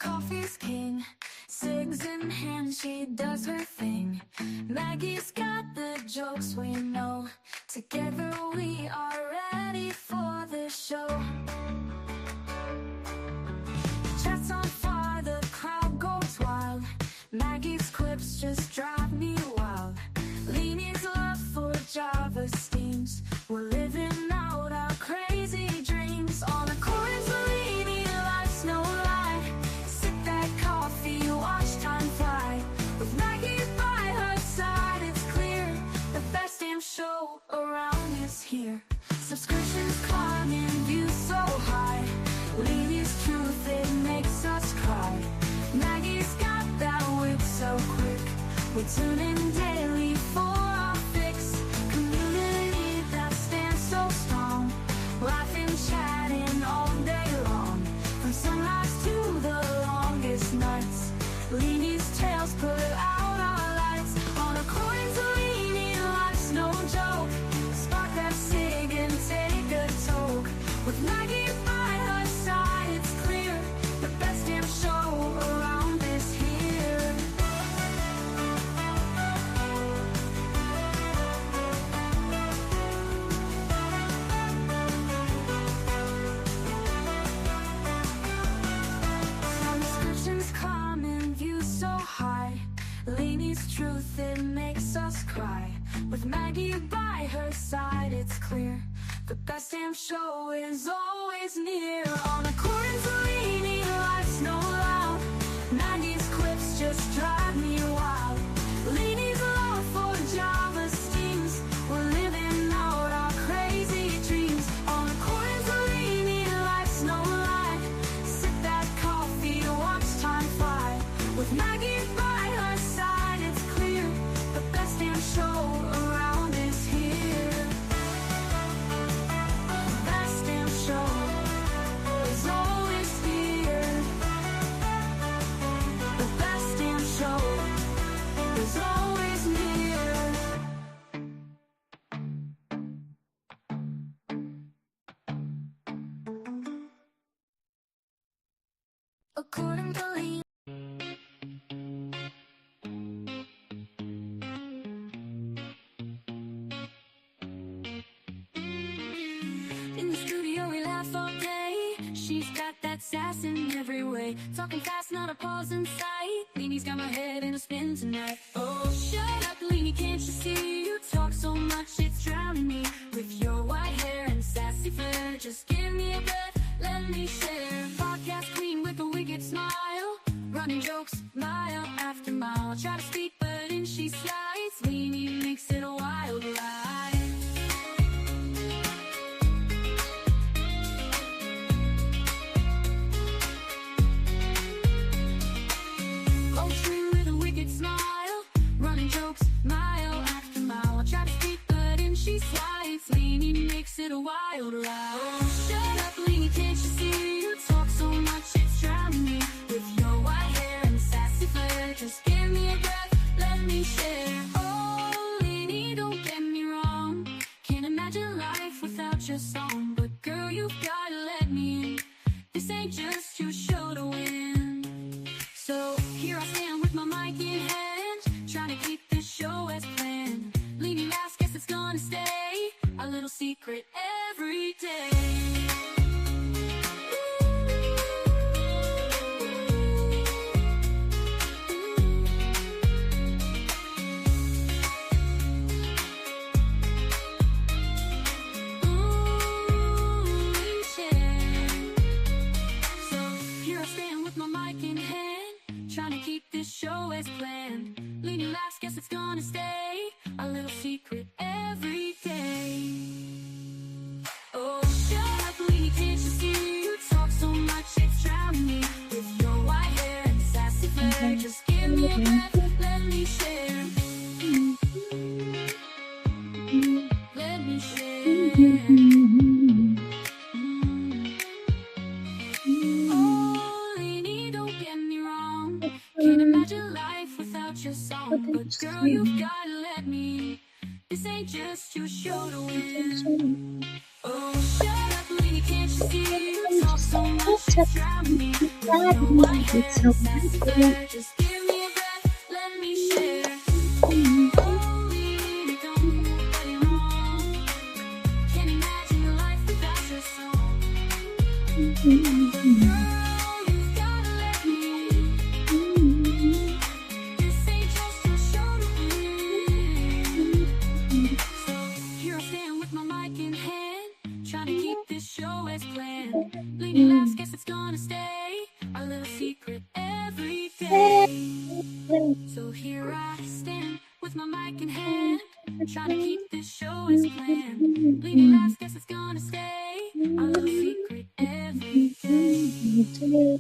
Coffee's king, cigs in hand, she does her thing. Maggie's got the jokes we know. Together we are ready for the show. Chats on fire, the crowd goes wild. Maggie's quips just drive me wild. Leanie's love for Java steams. We're living out our crazy dreams. On a chorus, Leanie, life's no lie. Sip that coffee, watch time fly. With Maggie by her side, it's clear the best damn show around is here. Subscriptions climbing, views so high. Leanie's truth, it makes us cry. Maggie's got that wit so quick. We tune in daily for our fix. Community that stands so strong. Laughing, chatting all day long. From sunrise to the longest nights. Leanie's tales put out our lights. On a coins, Leanie, life's no joke. Spark that cig and take a toke. With Maggie by her side, it's clear the best damn show around is here. Subscriptions climb and views so high. Leanie's truth, it makes us cry. With Maggie by her side, it's clear the best damn show is always near. On a chorus, Leanie, life's no loud. Maggie's quips just drive me wild. Leanie's love for Java steams. We're living out our crazy dreams. On a chorus, Leanie, life's no lie. Sip that coffee, watch time fly. With Maggie by her side, it's clear the best damn show around is here. The best damn show is always here. The best damn show is always near. According to Lee. In the studio we laugh all day. She's got that sass in every way. Talking fast, not a pause in sight. Leanie's got my head in a spin tonight. Oh, shut up, Leanie, can't you see? You talk so much, it's drowning me. With your white hair and sassy flair, just give me a breath, let me share. Podcast queen with a wicked smile. Running jokes, mile after mile. Try to speak, but in she slides. Leanie makes it a wild ride. Poetry with a wicked smile. Running jokes, mile after mile. Try to speak, but in she slides. Leanie makes it a wild ride. Oh, shut up, Leanie, can't you see? You talk so much, it's drowning me. With your white hair and sassy flair, just give me a breath, let me share. Oh, Leanie, don't get me wrong. Can't imagine life without your song. But girl, you've gotta let me in. This ain't just your show to win. So here I stand with my mic in hand, trying to keep this show as planned. Leanie laughs, guess it's gonna stay a little secret every day. Trying to keep this show as planned. Leanie laughs, guess it's gonna stay a little secret every day. Oh, shut up, Leanie, can't you see? You talk so much, it's drowning me. With your white hair and sassy flair, just give me a breath, let me share. Let me share. Can't imagine life without your song. But girl, you've gotta let me. This ain't just your show to win. Oh, shut up, Lindsay. can't you see you talk so much, it's driving me. What happens after that? Just give me a breath, let me share. Holy, don't get me wrong. Can't imagine a life without your song. Girl, you've gotta let me. This ain't just a show to win. So here I stand with my mic in hand, trying to keep this show as planned. Leaning last, guess it's gonna stay our little secret every day. So here I stand with my mic in hand, trying to keep this show as planned. Leaning last, guess it's gonna stay our little secret every day.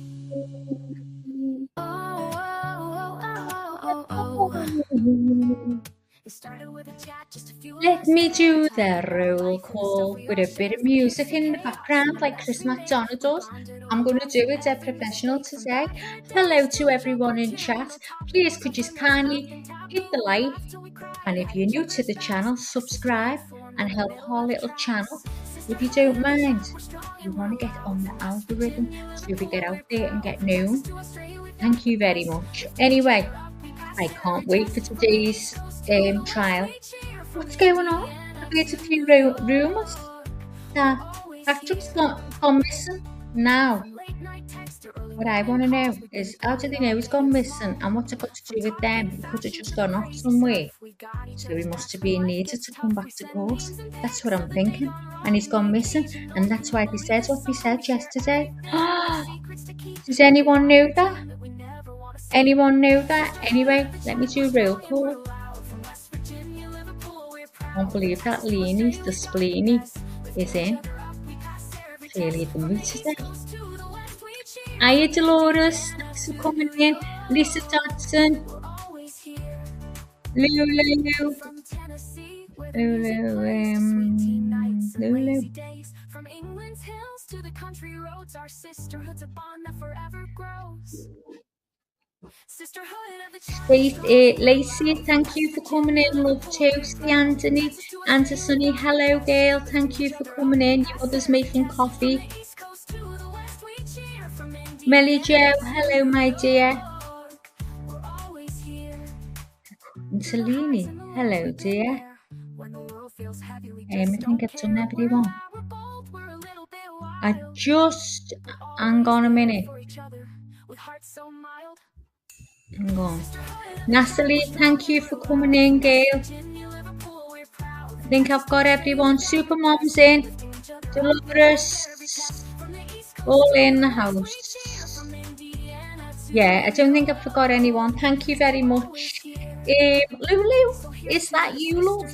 Oh, oh, oh, oh, oh, oh. It started with a chat, just a few. Let me do the roll call with a bit of music in the background like Chris McDonald does. I'm going to do it a professional today. Hello to everyone in chat. Please could you kindly hit the like, and if you're new to the channel, subscribe and help our little channel if you don't mind. You want to get on the algorithm so we get out there and get known. Thank you very much. Anyway, I can't wait for today's trial. What's going on? I've heard a few rumours that Patrick's gone missing. Now, what I want to know is, how do they know he's gone missing, and what's it got to do with them? He could have just gone off somewhere, so he must have been needed to come back to court. That's what I'm thinking. And he's gone missing, and that's why he said what he said yesterday. Does anyone know that? Anyone know that? Anyway, let me do roll call. Can't believe that Leanie's, the spleeny, is in. Fairly dummy today. Hiya Dolores, thanks for coming in. Lisa Dodson. Lulu. Lulu. From England's hills to the country roads, our sisterhood's a bond that forever grows. Lacey, thank you for coming in. Love too. See Anthony, Sunny, hello girl. Thank you for coming in. Your mother's making coffee. Melly Jo, hello my dear. And Selene, hello dear. I think I've done everyone. Hang on a minute. Hang on. Natalie, thank you for coming in, girl. I think I've got everyone. Supermom's in. Dolores, all in the house. Yeah, I don't think I forgot anyone. Thank you very much. Lulu, is that you, love?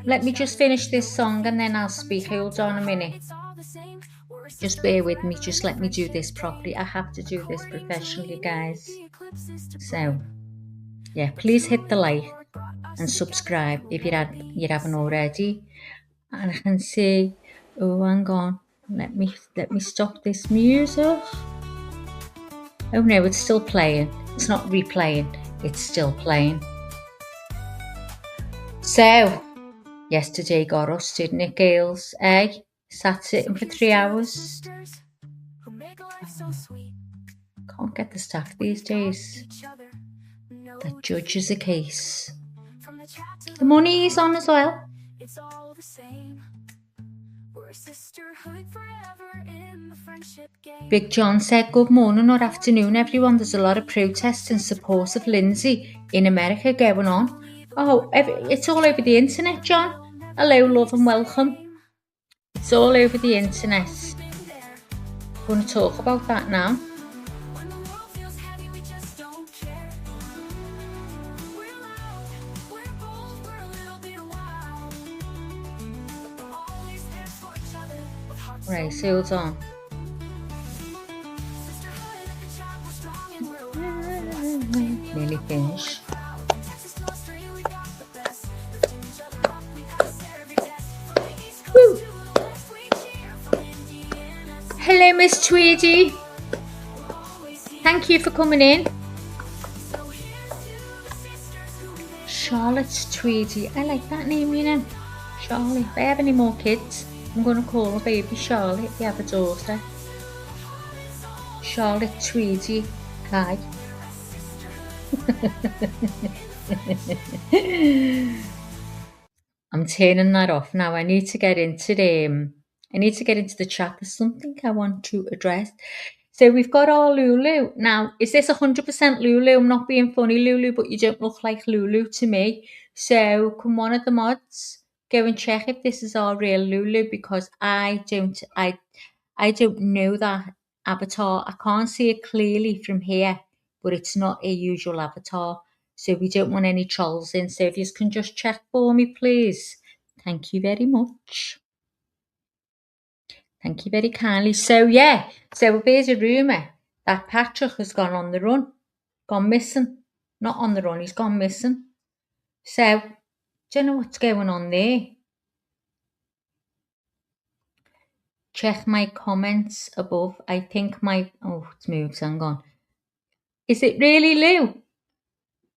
Let me just finish this song and then I'll speak. Hold on a minute. Just bear with me. Just let me do this properly. I have to do this professionally, guys. So, yeah, please hit the like and subscribe if you haven't already. And I can see. Oh, hang on. Let me stop this music. Oh no, it's still playing. It's not replaying. It's still playing. So, yesterday got us, didn't it, girls? Sat sitting for 3 hours. Can't get the staff these days. The judge is a case. The money is on as well. Big John said, good morning or afternoon, everyone. There's a lot of protests in support of Lindsay in America going on. Oh, it's all over the internet, John. Hello, love, and welcome. It's all over the internet. I'm going to talk about that now. Right, so hold on. Nearly finished. Woo. Hello, Miss Tweedy. Thank you for coming in. Charlotte Tweedy. I like that name, you know. Charlie. If I have any more kids, I'm going to call her baby Charlotte. We have a daughter. Charlotte Tweedy. Hi. I'm turning that off now. I need to get into the chat. There's something I want to address. So we've got our Lulu. Now, is this 100% Lulu? I'm not being funny, Lulu, but you don't look like Lulu to me. So can one of the mods go and check if this is our real Lulu, because I don't know that avatar. I can't see it clearly from here, but it's not a usual avatar. So we don't want any trolls in. So if you can just check for me, please. Thank you very much. Thank you very kindly. So yeah, so there's a rumour that Patrick has gone on the run, gone missing. Not on the run, he's gone missing. So, don't know what's going on there. Check my comments above. I think it's moved, hang on. Is it really Lou?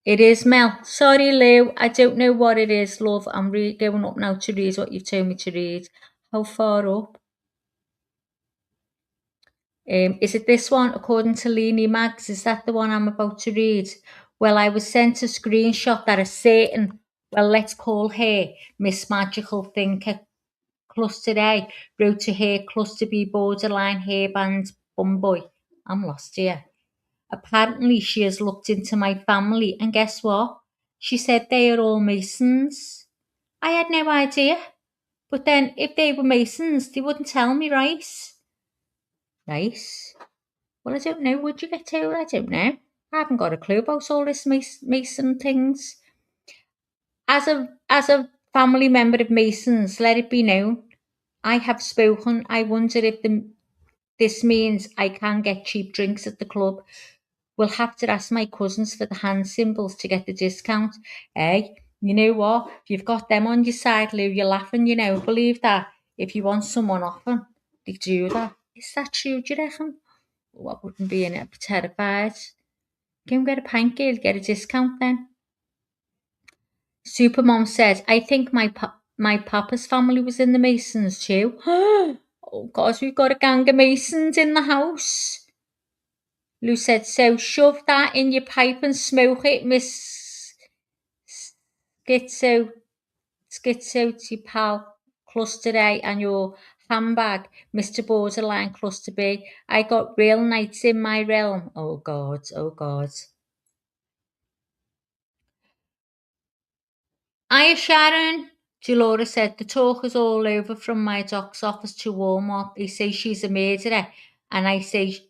It is Mel. Sorry, Lou. I don't know what it is, love. I'm going up now to read what you've told me to read. How far up? Is it this one? According to Leanie Mags, is that the one I'm about to read? Well, I was sent a screenshot that a certain, well, let's call her Miss Magical Thinker Cluster A wrote to her Cluster B borderline hairband bumboy. I'm lost here. Apparently, she has looked into my family, and guess what? She said they are all Masons. I had no idea. But then, if they were Masons, they wouldn't tell me, right? Right? Well, I don't know. Would you get to? I don't know. I haven't got a clue about all this Mason things. As a family member of Masons, let it be known, I have spoken. I wonder if this means I can get cheap drinks at the club. We'll have to ask my cousins for the hand symbols to get the discount. Hey, you know what? If you've got them on your side, Lou, you're laughing, Believe that. If you want someone often, they do that. Is that true, do you reckon? What wouldn't be in it? I'd be terrified. Go and get a pint, girl. Get a discount then. Supermom says, I think my papa's family was in the Masons too. Oh, God, we've got a gang of Masons in the house. Lou said, so shove that in your pipe and smoke it, Miss Schizo pal, Cluster A, and your handbag, Mr. Borderline Cluster B. I got real knights in my realm. Oh, God, oh, God. Hiya, Sharon. Dolores said, the talk is all over from my doc's office to Walmart. They say she's a murderer. And I say,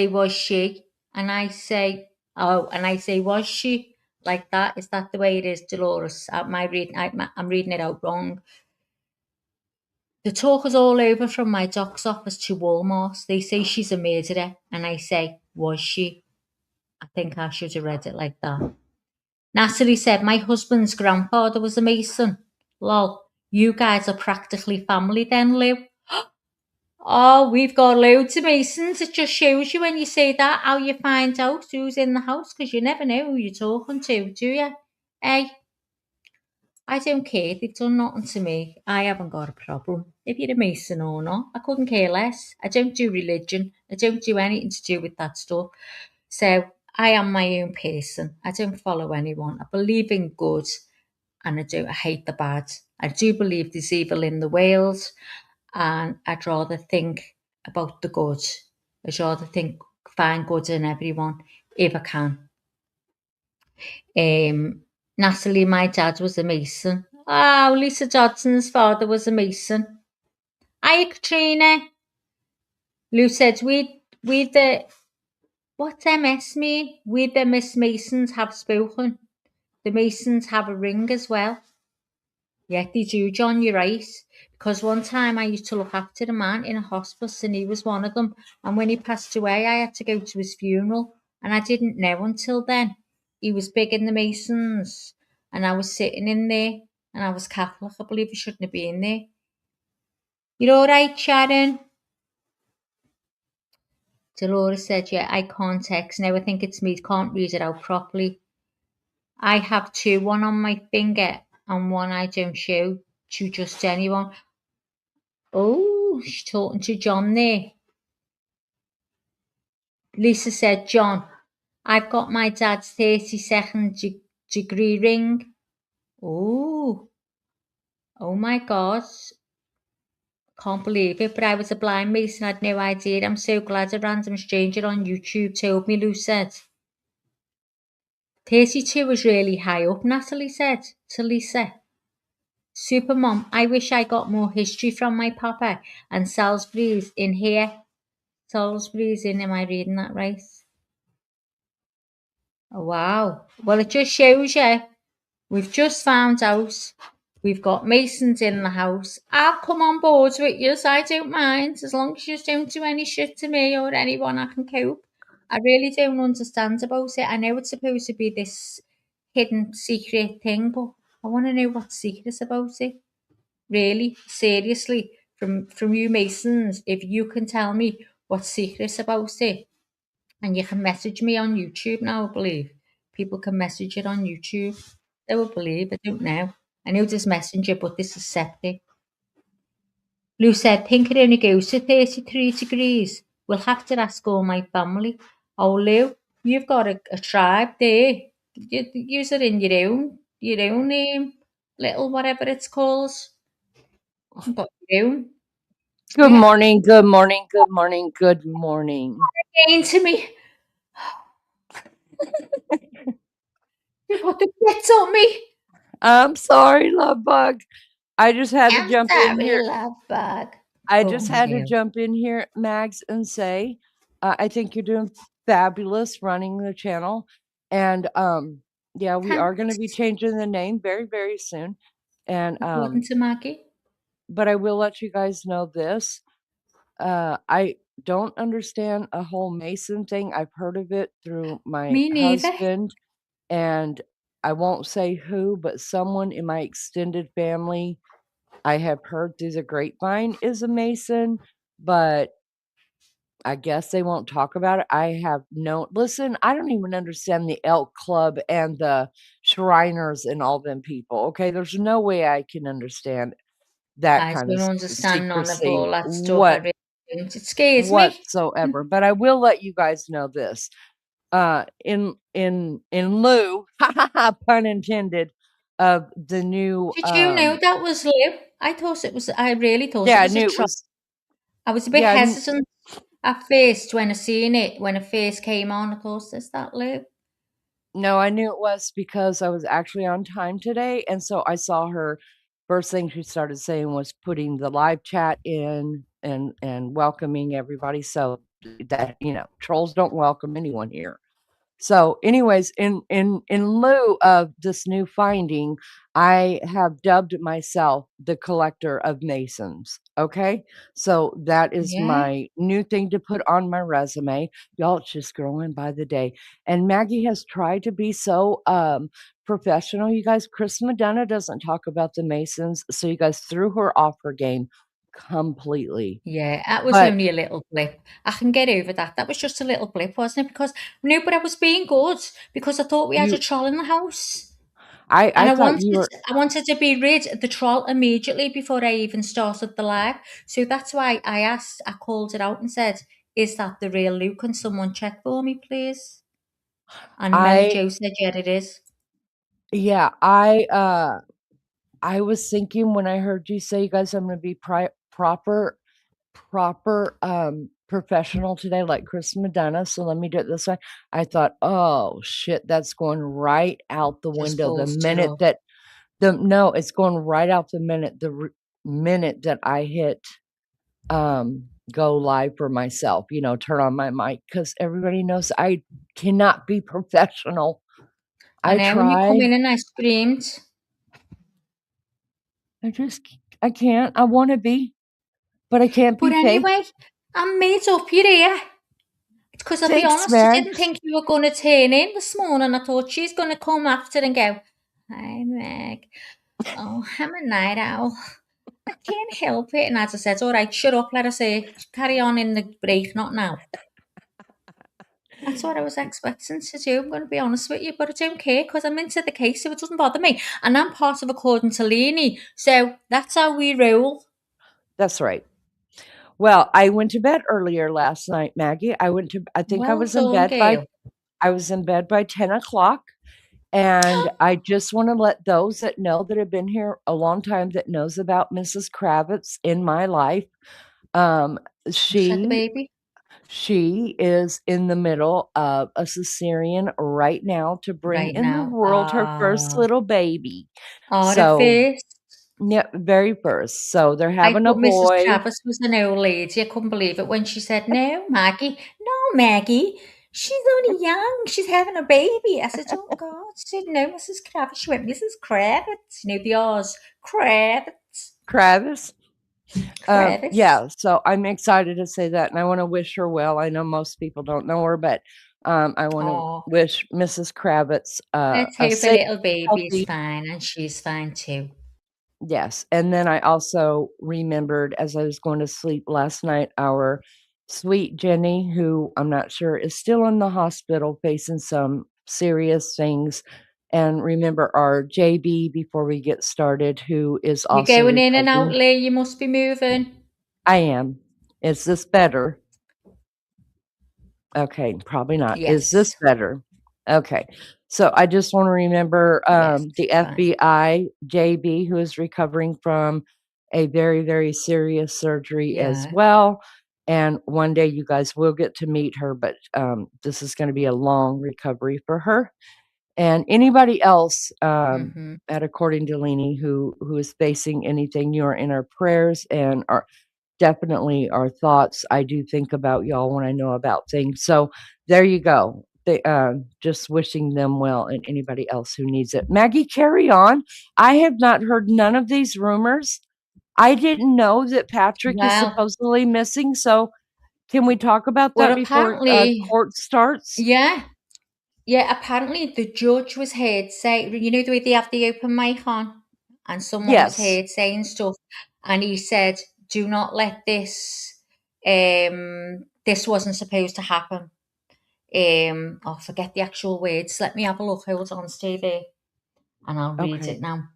was she? And I say, was she? Like that? Is that the way it is, Dolores? I'm reading it out wrong. The talk is all over from my doc's office to Walmart. They say she's a murderer. And I say, was she? I think I should have read it like that. Natalie said, my husband's grandfather was a Mason. Lol, you guys are practically family then, Lou. Oh, we've got loads of Masons. It just shows you when you say that how you find out who's in the house, because you never know who you're talking to, do you? Hey, I don't care. They've done nothing to me. I haven't got a problem. If you're a Mason or not, I couldn't care less. I don't do religion. I don't do anything to do with that stuff. So I am my own person. I don't follow anyone. I believe in good and I hate the bad. I do believe there's evil in the world, and I'd rather think about the good. I'd rather find good in everyone if I can. Natalie, my dad was a Mason. Oh, Lisa Dodson's father was a Mason. Hi, Katrina. Lou said, we the, what's MS mean? We the Miss Masons have spoken. The Masons have a ring as well. Yeah, they do, John, you're right. Because one time I used to look after a man in a hospice and he was one of them. And when he passed away, I had to go to his funeral. And I didn't know until then. He was big in the Masons. And I was sitting in there. And I was Catholic. I believe I shouldn't have been there. You're all right, Sharon? Dolores said, yeah, I can't text now. I think it's me. Can't read it out properly. I have two. One on my finger and one I don't show to just anyone. Oh, she's talking to John there. Lisa said, John, I've got my dad's 32nd degree ring. Oh my God. Can't believe it, but I was a blind mason, I had no idea. I'm so glad a random stranger on YouTube told me, Lou said. 32 is really high up, Natalie said to Lisa. Supermom, I wish I got more history from my papa, and Salisbury's in here. Salisbury's in, am I reading that right? Oh, wow. Well, it just shows you, we've just found out we've got Masons in the house. I'll come on board with you, I don't mind, as long as you don't do any shit to me or anyone, I can cope. I really don't understand about it. I know it's supposed to be this hidden secret thing, but I want to know what's secret about it. Really, seriously, from you Masons, if you can tell me what's secret about it, and you can message me on YouTube now, I believe. People can message it on YouTube. They will believe, I don't know. I know there's Messenger, but this is separate. Lou said, think it only goes to 33 degrees. We'll have to ask all my family. Oh, Lou, you've got a tribe there. You use it in your own little whatever it's called. You've got your own. Good morning, good morning, good morning, good morning. Again to me. You got the bits on me. I'm sorry, love bug. I just had to I'm jump in sorry, here. love bug. I Oh, just had to no. jump in here, Mags, and say, I think you're doing fabulous running the channel. And yeah, we are going to be Thanks. changing the name very, very soon. And According to Maggie. but I will let you guys know this. I don't understand a whole Mason thing. I've heard of it through my Me neither. husband, and I won't say who, but someone in my extended family I have heard through the grapevine is a Mason, but I guess they won't talk about it. I have no listen, I don't even understand the Elk Club and the Shriners and all them people. Okay, there's no way I can understand that I kind of don't understand none of secrecy all that stuff. I really don't. It scares me. whatsoever. But I will let you guys know this. In lieu, pun intended, of the new Did you know that was Lou? I really thought it yeah, I was a knew it troll. was I was a bit yeah, hesitant at first when I seen it, when it first came on. I thought, is that Lou? no, I knew it was because I was actually on time today, and so I saw her first thing she started saying was putting the live chat in and welcoming everybody. So that, trolls don't welcome anyone here. So, anyways, in lieu of this new finding, I have dubbed myself the collector of Masons. Okay, so that is Yeah. my new thing to put on my resume. Y'all, it's just growing by the day. And Maggie has tried to be so professional. You guys, Chris Madonna doesn't talk about the Masons, so you guys threw her off her game completely. Yeah, that was But only a little blip. I can get over that. That was just a little blip, wasn't it? Because no, but I was being good because I thought we had a you, troll in the house. I, And I thought you were. I wanted to be rid of the troll immediately before I even started the live. So that's why I called it out and said, is that the real Lou? Can someone check for me, please? And Melly I Jo said, yeah, it is. Yeah, I was thinking when I heard you say, you guys, I'm going to be proper professional today, like Chris Madonna. So let me do it this way. I thought, oh shit, that's going right out the Just window the bolster minute up. that no, it's going right out the minute that I hit go live for myself, turn on my mic, because everybody knows I cannot be professional. I I know when you come try. in and I screamed. I can't. I want to be, but I can't But be fake. anyway, I made up your ear. Because I'll be Thanks, honest, I didn't Max. think you were going to turn in this morning. I thought she's going to come after and go, hi, Meg. Oh, I'm a night owl. I can't help it. And as I said, all right, shut up, let us carry on in the break, not now. That's what I was expecting to do. I'm going to be honest with you, but I don't care because I'm into the case, so it doesn't bother me. And I'm part of According to Leanie, so that's how we roll. That's right. Well, I went to bed earlier last night, Maggie. I think I Well was in done, bed by girl. 10 o'clock. And I just want to let those that know that have been here a long time that knows about Mrs. Kravitz in my life. Just had the She baby she is in the middle of a cesarean right now to bring right in the now. world her first little baby. The So, first. yeah, very first. So they're I having a thought Mrs. boy. Travis was an old lady. I couldn't believe it when she said, "No, Maggie, no, Maggie. She's only young. She's having a baby." I said, "Oh God." She said, "No, Mrs. Kravitz." She went, "Mrs. Kravitz." You know the R's. Kravitz. Travis. Kravitz. Yeah, so I'm excited to say that, and I want to wish her well. I know most people don't know her, but I want to Oh, wish Mrs. Kravitz let's a hope a safe, little baby's healthy. fine and she's fine too. Yes, and then I also remembered as I was going to sleep last night, our sweet Jenny, who I'm not sure is still in the hospital facing some serious things. And remember our JB before we get started, who is You're also going in and out, recovering. Lee. You must be moving. I am. Is this better? Okay, probably not. Is this Yes. better? Okay. So I just want to remember Yes, the fine. FBI JB, who is recovering from a very, very serious surgery as Yeah. well. And one day you guys will get to meet her, but this is going to be a long recovery for her. And anybody else, Mm-hmm. at According to Leanie, who is facing anything, you are in our prayers and our definitely our thoughts. I do think about y'all when I know about things. So there you go. Just wishing them well and anybody else who needs it. Maggie, carry on. I have not heard none of these rumors. I didn't know that Patrick is Well, supposedly missing. So can we talk about well, that before apparently, court starts? yeah. Yeah, apparently the judge was heard say, you know, the way they have the open mic on, and someone was Yes. heard saying stuff, and he said, "Do not let this. This wasn't supposed to happen." I forget the actual words. Let me have a look. Hold on, stay there, and I'll read Okay. it now.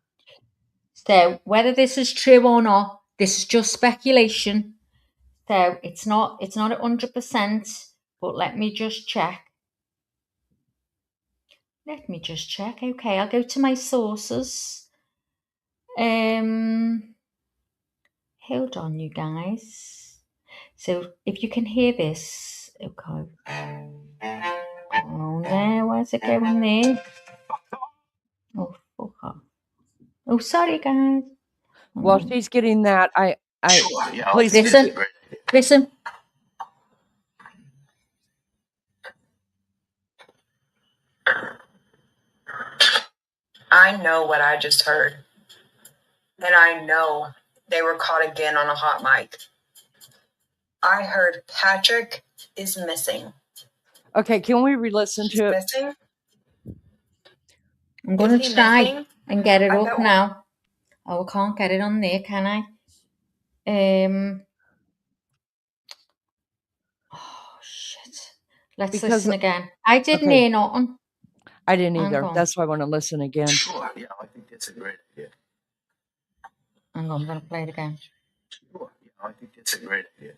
So, whether this is true or not, this is just speculation. So, it's not 100%. But let me just check. Let me just check. Okay, I'll go to my sources. Um, Hold on, you guys. So if you can hear this, okay. Oh no, where's it going there? Oh fuck off. Oh, sorry, guys. Hang While on. she's getting that, I Sure, yeah, I please think that's a Listen, continue. great idea. listen. I know what I just heard. And I know they were caught again on a hot mic. I heard Patrick is missing. Okay, can we re-listen He's to it? missing? I'm Is gonna he try missing? and get it I up bet now. Oh, I can't get it on there, can I? Oh shit. Let's Because listen again. I didn't okay, hear nothing. I didn't Hang either. on. That's why I want to listen again. Sure, yeah, I think that's a great idea. Hang on, I'm gonna play it again. Sure, yeah, I think that's a great idea.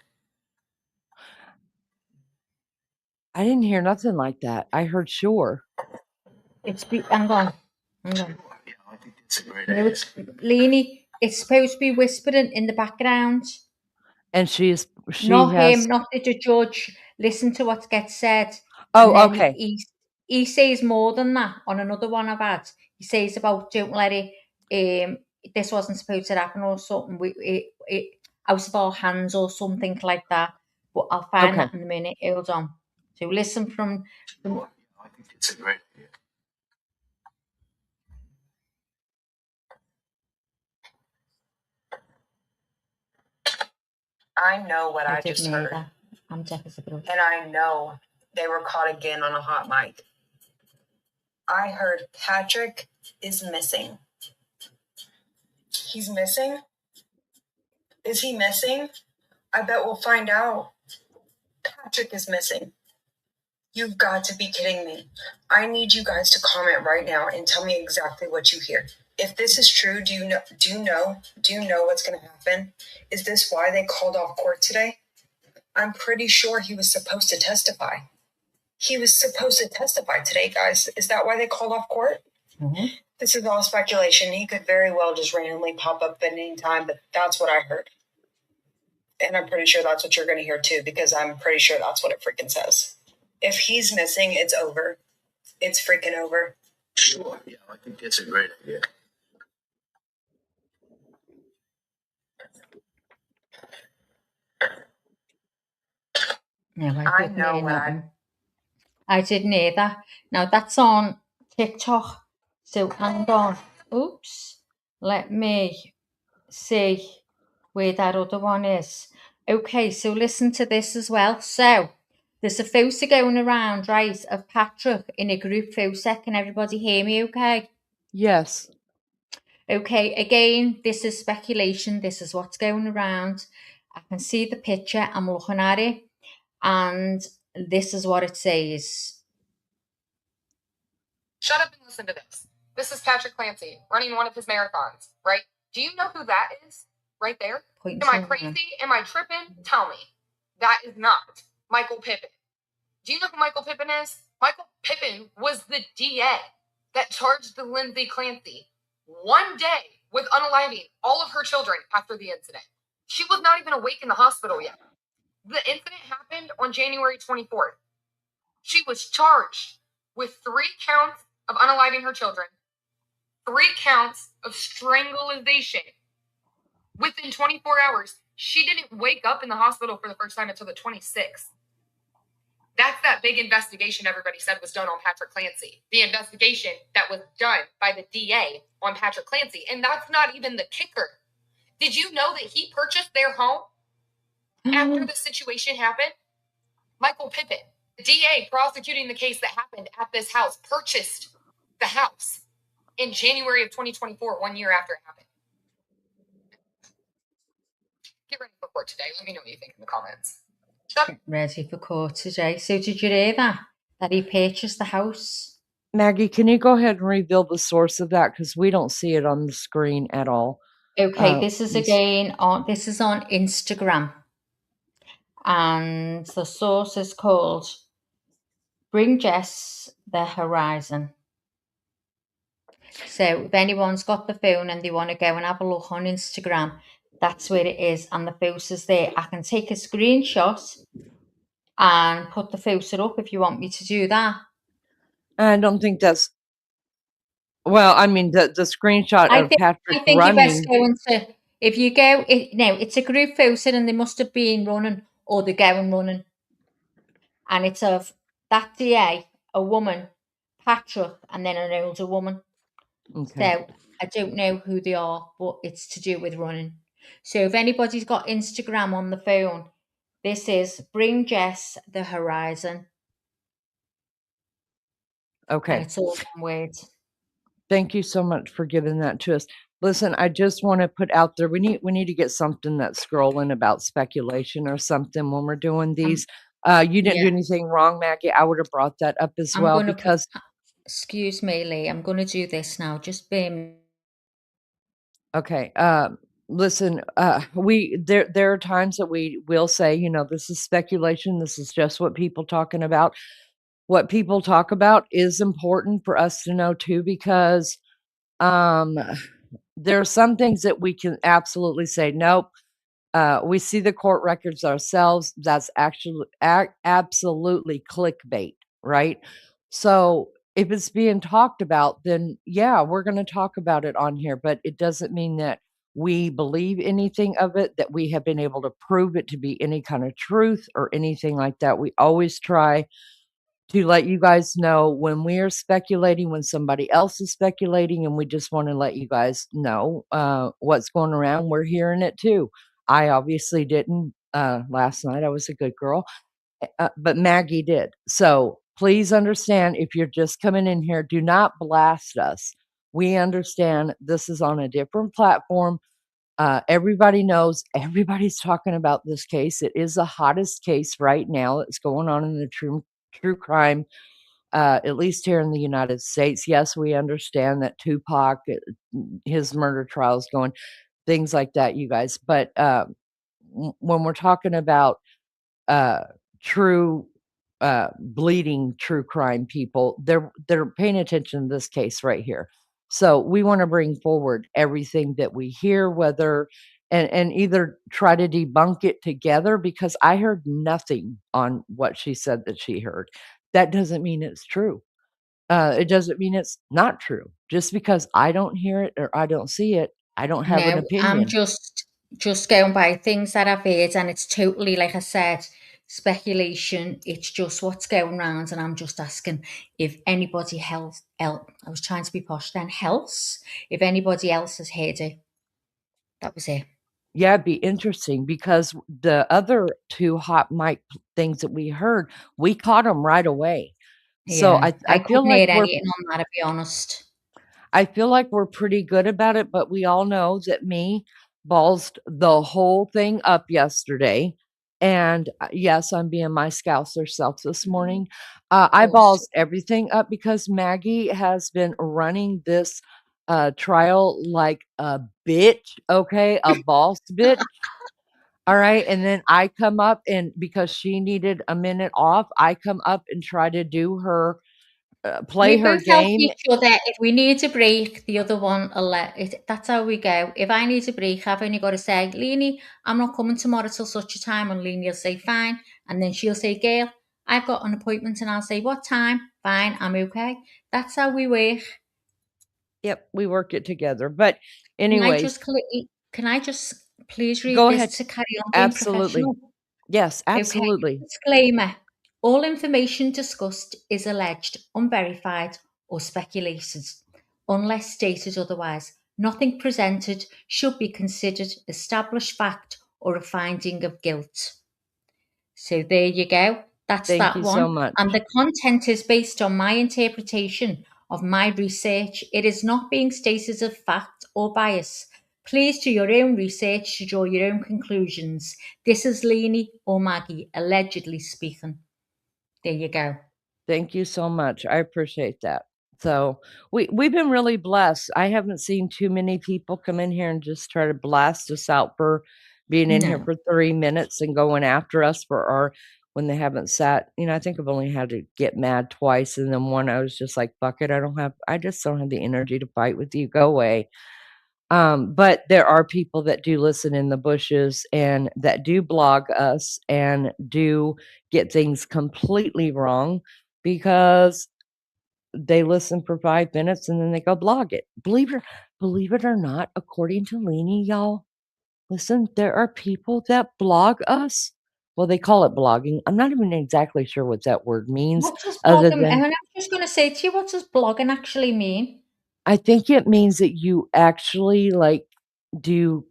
I didn't hear nothing like that. I heard sure. Hang on. Hang on. Sure, yeah, I think that's a great No, idea. it's Leanie. It's supposed to be whispering in the background. And she Not has him, not the judge. Listen to what gets said. And oh, then okay. he says more than that on another one I've had. He says about don't let it this wasn't supposed to happen or something. It out of our hands or something like that. But I'll find Okay. that in a minute. Hold on. So listen from Sure, yeah, I think that's a great idea. I know what I didn't just hear heard. that. I'm deaf as a bit. And I know they were caught again on a hot mic. I heard Patrick is missing. He's missing? Is he missing? I bet we'll find out. Patrick is missing. You've got to be kidding me. I need you guys to comment right now and tell me exactly what you hear. If this is true, do you know what's going to happen? Is this why they called off court today? I'm pretty sure he was supposed to testify. He was supposed to testify today, guys. Is that why they called off court? Mm-hmm. This is all speculation. He could very well just randomly pop up at any time, but that's what I heard. And I'm pretty sure that's what you're going to hear too, because I'm pretty sure that's what it freaking says. If he's missing, it's over. It's freaking over. Sure. Yeah, I think that's a great idea. No, I know what I didn't hear that. Now that's on TikTok. So hang on. Oops. Let me see where that other one is. Okay, so listen to this as well. So there's a photo going around, right, of Patrick in a group photo. Can everybody hear me okay? Yes. Okay, again, this is speculation. This is what's going around. I can see the picture. I'm looking at it. And this is what it says. Shut up and listen to this. This is Patrick Clancy running one of his marathons, right? Do you know who that is? Right there? Am I crazy? Am I tripping? Tell me. That is not Michael Pippin. Do you know who Michael Pippin is? Michael Pippin was the DA that charged the Lindsay Clancy one day with unaliving all of her children after the incident. She was not even awake in the hospital yet. The incident happened on January 24th. She was charged with 3 counts of unaliving her children, 3 counts of strangulation. Within 24 hours, she didn't wake up in the hospital for the first time until the 26th. That's that big investigation everybody said was done on Patrick Clancy. The investigation that was done by the DA on Patrick Clancy. And that's not even the kicker. Did you know that he purchased their home after the situation happened? Michael Pippin, the DA prosecuting the case that happened at this house, purchased the house in January of 2024, 1 year after it happened. Get ready for court today. Let me know what you think in the comments. Get ready for court today. So did you hear that? That he purchased the house? Maggie, can you go ahead and reveal the source of that? Because we don't see it on the screen at all. Okay, this is on Instagram. And the source is called Bring Jess the Horizon. So if anyone's got the phone and they want to go and have a look on Instagram, that's where it is, and the photo's there. I can take a screenshot and put the photo up if you want me to do that. I don't think that's... Well, I mean, the screenshot of Patrick I think running... you're best going to... If you go... No, it's a group photo and they must have been running, or they're going running. And it's of that DA, a woman, Patrick, and then an older woman. Okay. So I don't know who they are, but it's to do with running. So if anybody's got Instagram on the phone, this is Bring Jess the Horizon. Okay. And it's all one word. Thank you so much for giving that to us. Listen, I just want to put out there, we need to get something that's scrolling about speculation or something when we're doing these. You didn't do anything wrong, Maggie. I would have brought that up as well because... Excuse me, Lee. I'm going to do this now. Just bear me. Okay. Listen, there are times that we will say, you know, this is speculation. This is just what people talking about. What people talk about is important for us to know too, because there are some things that we can absolutely say, nope. We see the court records ourselves. That's actually absolutely clickbait, right? So if it's being talked about, then yeah, we're going to talk about it on here, but it doesn't mean that we believe anything of it, that we have been able to prove it to be any kind of truth or anything like that. We always try to let you guys know when we are speculating, when somebody else is speculating, and we just want to let you guys know what's going around. We're hearing it too. I obviously didn't last night. I was a good girl, but Maggie did. So please understand, if you're just coming in here, do not blast us. We understand this is on a different platform. Everybody knows, everybody's talking about this case. It is the hottest case right now that's going on in the true crime at least here in the United States. Yes, we understand that Tupac, his murder trial is going, things like that, you guys. But when we're talking about uh, true bleeding true crime people, they're paying attention to this case right here. So we want to bring forward everything that we hear, whether and either try to debunk it together, because I heard nothing on what she said that she heard. That doesn't mean it's true. It doesn't mean it's not true. Just because I don't hear it or I don't see it, I don't have an No, I'm opinion. just going by things that I've heard, and it's totally, like I said, speculation. It's just what's going around, and I'm just asking if anybody else, I was trying to be posh then, else, if anybody else has heard it. That was it. Yeah, it'd be interesting because the other two hot mic things that we heard, we caught them right away. So Yeah, I I feel couldn't like hear anything on that, to be honest. we're pretty good about it, but we all know that me ballsed the whole thing up yesterday. And yes, I'm being my scouser self this morning. Of I course. ballsed everything up because Maggie has been running this trial like a bitch, okay? A boss bitch. All right. And then I come up, and because she needed a minute off, I come up and try to do her, play We her both help game. each other. If we need a break, the other one will let it. That's how we go. If I need a break, I've only got to say, Leanie, I'm not coming tomorrow till such a time. And Leanie will say, fine. And then she'll say, Gail, I've got an appointment. And I'll say, what time? Fine, I'm okay. That's how we work. Yep. We work it together. But Can I anyways, just, can I just please read go this ahead. to carry on being Absolutely. professional? Yes, Okay. absolutely. Disclaimer. All information discussed is alleged, unverified, or speculated, unless stated otherwise. Nothing presented should be considered established fact or a finding of guilt. So there you go. That's Thank that you so one. much. And the content is based on my interpretation of my research. It is not being stated as fact or bias. Please do your own research to draw your own conclusions. This is Leanie or Maggie allegedly speaking. There you go. Thank you so much. I appreciate that. So we've been really blessed. I haven't seen too many people come in here and just try to blast us out for being in here No. for 3 minutes and going after us for our when they haven't sat. I think I've only had to get mad twice, and then one I was just like, fuck it, I just don't have the energy to fight with you. Go away. But there are people that do listen in the bushes and that do blog us and do get things completely wrong because they listen for 5 minutes and then they go blog it. Believe it or not, according to Leanie, y'all, listen, there are people that blog us. Well, they call it blogging. I'm not even exactly sure what that word means What does other blogging, than and I'm just going to say to you, what does blogging actually mean? I think it means that you actually like do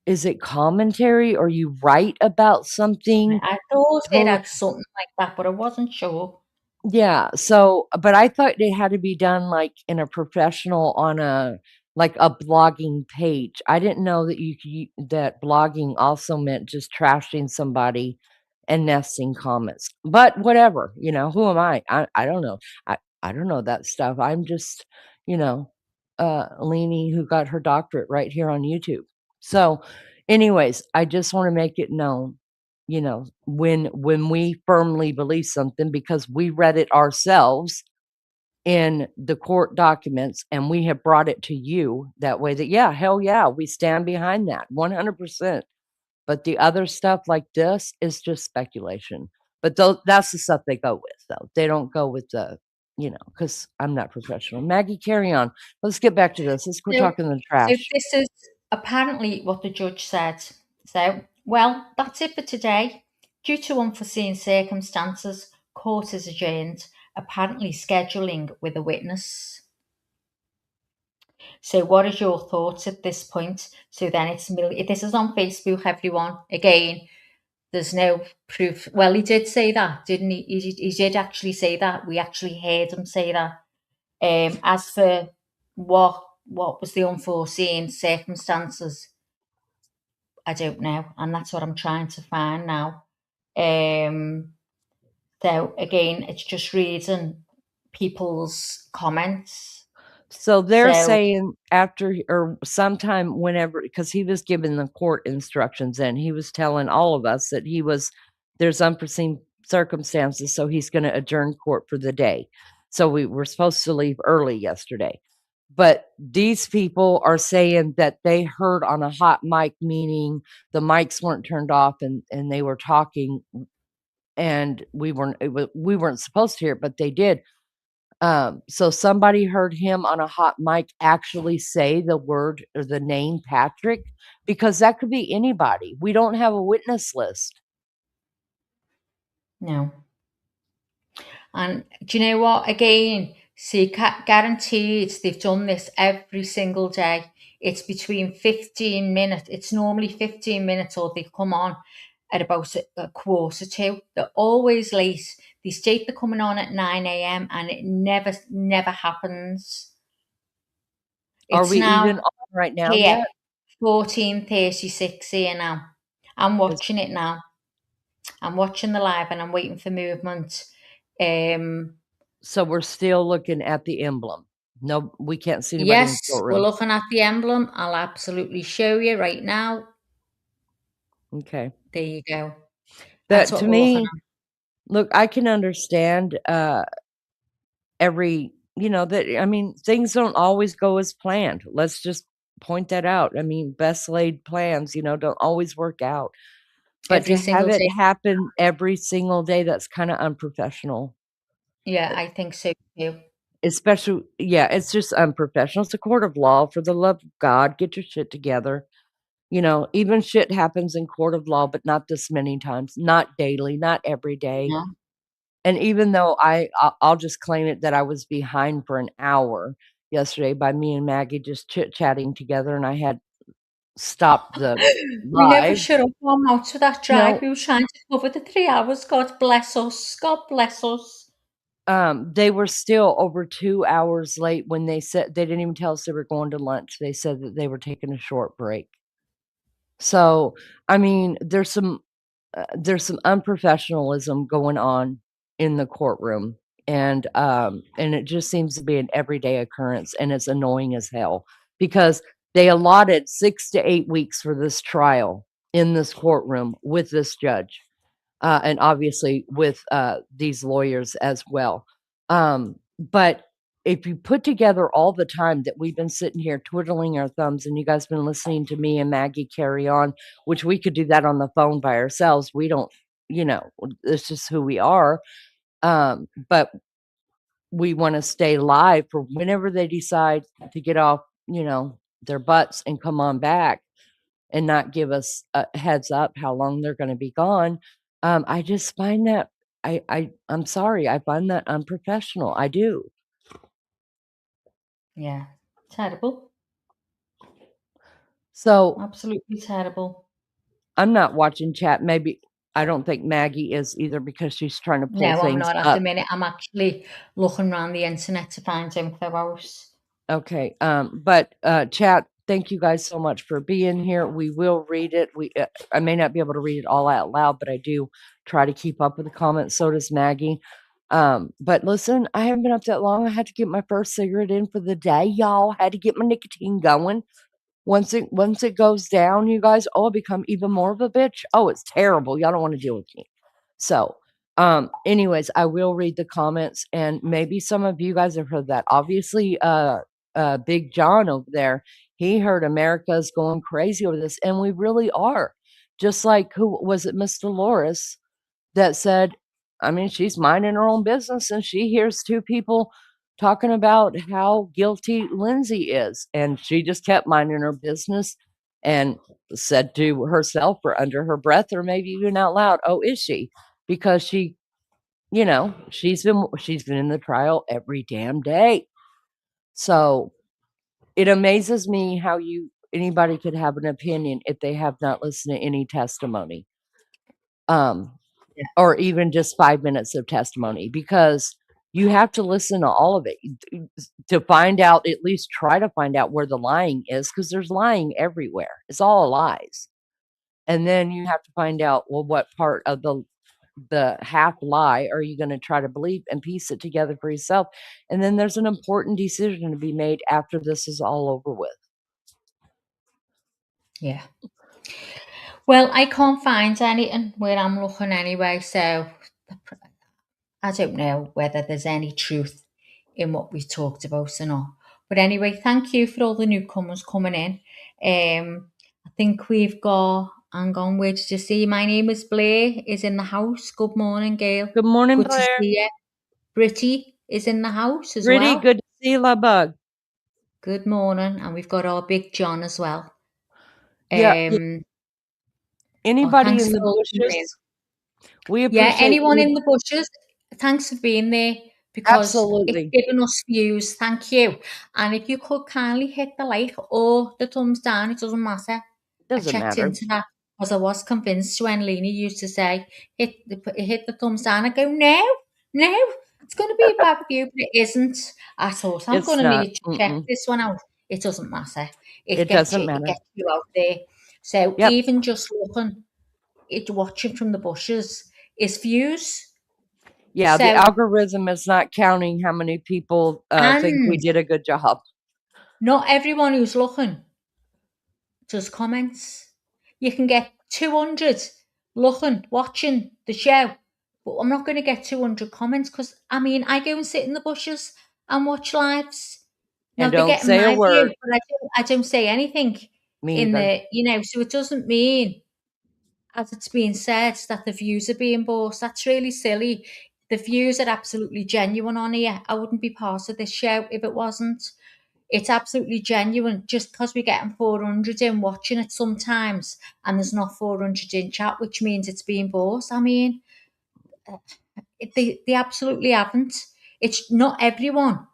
is it commentary or you write about something? I thought it To had something like that, but I wasn't sure. Yeah, so but I thought it had to be done, like, in a professional on a like, a blogging page. I didn't know that you could u that blogging also meant just trashing somebody and nesting comments. But whatever, who am I? I don't know. I don't know that stuff. I'm just, you know, Leanie who got her doctorate right here on YouTube. So, anyways, I just wanna make it known, when we firmly believe something because we read it ourselves in the court documents and we have brought it to you that way that yeah, hell yeah, we stand behind that 100%. But the other stuff like this is just speculation. But that's the stuff they go with though. They don't go with because I'm not professional. Maggie, carry on. Let's get back to this. Let's quit So, talking the so trash. this is apparently what the judge said. So, well, that's it for today. Due to unforeseen circumstances, court is adjourned, apparently scheduling with a witness. So, what is your thoughts at this point? So then this is on Facebook, everyone. Again, there's no proof. Well, he did say that, didn't he? He did actually say that. We actually heard him say that. As for what was the unforeseen circumstances, I don't know, and that's what I'm trying to find now. So again, it's just reading people's comments. So they're So saying after or sometime whenever, because he was giving the court instructions and he was telling all of us that there's unforeseen circumstances, so he's going to adjourn court for the day. So we were supposed to leave early yesterday. But these people are saying that they heard on a hot mic, meaning the mics weren't turned off and they were talking, and we weren't supposed to hear it, but they did. So somebody heard him on a hot mic actually say the word or the name Patrick, because that could be anybody. We don't have a witness list. no. And do you know what? Again, see, guaranteed they've done this every single day. It's between 15 minutes. It's normally 15 minutes, or they come on at about a quarter to. They're always late. They state they're coming on at 9 a.m. and it never happens. Are It's we now even on right now here, yet? 14:36 here now. I'm watching it now. I'm watching the live and I'm waiting for movement. So we're still looking at the emblem. No, we can't see anybody in the Yes, we're courtroom. looking at the emblem. I'll absolutely show you right now. Okay. There you go. That That's what to we're looking me, at. look, I can understand every, that, I mean, things don't always go as planned. Let's just point that out. I mean, best laid plans, don't always work out. But Every to have single it day. happen every single day, that's kind of unprofessional. Yeah, I think so too. Especially, yeah, it's just unprofessional. It's a court of law. For the love of God, get your shit together. Even shit happens in court of law, but not this many times, not daily, not every day. No. And even though I'll just claim it that I was behind for an hour yesterday by me and Maggie just chit-chatting together, and I had stopped the We never live. should have gone out to that You drive. know, We were trying to cover the 3 hours. God bless us. God bless us. they were still over 2 hours late when they said they didn't even tell us they were going to lunch. They said that they were taking a short break. So, I mean, there's some unprofessionalism going on in the courtroom, and it just seems to be an everyday occurrence, and it's annoying as hell because they allotted 6 to 8 weeks for this trial in this courtroom with this judge, and obviously with these lawyers as well. But if you put together all the time that we've been sitting here twiddling our thumbs and you guys been listening to me and Maggie carry on, which we could do that on the phone by ourselves. We don't, it's just who we are. But we want to stay live for whenever they decide to get off, their butts and come on back and not give us a heads up how long they're going to be gone. I just find that I'm sorry, I find that unprofessional. I do. Yeah. Terrible. So Absolutely terrible. I'm not watching chat. Maybe I don't think Maggie is either because she's trying to pull No, I'm things not at up. the minute. I'm actually looking around the internet to find info out. Okay. But chat, thank you guys so much for being here. We will read it. I may not be able to read it all out loud, but I do try to keep up with the comments. So does Maggie. But listen, I haven't been up that long. I had to get my first cigarette in for the day, y'all. Had to get my nicotine going. Once it goes down, you guys, I become even more of a bitch. Oh, it's terrible. Y'all don't want to deal with me. So, anyways, I will read the comments, and maybe some of you guys have heard that. Obviously, Big John over there, he heard America's going crazy over this, and we really are. Just like who was it, Miss Dolores, that said, I mean, she's minding her own business, and she hears two people talking about how guilty Lindsay is, and she just kept minding her business and said to herself or under her breath or maybe even out loud, "Oh, is she?" Because she, she's been in the trial every damn day. So it amazes me how anybody could have an opinion if they have not listened to any testimony. Or even just 5 minutes of testimony, because you have to listen to all of it to find out, at least try to find out where the lying is, because there's lying everywhere. It's all lies. And then you have to find out, well, what part of the the half lie are you going to try to believe and piece it together for yourself? And then there's an important decision to be made after this is all over with. Yeah. Well, I can't find anything where I'm looking anyway, so I don't know whether there's any truth in what we've talked about or not. But anyway, thank you for all the newcomers coming in. I think we've got, hang on, where did you see? My name is Blair, is in the house. Good morning, Gail. Good morning, Good to Blair. see you. Britty is in the house as Pretty well. good to see you, love bug. Good morning. And we've got our big John as well. Yeah. Anybody thanks in for the all the bushes? We appreciate anyone in the bushes, thanks for being there because Absolutely. it's giving us views. Thank you. And if you could kindly hit the like or the thumbs down, it doesn't matter. Doesn't I checked matter. into that because I was convinced when Lena used to say, hit the thumbs down. I go, no, it's going to be a bad view, but it isn't. I thought, I'm It's going to not. need to check this one out. It doesn't matter. It doesn't matter. It gets you out there. So Yep. even just watching from the bushes is views. Yeah, the So, algorithm is not counting how many people think we and did a good job. not everyone who's looking does comments. You can get 200 looking, watching the show, but I'm not going to get 200 comments because, I mean, I go and sit in the bushes and watch lives. Now, And they're don't getting say a my word. view, but I don't say anything Me in either. the, so it doesn't mean, as it's being said, that the views are being bought. That's really silly. The views are absolutely genuine on here. I wouldn't be part of this show if it wasn't. It's absolutely genuine. Just because we're getting 400 in watching it sometimes and there's not 400 in chat, which means it's being bought. I mean, they absolutely haven't. It's not everyone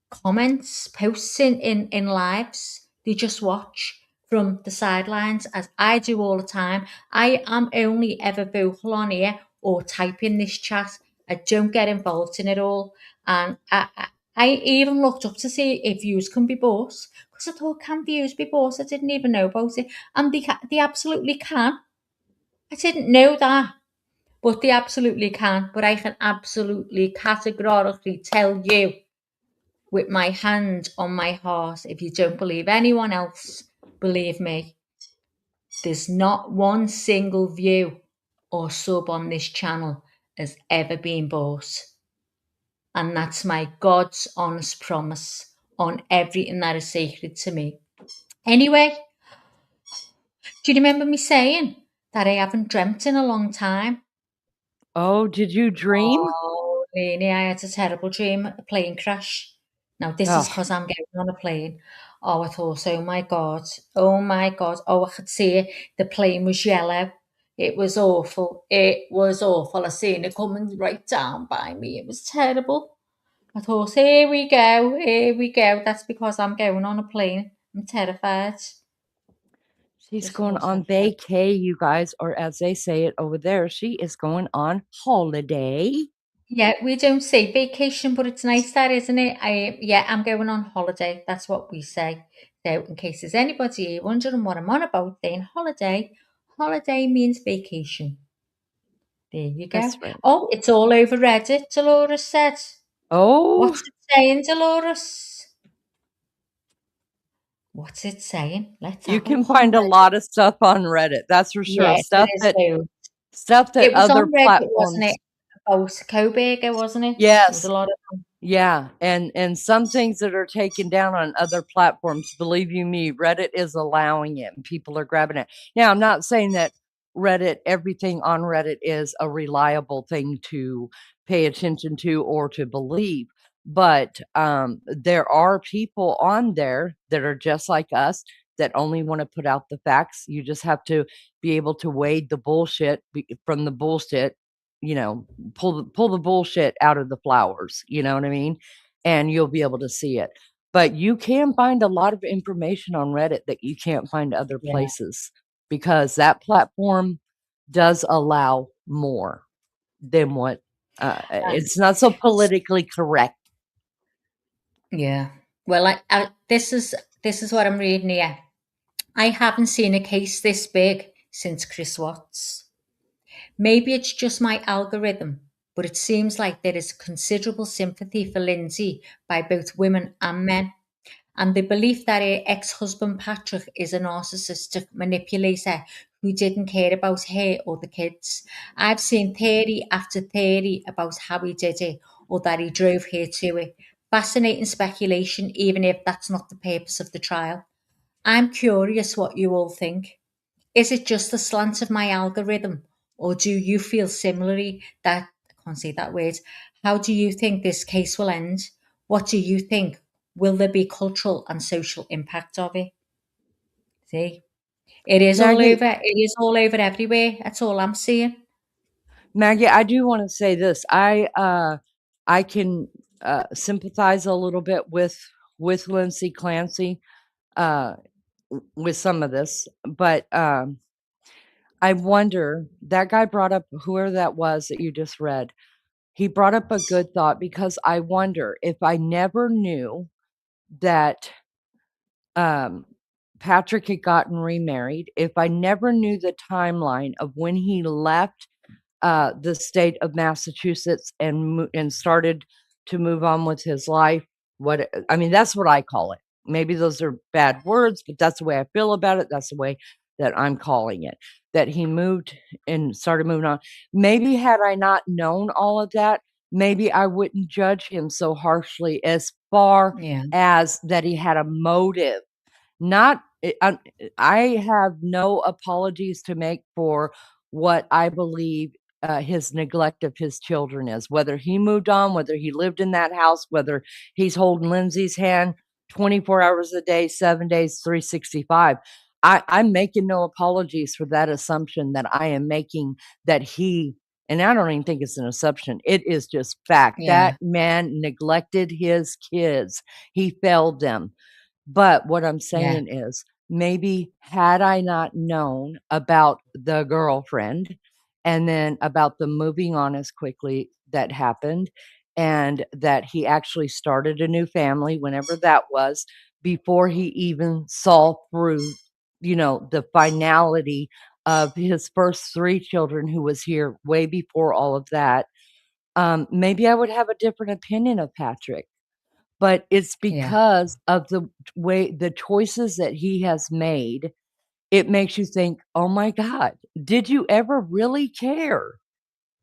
comments, posts in lives. They just watch from the sidelines, as I do all the time. I am only ever vocal on here or type in this chat. I don't get involved in it all. And I even looked up to see if views can be bought because I thought, can views be bought? I didn't even know about it. And they absolutely can. I didn't know that. But they absolutely can. But I can absolutely categorically tell you with my hand on my heart, if you don't believe anyone else, believe me, there's not one single view or sub on this channel has ever been bought. And that's my God's honest promise on everything that is sacred to me. Anyway, do you remember me saying that I haven't dreamt in a long time? Oh, did you dream? Oh, Lainey, I had a terrible dream, a plane crash. Now, this is because I'm getting on a plane. Oh, I thought, oh my God, oh my God. Oh, I could see it. The plane was yellow. It was awful. It was awful. I seen it coming right down by me. It was terrible. I thought, here we go, here we go. That's because I'm going on a plane. I'm terrified. She's Just going thought on I'd- vacay, you guys, or as they say it over there, she is going on holiday. Yeah, we don't say vacation, but it's nice that, isn't it? I'm going on holiday. That's what we say. So in case there's anybody wondering what I'm on about, then holiday means vacation. There you go. That's right. Oh, it's all over Reddit, Dolores said. Oh, What's it saying, Dolores? What's it saying? Let's you have a can look on find a Reddit. lot of stuff on Reddit. That's for sure. Yes, it is. Stuff that It was other on Reddit, wasn't platforms. it? About Coburger, wasn't it? Yes. There was a lot of them. Yeah, and some things that are taken down on other platforms, believe you me, Reddit is allowing it and people are grabbing it. Now, I'm not saying that everything on Reddit is a reliable thing to pay attention to or to believe, but there are people on there that are just like us that only want to put out the facts. You just have to be able to wade the bullshit from the bullshit, pull the bullshit out of the flowers, you know what I mean? And you'll be able to see it. But you can find a lot of information on Reddit that you can't find other Yeah. places because that platform does allow more than what it's not so politically correct. Yeah. Well, this is what I'm reading here. I haven't seen a case this big since Chris Watts. Maybe it's just my algorithm, but it seems like there is considerable sympathy for Lindsay by both women and men. And the belief that her ex-husband Patrick is a narcissistic manipulator who didn't care about her or the kids. I've seen theory after theory about how he did it or that he drove her to it. Fascinating speculation, even if that's not the purpose of the trial. I'm curious what you all think. Is it just the slant of my algorithm, or do you feel similarly that I can't say that word? How do you think this case will end? What do you think? Will there be cultural and social impact of it? See, it is all Maggie, over. It is all over everywhere. That's all I'm seeing. Maggie, I do want to say this. I can sympathize a little bit with Lindsay Clancy uh, with some of this, but I wonder, that guy brought up, whoever that was that you just read. He brought up a good thought, because I wonder if I never knew that Patrick had gotten remarried, if I never knew the timeline of when he left the state of Massachusetts and started to move on with his life. I mean, that's what I call it. Maybe those are bad words, but that's the way I feel about it. That's the way that I'm calling it. That he moved and started moving on. Maybe had I not known all of that, maybe I wouldn't judge him so harshly, as far Yeah, as that he had a motive. Not, I have no apologies to make for what I believe his neglect of his children is. Whether he moved on, whether he lived in that house, whether he's holding Lindsay's hand 24 hours a day, 7 days, 365. I'm making no apologies for that assumption that I am making, that he, and I don't even think it's an assumption. It is just fact. yeah, That man neglected his kids. He failed them. But what I'm yeah, saying is, maybe had I not known about the girlfriend, and then about the moving on as quickly that happened, and that he actually started a new family, whenever that was, before he even saw through, the finality of his first 3 children, who was here way before all of that, maybe I would have a different opinion of Patrick. But it's yeah, because of the choices that he has made. It makes you think, "Oh my god, did you ever really care?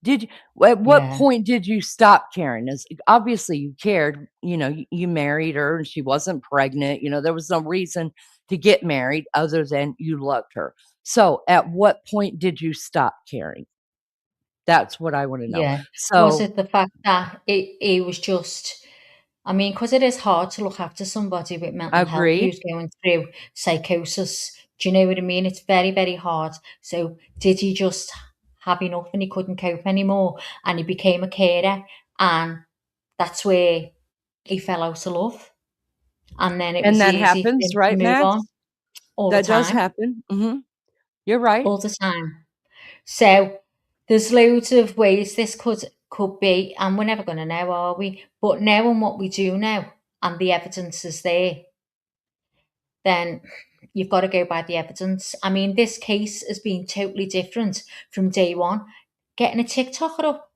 Did you At what yeah, point did you stop caring?" As obviously you cared, you married her and she wasn't pregnant, there was no reason to get married other than you loved her. So, at what point did you stop caring? That's what I wanna know. yeah. Was So, it the fact that it was just, I mean, because it is hard to look after somebody with mental health agreed. who's going through psychosis. Do you know what I mean? It's very, very hard. So did he just have enough and he couldn't cope anymore and he became a carer, and that's where he fell out of love, and then it And was that easy for happens, him to right, move Max? on all the That does time, happen. Mhm. You're right. all the time. So there's loads of ways this could be, and we're never going to know, are we? But knowing what we do know and the evidence is there, then you've got to go by the evidence. I mean, this case has been totally different from day one. Getting a TikToker up,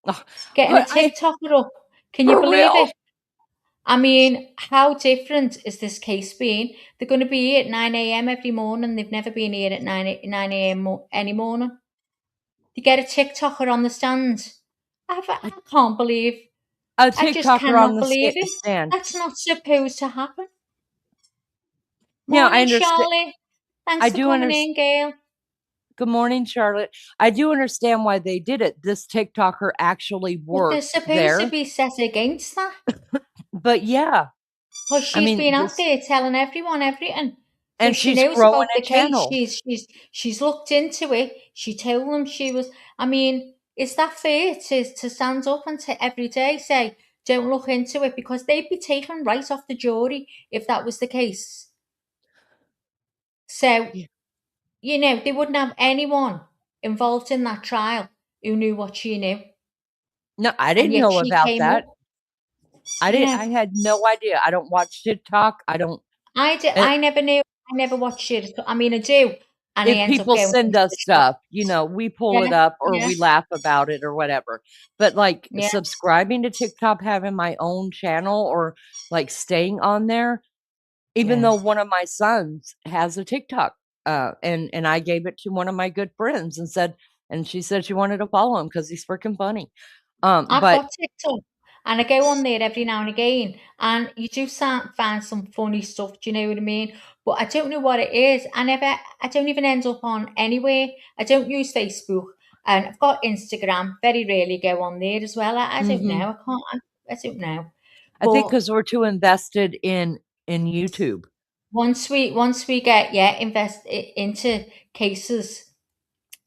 Ugh, getting a I TikToker up. Can you for believe real? it? I mean, how different is this case been? They're going to be here at 9 a.m. every morning. They've never been here at 9 a.m. any morning. To get a TikToker on the stand. I can't believe, A I just TikToker on cannot the believe it. stand. That's not supposed to happen. Yeah, I Morning, understand. Charlie. I Thanks for do coming understand. in, Gail. Good morning, Charlotte. I do understand why they did it. This TikToker actually But they're worked supposed to there. be set against that. But yeah, Because I she's mean, been out there telling everyone everything. So and she she's knows growing about a the case. channel. She's looked into it. She told them she was, I mean, is that fair to stand up and to every day say, don't look into it? Because they'd be taken right off the jury if that was the case. So, Yeah. they wouldn't have anyone involved in that trial who knew what she knew. No, I And didn't yet know she about came that. up, you know. I had no idea. I don't watch TikTok. I don't. I Uh, never knew. I never watched it. I mean, I do. and I if end up people going send into us the shop. stuff, we pull it Yeah, up or yeah, we laugh about it or whatever. But like yeah. subscribing to TikTok, having my own channel or like staying on there, even Yeah. though one of my sons has a TikTok, and I gave it to one of my good friends and she said she wanted to follow him because he's freaking funny. I've But got TikTok and I go on there every now and again and you do find some funny stuff, do you know what I mean? But I don't know what it is. I don't even end up on anywhere. I don't use Facebook and I've got Instagram, very rarely go on there as well. I don't mhm, know. I don't know. I think But because we're too invested in YouTube. once we get into cases,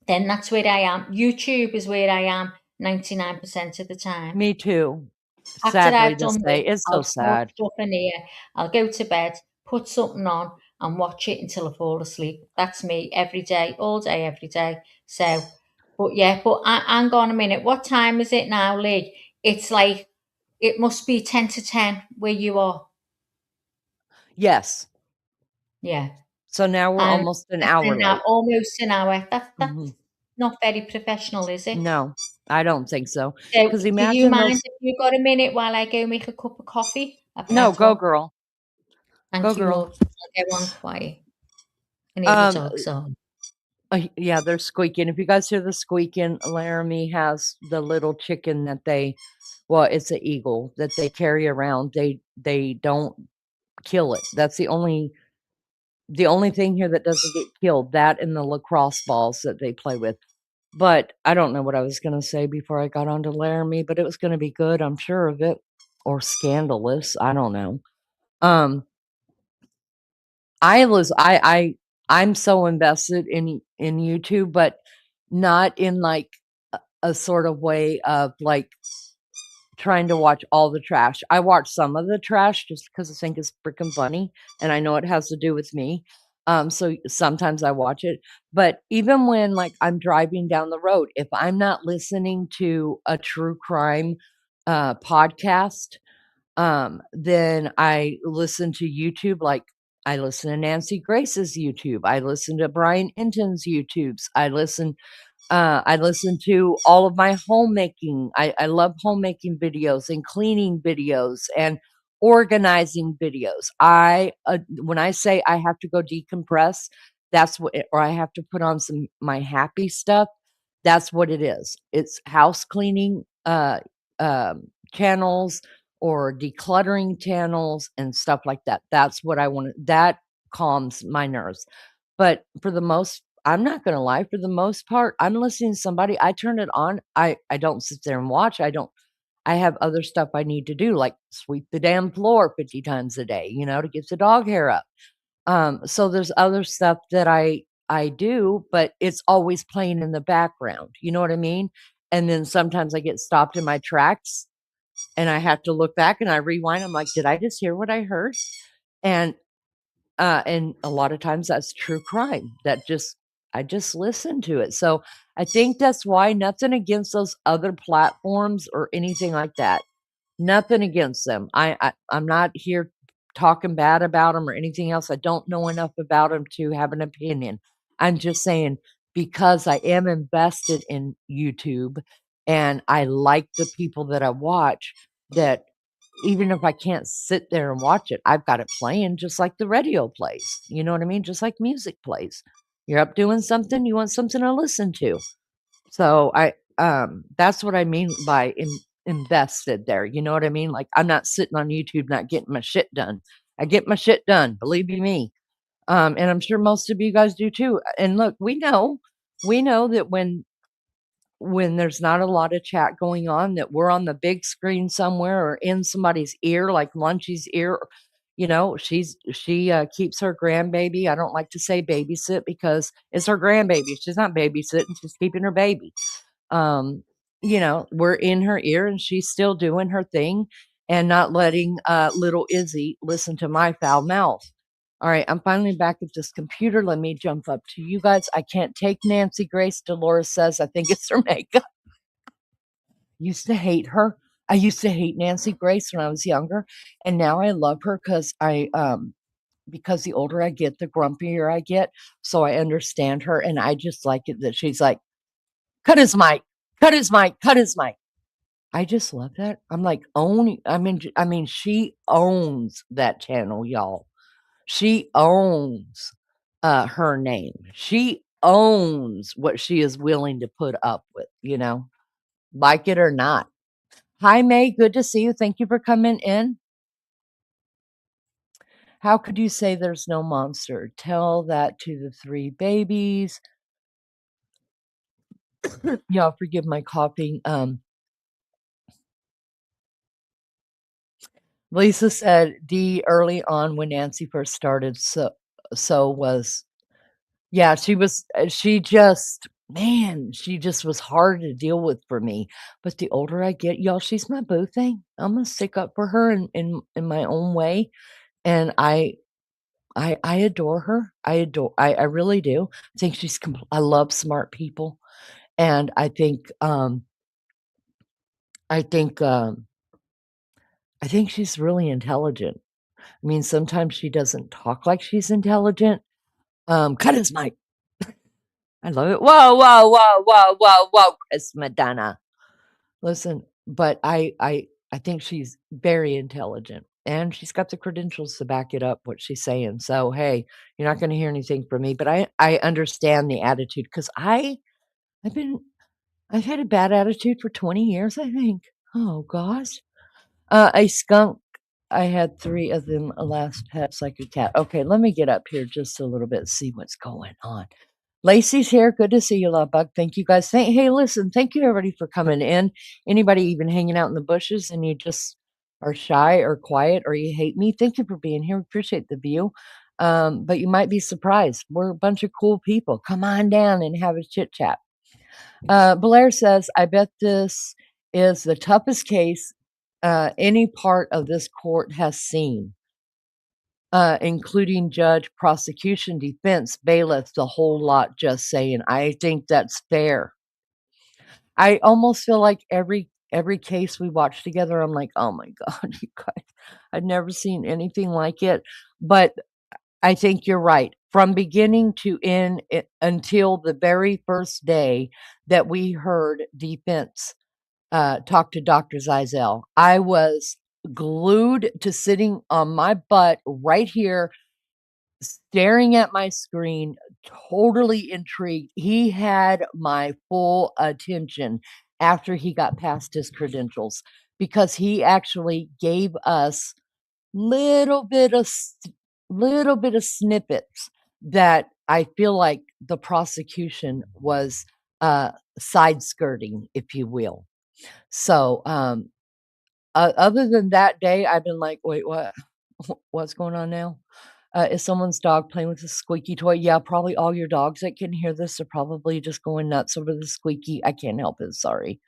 then that's where I am. YouTube is where I am 99% of the time. Me too. After Sadly I've to done say, this, it's so I'll throw sad. stuff in here. I'll go to bed, put something on, and watch it until I fall asleep. That's me every day, all day, every day. So, hang on a minute. What time is it now, Lee? It's like, it must be 10 to 10 where you are. Yes. Yeah. So now we're And almost an that's hour late. almost an hour. Mhm. That's not very professional, is it? No, I don't think so. So, Because do you imagine mind those. if you got a minute while I go make a cup of coffee? A No, pet go one. girl. Go Thank you, girl. love. I'll go on quiet. And hear the Um, dogs on. yeah, they're squeaking. If you guys hear the squeaking, Laramie has the little chicken well, it's an eagle that they carry around. They don't kill it. That's the only thing here that doesn't get killed. That and the lacrosse balls that they play with. But I don't know what I was gonna say before I got onto Laramie, but it was gonna be good, I'm sure of it, or scandalous. I don't know. Um, I'm so invested in YouTube, but not in like a sort of way of like trying to watch all the trash. I watch some of the trash just because I think it's freaking funny, and I know it has to do with me. So sometimes I watch it, but even when like I'm driving down the road, if I'm not listening to a true crime podcast, then I listen to YouTube. Like I listen to Nancy Grace's YouTube. I listen to Brian Inton's YouTubes. I listen to all of my homemaking. I love homemaking videos and cleaning videos and organizing videos. When I say I have to go decompress, or I have to put on some my happy stuff. That's what it is. It's house cleaning channels or decluttering channels and stuff like that. That's what I want. That calms my nerves. But I'm not gonna lie, for the most part, I'm listening to somebody, I turn it on, I don't sit there and watch, I have other stuff I need to do, like sweep the damn floor 50 times a day, to get the dog hair up. So there's other stuff that I do, but it's always playing in the background, you know what I mean? And then sometimes I get stopped in my tracks and I have to look back and I rewind, I'm like, "Did I just hear what I heard?" And and a lot of times that's true crime. I just listen to it. So I think that's why nothing against those other platforms or anything like that. Nothing against them. I'm not here talking bad about them or anything else. I don't know enough about them to have an opinion. I'm just saying because I am invested in YouTube and I like the people that I watch, that even if I can't sit there and watch it, I've got it playing just like the radio plays. You know what I mean? Just like music plays. You're up doing something, you want something to listen to. So that's what I mean by invested there. You know what I mean? Like I'm not sitting on YouTube not getting my shit done. I get my shit done, believe you me. And I'm sure most of you guys do too. And look, we know that when there's not a lot of chat going on, that we're on the big screen somewhere or in somebody's ear, like Lunchy's ear. She keeps her grandbaby. I don't like to say babysit because it's her grandbaby. She's not babysitting, she's keeping her baby. We're in her ear and she's still doing her thing and not letting little Izzy listen to my foul mouth. All right, I'm finally back at this computer. Let me jump up to you guys. I can't take Nancy Grace. Dolores says I think it's her makeup. Used to hate her. I used to hate Nancy Grace when I was younger, and now I love her because because the older I get, the grumpier I get. So I understand her, and I just like it that she's like, cut his mic, cut his mic, cut his mic. I just love that. I'm like, I mean, she owns that channel, y'all. She owns her name. She owns what she is willing to put up with, like it or not. Hi, May. Good to see you. Thank you for coming in. How could you say there's no monster? Tell that to the 3 babies. Y'all forgive my coughing. Lisa said D early on when Nancy first started, so was, yeah, she just was hard to deal with for me. But the older I get, y'all, she's my boo thing. I'm gonna stick up for her in my own way. And I adore her. I really do. I think I love smart people. And I think she's really intelligent. I mean, sometimes she doesn't talk like she's intelligent. Cut his mic. I love it. Whoa, whoa, whoa, whoa, whoa, whoa, Chris Madonna. Listen, but I think she's very intelligent, and she's got the credentials to back it up, what she's saying. So, hey, you're not gonna hear anything from me, but I understand the attitude, 'cause I've had a bad attitude for 20 years, I think. Oh gosh. A skunk. I had 3 of them. Last pet's like a cat. Okay, let me get up here just a little bit, see what's going on. Lacey's here. Good to see you, Love Bug. Thank you guys. Hey, listen, thank you everybody for coming in. Anybody even hanging out in the bushes and you just are shy or quiet or you hate me, thank you for being here. Appreciate the view. But you might be surprised. We're a bunch of cool people. Come on down and have a chit chat. Blair says, I bet this is the toughest case any part of this court has seen, including judge, prosecution, defense, bailiff, the whole lot, just saying. I think that's fair. I almost feel like every case we watch together, I'm like, oh my God, you guys, I've never seen anything like it. But I think you're right. From beginning to end, until the very first day that we heard defense talk to Dr. Zeisel, I was glued to sitting on my butt right here, staring at my screen, totally intrigued. He had my full attention after he got past his credentials, because he actually gave us little bit of snippets that I feel like the prosecution was side skirting, if you will. So other than that day, I've been like, wait, what? What's going on now? Is someone's dog playing with a squeaky toy? Yeah, probably all your dogs that can hear this are probably just going nuts over the squeaky. I can't help it. Sorry.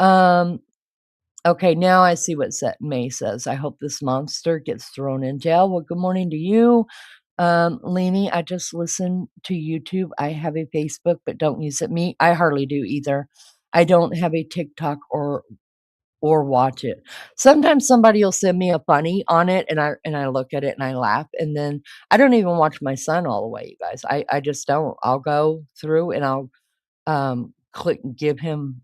Okay, now I see what May says. I hope this monster gets thrown in jail. Well, good morning to you. Leanie, I just listen to YouTube. I have a Facebook, but don't use it. Me, I hardly do either. I don't have a TikTok or watch it. Sometimes somebody will send me a funny on it, and I look at it and I laugh, and then I don't even watch my son all the way, you guys. I just don't. I'll go through and I'll give him,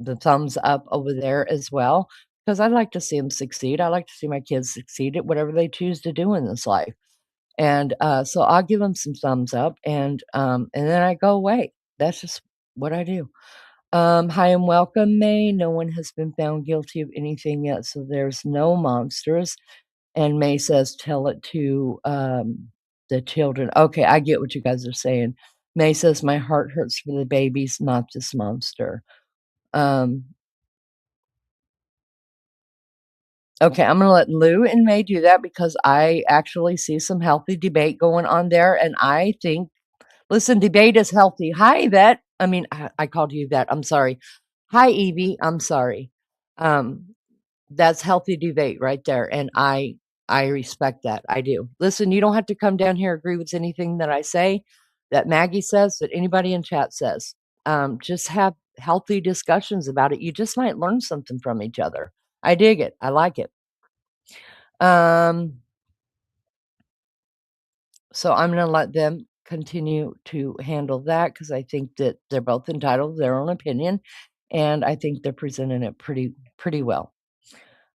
the thumbs up over there as well, because I like to see them succeed. I like to see my kids succeed at whatever they choose to do in this life. And so I'll give them some thumbs up, and then I go away. That's just what I do. Hi and welcome, May. No one has been found guilty of anything yet, so there's no monsters. And May says, tell it to the children. Okay, I get what you guys are saying. May says, my heart hurts for the babies, not this monster. Okay, I'm gonna let Lou and May do that, because I actually see some healthy debate going on there, and I think, listen, debate is healthy. Hi, Yvette. I mean, I called you Yvette. I'm sorry. Hi, Evie. I'm sorry. That's healthy debate right there, and I respect that. I do. Listen, you don't have to come down here agree with anything that I say, that Maggie says, that anybody in chat says. Just have healthy discussions about it. You just might learn something from each other. I dig it. I like it. So I'm going to let them continue to handle that because I think that they're both entitled to their own opinion, and I think they're presenting it pretty well.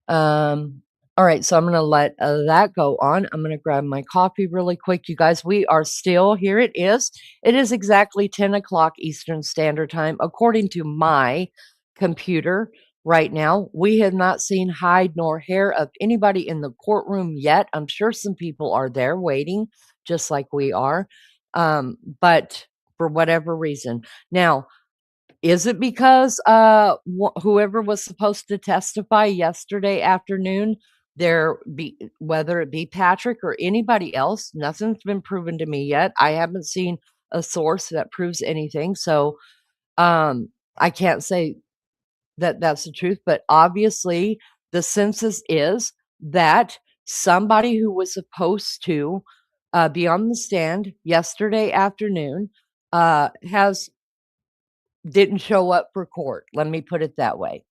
All right, so I'm going to let that go on. I'm going to grab my coffee really quick. You guys, we are still here. It is exactly 10 o'clock Eastern Standard Time, according to my computer right now. We have not seen hide nor hair of anybody in the courtroom yet. I'm sure some people are there waiting, just like we are. But for whatever reason. Now, is it because whoever was supposed to testify yesterday afternoon, whether it be Patrick or anybody else, nothing's been proven to me yet. I haven't seen a source that proves anything. So I can't say that that's the truth, but obviously the census is that somebody who was supposed to be on the stand yesterday afternoon didn't show up for court. Let me put it that way.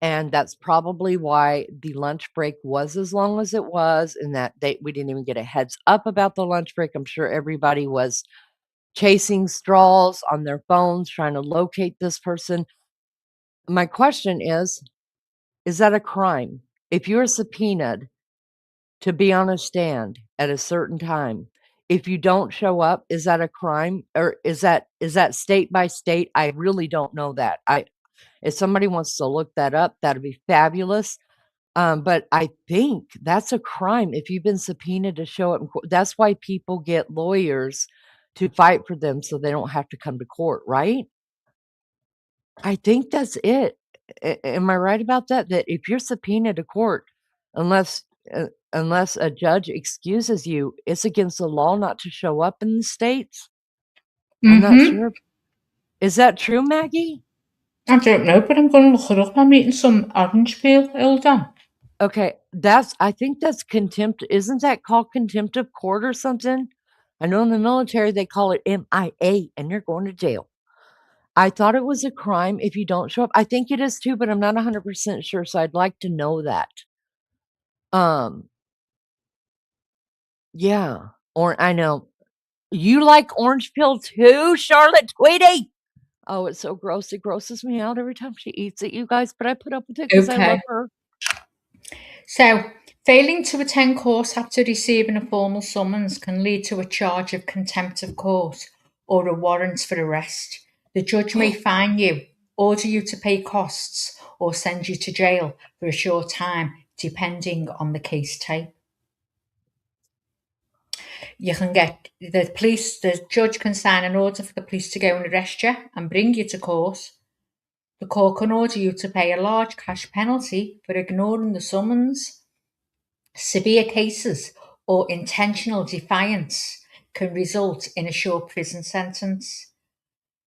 And that's probably why the lunch break was as long as it was, and that we didn't even get a heads up about the lunch break. I'm sure everybody was chasing straws on their phones, trying to locate this person. My question is that a crime? If you're subpoenaed to be on a stand at a certain time, if you don't show up, is that a crime, or is that state by state? I really don't know that. If somebody wants to look that up, that'd be fabulous. But I think that's a crime if you've been subpoenaed to show up in court. That's why people get lawyers to fight for them so they don't have to come to court, right? I think that's it. Am I right about that? That if you're subpoenaed to court, unless a judge excuses you, it's against the law not to show up in the States? I'm not sure. Is that true, Maggie? I don't know, but I'm going to look it up. I'm eating some orange peel. Hold on. Okay, I think that's contempt. Isn't that called contempt of court or something? I know in the military they call it MIA, and you're going to jail. I thought it was a crime if you don't show up. I think it is too, but I'm not 100% sure, so I'd like to know that. Yeah. Or I know you like orange peel too, Charlotte Tweety. Oh, it's so gross. It grosses me out every time she eats it, you guys, but I put up with it because I love her. So, failing to attend court after receiving a formal summons can lead to a charge of contempt of court or a warrant for arrest. The judge may fine you, order you to pay costs, or send you to jail for a short time, depending on the case type. You can get the judge can sign an order for the police to go and arrest you and bring you to court. The court can order you to pay a large cash penalty for ignoring the summons. Severe cases or intentional defiance can result in a short prison sentence.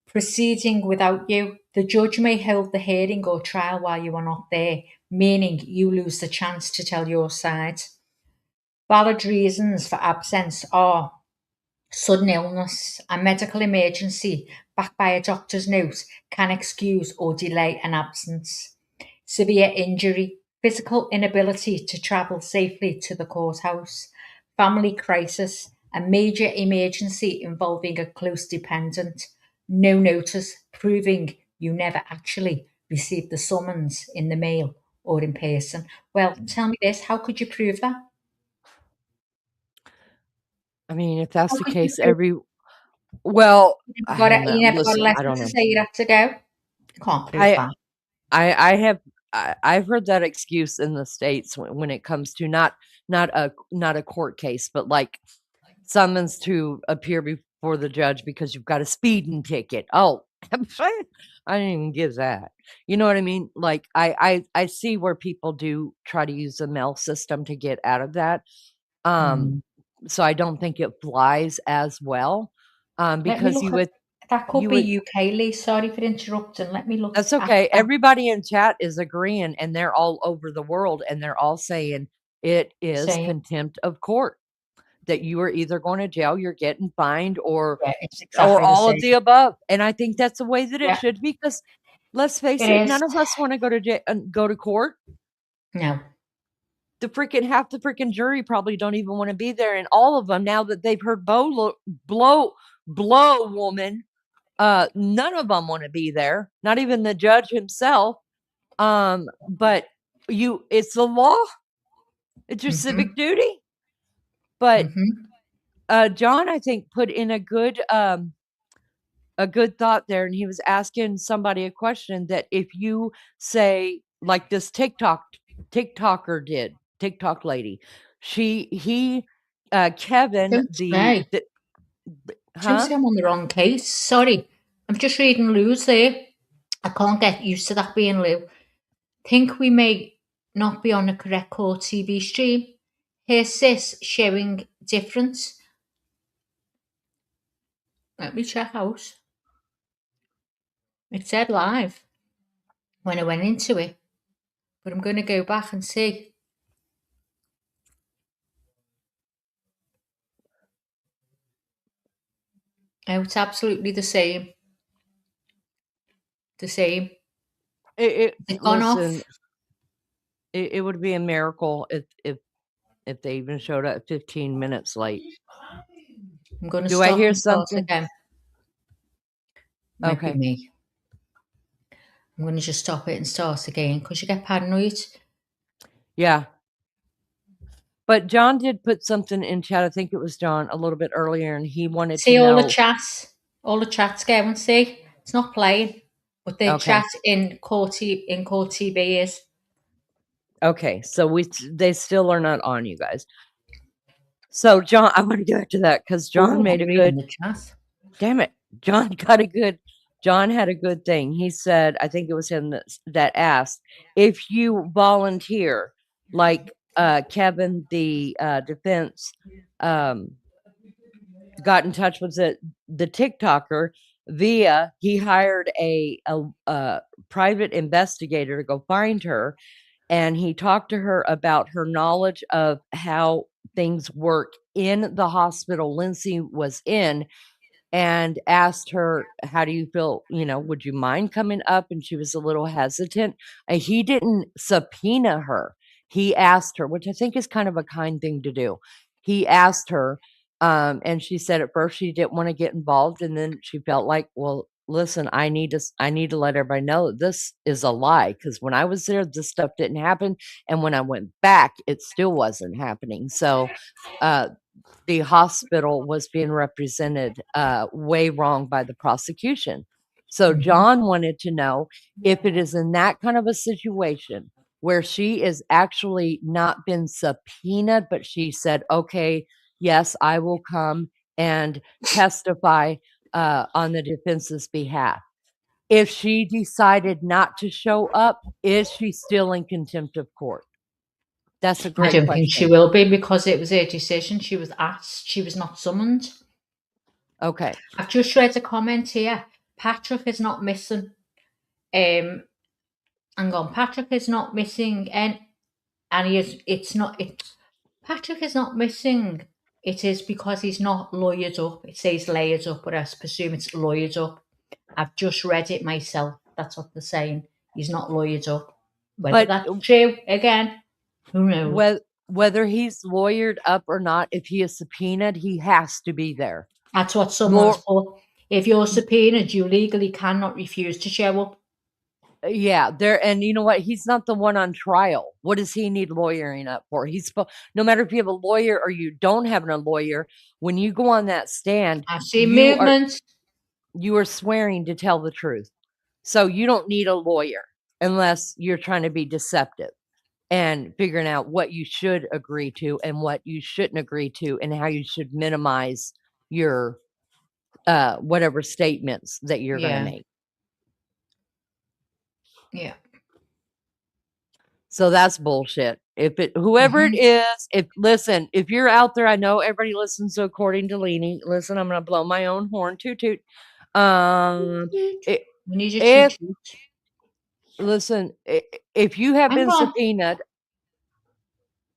Proceeding without you, the judge may hold the hearing or trial while you are not there, meaning you lose the chance to tell your side. Valid reasons for absence are sudden illness, a medical emergency backed by a doctor's note can excuse or delay an absence. Severe injury, physical inability to travel safely to the courthouse, family crisis, a major emergency involving a close dependent, no notice proving you never actually received the summons in the mail or in person. Well, tell me this, how could you prove that? I mean, if that's the case, You never got a letter to say you have to go? Can't prove that. I've heard that excuse in the States when it comes to not a court case, but like summons to appear before the judge because you've got a speeding ticket. Oh, I didn't even give that. You know what I mean? Like I see where people do try to use the mail system to get out of that. So I don't think it flies as well. Because that could be UK, Lee. Sorry for interrupting. Let me look. That's okay. Everybody in chat is agreeing, and they're all over the world, and they're all saying it is contempt of court. That you are either going to jail, you're getting fined, or all of the above. And I think that's the way that it should be. Because let's face it, none of us want to go to court. No. half the freaking jury probably don't even want to be there, and all of them, now that they've heard blow woman, none of them want to be there, not even the judge himself. But it's the law, it's your civic duty. But John, I think, put in a good thought there, and he was asking somebody a question that if you say, like this TikTok lady, Kevin, Don't say I'm on the wrong case. Sorry, I'm just reading Lou's there. I can't get used to that being Lou. Think we may not be on a correct court TV stream. Here's sis showing difference. Let me check out. It said live when I went into it, but I'm going to go back and see. Oh, it's absolutely the same. The same. It gone listen, off. it would be a miracle if they even showed up 15 minutes late. I'm going to Do stop I hear and start something? again. Might Okay. be me. I'm going to just stop it and start again because you get paranoid. Yeah. But John did put something in chat. I think it was John a little bit earlier, and he wanted See to know. all the chats going. See, it's not playing, but the Okay. chat in court TV is. Okay, so they still are not on, you guys. So John, I want to go back to that because John made a good. The chat. Damn it, John had a good thing. He said, I think it was him that asked, if you volunteer, like Kevin, the defense, got in touch with the TikToker via, he hired a private investigator to go find her, and he talked to her about her knowledge of how things work in the hospital Lindsay was in, and asked her, how do you feel? Would you mind coming up? And she was a little hesitant. He didn't subpoena her. He asked her, which I think is kind of a kind thing to do. He asked her, and she said at first she didn't want to get involved. And then she felt like, well, listen, I need to let everybody know that this is a lie. Because when I was there, this stuff didn't happen. And when I went back, it still wasn't happening. So, the hospital was being represented way wrong by the prosecution. So John wanted to know if it is in that kind of a situation where she is actually not been subpoenaed, but she said, okay, yes, I will come and testify on the defense's behalf. If she decided not to show up, is she still in contempt of court? That's a great question. I don't think she will be because it was her decision. She was asked. She was not summoned. Okay. I've just read a comment here. Patrick is not missing. Hang on. Patrick is not missing, and he is. It's not. Patrick is not missing. It is because he's not lawyered up. It says layered up, but I presume it's lawyered up. I've just read it myself. That's what they're saying. He's not lawyered up. Whether that's true, again, who knows? Whether he's lawyered up or not, if he is subpoenaed, he has to be there. That's what someone's for. If you're subpoenaed, you legally cannot refuse to show up. Yeah, and you know what? He's not the one on trial. What does he need lawyering up for? No matter if you have a lawyer or you don't have a lawyer, when you go on that stand, I see movements. You are swearing to tell the truth. So you don't need a lawyer unless you're trying to be deceptive and figuring out what you should agree to and what you shouldn't agree to and how you should minimize your whatever statements that you're going to make. Yeah. So that's bullshit. Whoever it is, if you're out there, I know everybody listens to According to Leanie. Listen, I'm going to blow my own horn. Toot toot. Listen, if you have been subpoenaed.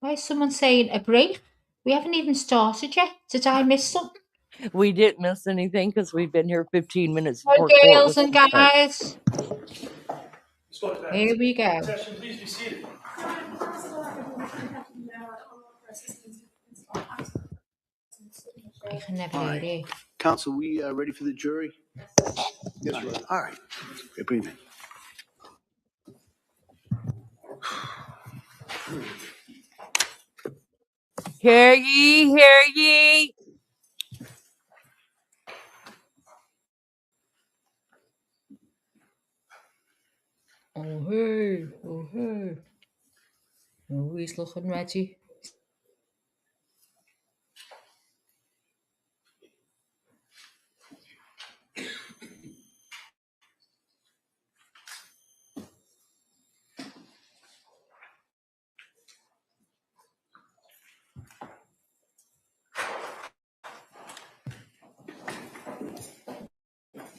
Why is someone saying a break? We haven't even started yet. Did I miss something? We didn't miss anything because we've been here 15 minutes. Hi, girls and guys. Here we go. Please be seated. I can never All hear right. it. Counsel, we ready for the jury? Yes, sir. All right. Bring them in. Hear ye, hear ye. Oh, hey. Oh, hey. Oh, he's looking ready.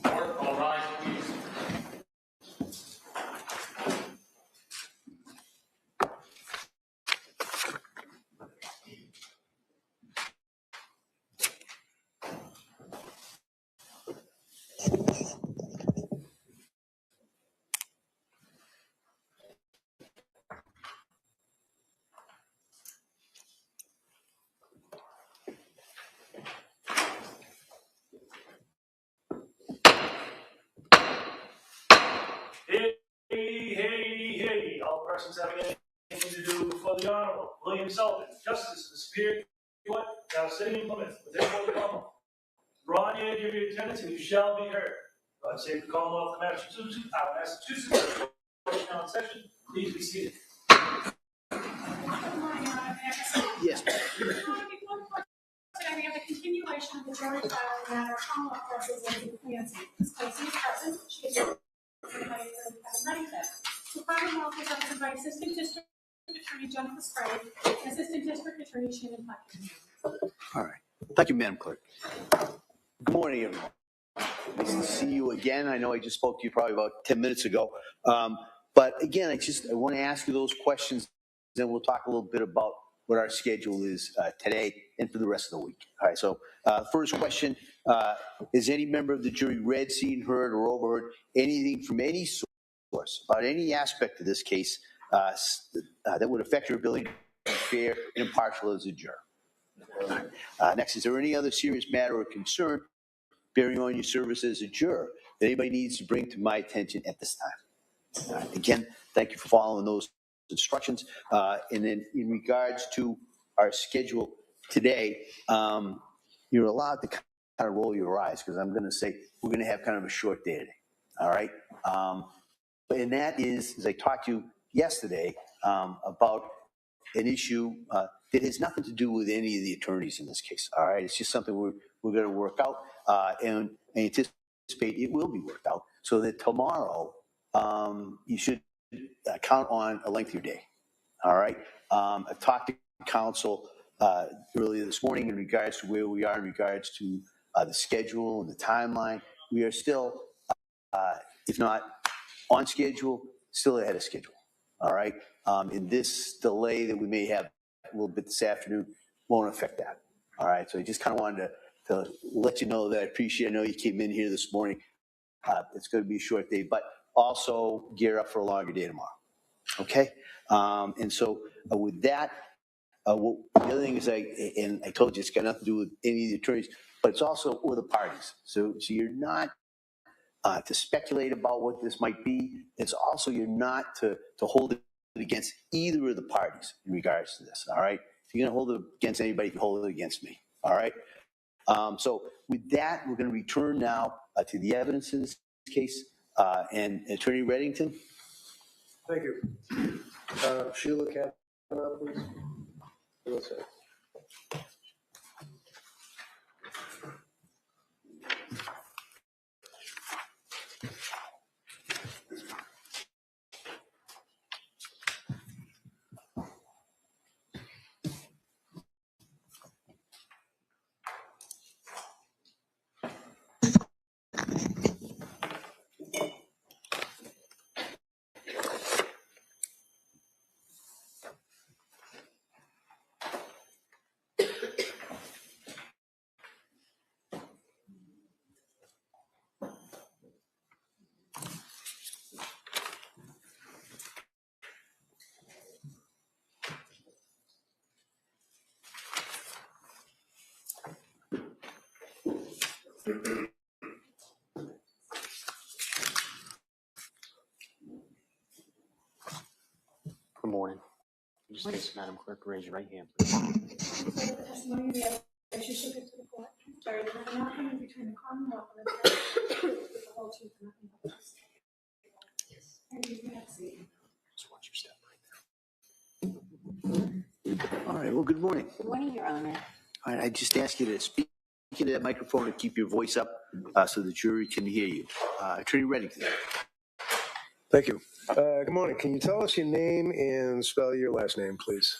All rise, please. Hey, hey, hey, all persons having anything to do for the Honorable William Sullivan, Justice of the Superior Court, now sitting in Plymouth, within the Commonwealth. Draw near, give your attendance, and you shall be heard. God save the Commonwealth of Massachusetts, now in session, please be seated. Yes. Today we have a continuation of the jury trial matter Commonwealth versus Lindsay Clancy. Ms. Clancy is present. She is represented by Kevin Redington. The Commonwealth is represented by Assistant District Attorney Jennifer Sprague and Assistant District Attorney Shannon Pleckett. All right. Thank you, Madam Clerk. Good morning, everyone. Nice to see you again. I know I just spoke to you probably about 10 minutes ago. But again, I want to ask you those questions, then we'll talk a little bit about what our schedule is today and for the rest of the week. All right, so first question, is any member of the jury read, seen, heard, or overheard anything from any source about any aspect of this case that would affect your ability to be fair and impartial as a juror? Next, is there any other serious matter or concern bearing on your service as a juror that anybody needs to bring to my attention at this time? Again, thank you for following those instructions. And then in regards to our schedule today, you're allowed to kind of roll your eyes because I'm going to say we're going to have kind of a short day today. All right. And that is, as I talked to you yesterday about an issue that has nothing to do with any of the attorneys in this case. All right. It's just something we're going to work out and anticipate it will be worked out so that tomorrow you should count on a lengthier day. All right. I talked to counsel earlier this morning in regards to where we are in regards to the schedule and the timeline. We are still, if not on schedule, still ahead of schedule. All right. And this delay that we may have a little bit this afternoon won't affect that. All right. So I just kind of wanted to let you know that I appreciate. I know you came in here this morning. It's going to be a short day, but also gear up for a longer day tomorrow. Okay. And so with that, the other thing is I told you it's got nothing to do with any of the attorneys, but it's also with the parties. So you're not to speculate about what this might be. It's also you're not to hold it against either of the parties in regards to this. All right. If you're going to hold it against anybody, you can hold it against me. All right. So with that, we're going to return now to the evidence in this case. And Attorney Redington. Thank you. Sheila Kavanaugh, please. What's that? Good morning. Just this, Madam Clerk, raise your right hand, please. So the testimony we have, that you should get to the court. Sorry, there's an argument between the Commonwealth and the with the whole truth and nothing but the truth. And you have to see. Just watch your step right there. All right, well, good morning. Good morning, Your Honor. All right, I just ask you to speak into that microphone and keep your voice up so the jury can hear you. Attorney Reddington. Thank you. Good morning. Can you tell us your name and spell your last name, please?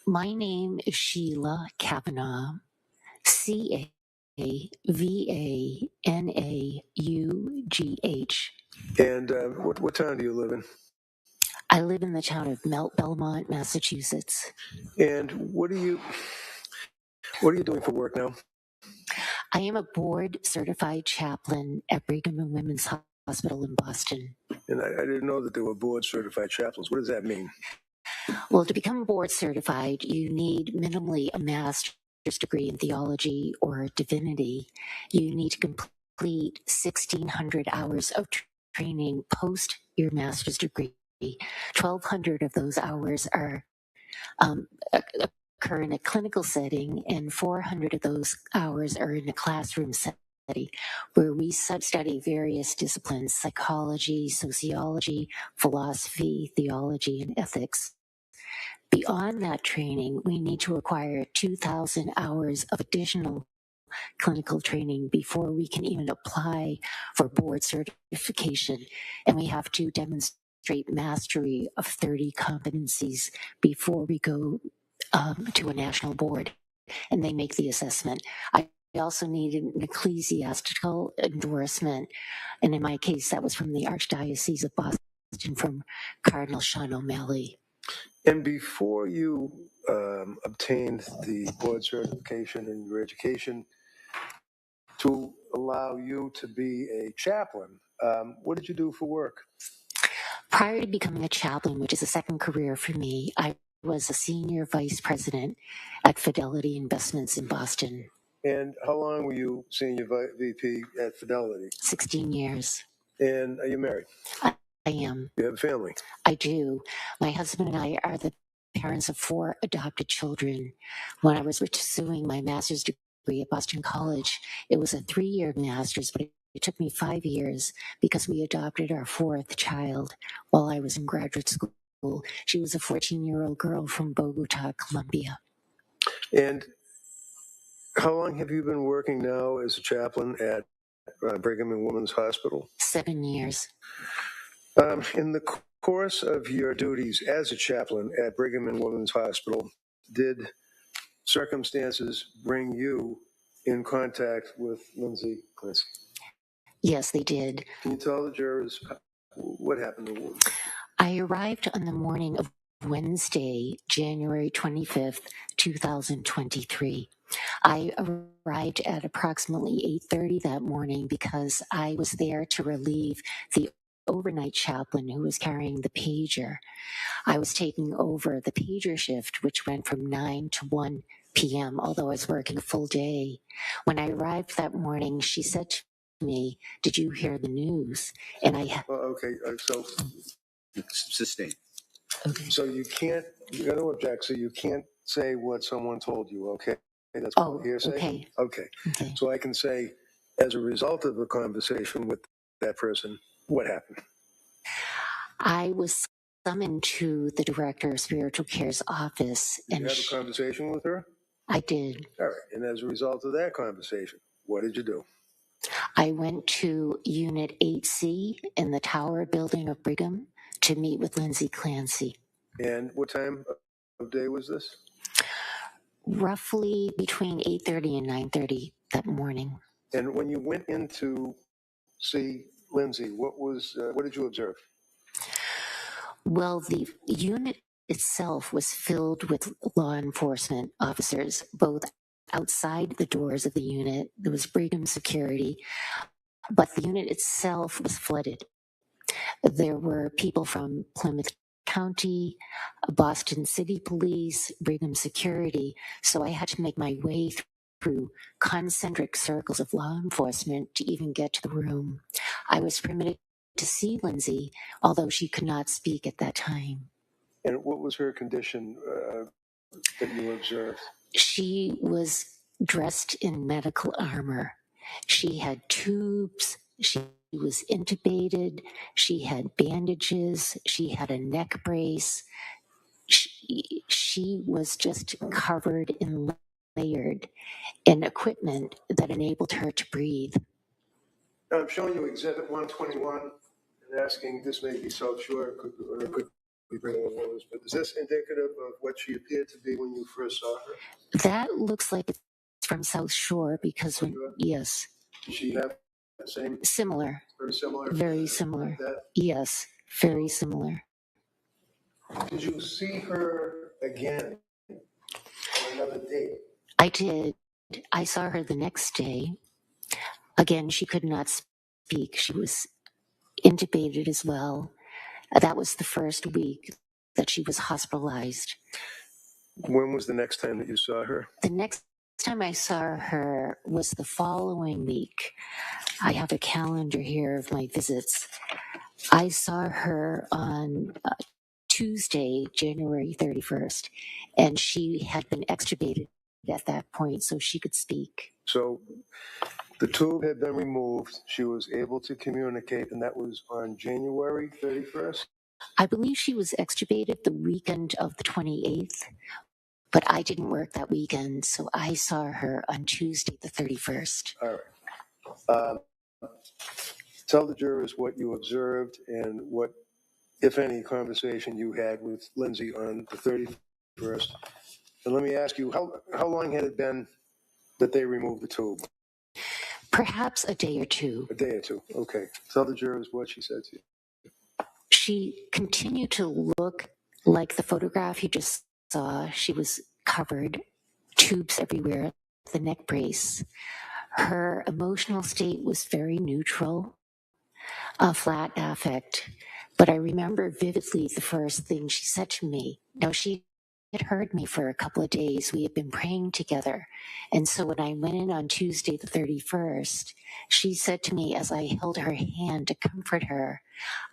My name is Sheila Kavanaugh, Cavanaughh. And what town do you live in? I live in the town of Belmont, Massachusetts. And what are you doing for work now? I am a board-certified chaplain at Brigham and Women's Hospital in Boston. And I didn't know that there were board-certified chaplains. What does that mean? Well, to become board-certified, you need minimally a master's degree in theology or divinity. You need to complete 1,600 hours of training post your master's degree. 1,200 of those hours are occur in a clinical setting, and 400 of those hours are in a classroom setting, where we study various disciplines: psychology, sociology, philosophy, theology, and ethics. Beyond that training, we need to acquire 2,000 hours of additional clinical training before we can even apply for board certification. And we have to demonstrate mastery of 30 competencies before we go to a national board and they make the assessment. I also need an ecclesiastical endorsement. And in my case, that was from the Archdiocese of Boston, from Cardinal Sean O'Malley. And before you obtained the board certification in your education to allow you to be a chaplain, what did you do for work? Prior to becoming a chaplain, which is a second career for me, I was a senior vice president at Fidelity Investments in Boston. And how long were you senior VP at Fidelity? 16 years. And are you married? I am. You have a family? I do. My husband and I are the parents of 4 adopted children. When I was pursuing my master's degree at Boston College, it was a 3-year master's, but it took me 5 years because we adopted our 4th child while I was in graduate school. She was a 14-year-old girl from Bogota, Colombia. And how long have you been working now as a chaplain at Brigham and Women's Hospital? 7 years. In the course of your duties as a chaplain at Brigham and Women's Hospital, did circumstances bring you in contact with Lindsay, Clancy? Yes, they did. Can you tell the jurors what happened? I arrived on the morning of Wednesday, January 25th, 2023. I arrived at approximately 8:30 that morning because I was there to relieve the overnight chaplain who was carrying the pager. I was taking over the pager shift, which went from 9 to 1 p.m., although I was working a full day. When I arrived that morning, she said to me, "Did you hear the news?" And I... So sustain. Okay. So you got to object, so you can't say what someone told you, okay? That's hearsay? Okay. So I can say, as a result of the conversation with that person, what happened? I was summoned to the director of spiritual care's office. Did you have a conversation with her? I did. All right. And as a result of that conversation, what did you do? I went to Unit 8C in the Tower building of Brigham to meet with Lindsay Clancy. And what time of day was this? Roughly between 8:30 and 9:30 that morning. And when you went in to see Lindsay, what did you observe? Well, the unit itself was filled with law enforcement officers, both outside the doors of the unit. There was Brigham security, but the unit itself was flooded. There were people from Plymouth County, Boston City Police, Brigham Security, so I had to make my way through concentric circles of law enforcement to even get to the room. I was permitted to see Lindsay, although she could not speak at that time. And what was her condition that you observed? She was dressed in medical armor. She had tubes. She was intubated. She had bandages. She had a neck brace. She was just covered and layered in equipment that enabled her to breathe. Now, I'm showing you Exhibit 121 and asking, this may be South Shore, or it could be Brigham and Women's, but is this indicative of what she appeared to be when you first saw her? That looks like it's from South Shore because yes. Does she have the same? Similar. Very similar? Very similar. Like that? Yes, very similar. Did you see her again on another date? I did. I saw her the next day. Again, she could not speak. She was intubated as well. That was the first week that she was hospitalized. When was the next time that you saw her? The next time I saw her was the following week. I have a calendar here of my visits. I saw her on Tuesday, January 31st, and she had been extubated at that point, so she could speak. So the tube had been removed. She was able to communicate, and that was on January 31st? I believe she was extubated the weekend of the 28th, but I didn't work that weekend, so I saw her on Tuesday, the 31st. All right. Tell the jurors what you observed and what, if any, conversation you had with Lindsay on the 31st. And let me ask you, how long had it been that they removed the tube? Perhaps a day or two. A day or two, okay. Tell the jurors what she said to you. She continued to look like the photograph you just saw. She was covered, tubes everywhere, the neck brace. Her emotional state was very neutral, a flat affect. But I remember vividly the first thing she said to me. Now, she had heard me for a couple of days. We had been praying together. And so when I went in on Tuesday, the 31st, she said to me as I held her hand to comfort her,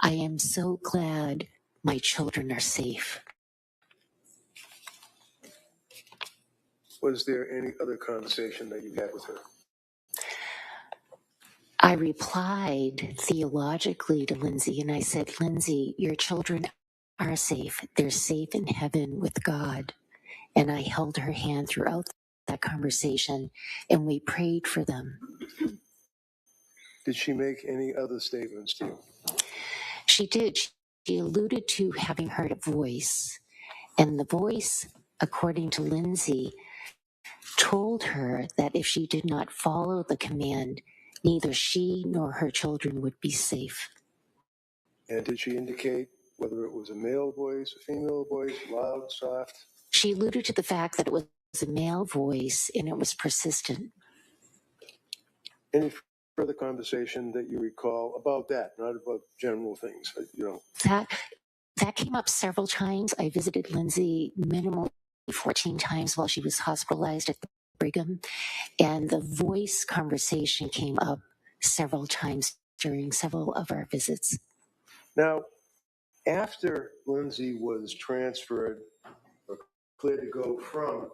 "I am so glad my children are safe." Was there any other conversation that you had with her? I replied theologically to Lindsay, and I said, "Lindsay, your children are safe. They're safe in heaven with God." And I held her hand throughout that conversation, and we prayed for them. Did she make any other statements to you? She did. She alluded to having heard a voice, and the voice, according to Lindsay, told her that if she did not follow the command, neither she nor her children would be safe. And did she indicate whether it was a male voice, a female voice, loud, soft? She alluded to the fact that it was a male voice and it was persistent. Any further conversation that you recall about that, not about general things, That came up several times. I visited Lindsay minimally 14 times while she was hospitalized at Brigham, and the voice conversation came up several times during several of our visits. Now, after Lindsay was transferred or cleared to go from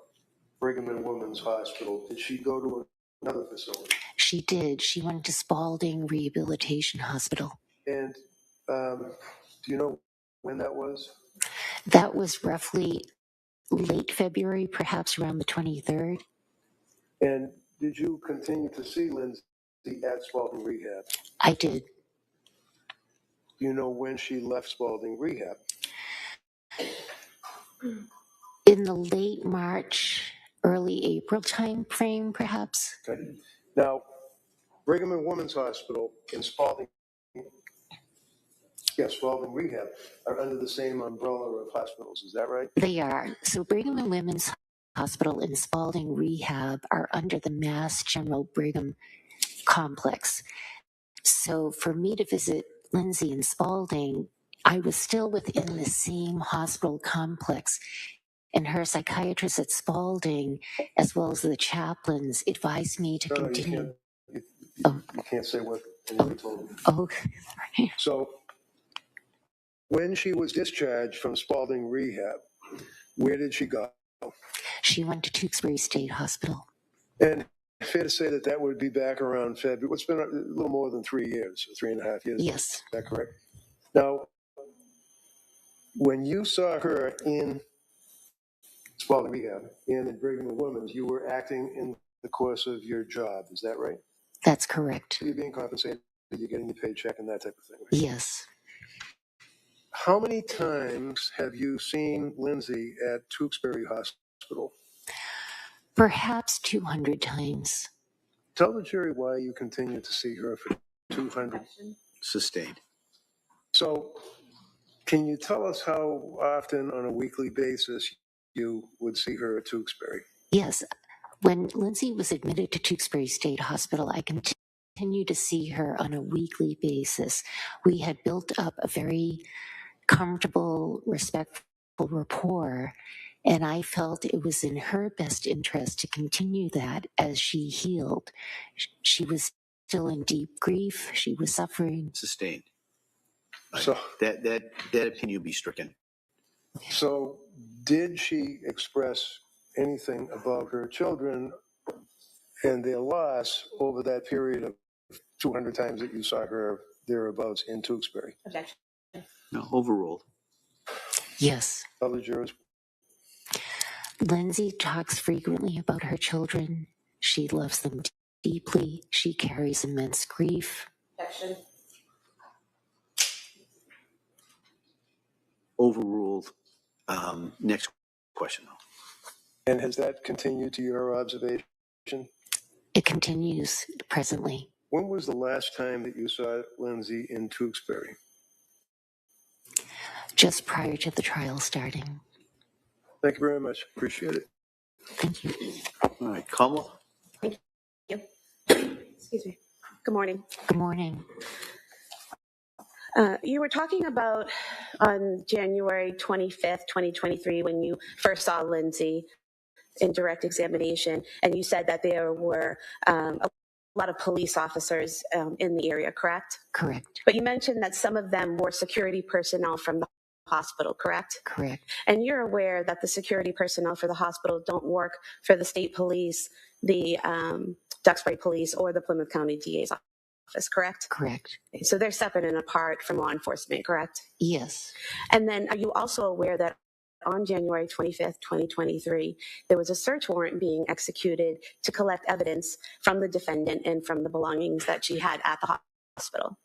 Brigham and Women's Hospital, did she go to another facility? She did. She went to Spalding Rehabilitation Hospital. And do you know when that was? That was roughly late February, perhaps around the 23rd. And did you continue to see Lindsay at Spalding Rehab? I did. Do you know when she left Spalding Rehab? In the late March, early April time frame, perhaps. Okay. Now, Brigham and Women's Hospital and Spalding Rehab are under the same umbrella of hospitals. Is that right? They are. So Brigham and Women's Hospital and Spalding Rehab are under the Mass General Brigham complex. So for me to visit Lindsay in Spalding, I was still within the same hospital complex. And her psychiatrist at Spalding, as well as the chaplains, advised me to continue. You can't say what anybody told you. Oh, So when she was discharged from Spalding Rehab, where did she go? She went to Tewksbury State Hospital. And fair to say that that would be back around February. It's been a little more than 3 years, 3.5 years. Yes. Is that correct? Now, when you saw her in Spalding Rehab and in Brigham and Women's, you were acting in the course of your job. Is that right? That's correct. You're being compensated, you're getting your paycheck and that type of thing. Right? Yes. How many times have you seen Lindsay at Tewksbury Hospital? Perhaps 200 times. Tell the jury why you continue to see her for 200. Sustained. So, can you tell us how often on a weekly basis you would see her at Tewksbury? Yes. When Lindsay was admitted to Tewksbury State Hospital, I continued to see her on a weekly basis. We had built up a very comfortable, respectful rapport, and I felt it was in her best interest to continue that as she healed. She was still in deep grief. She was suffering. Sustained. So that opinion be stricken. So did she express anything about her children and their loss over that period of 200 times that you saw her thereabouts in Tewksbury? Objection. No, overruled. Yes. Other jurors? Lindsay talks frequently about her children. She loves them deeply. She carries immense grief. Objection. Overruled. Next question. And has that continued to your observation? It continues presently. When was the last time that you saw Lindsay in Tewksbury? Just prior to the trial starting. Thank you very much. Appreciate it. Thank you. All right, Kamala. Thank you. Excuse me. Good morning. Good morning. You were talking about on January 25th, 2023, when you first saw Lindsay in direct examination, and you said that there were a lot of police officers in the area, correct? Correct. But you mentioned that some of them were security personnel from the hospital, correct? Correct. And you're aware that the security personnel for the hospital don't work for the state police, the Duxbury Police, or the Plymouth County DA's office, correct? Correct. So they're separate and apart from law enforcement, correct? Yes. And then are you also aware that on January 25th, 2023, there was a search warrant being executed to collect evidence from the defendant and from the belongings that she had at the hospital?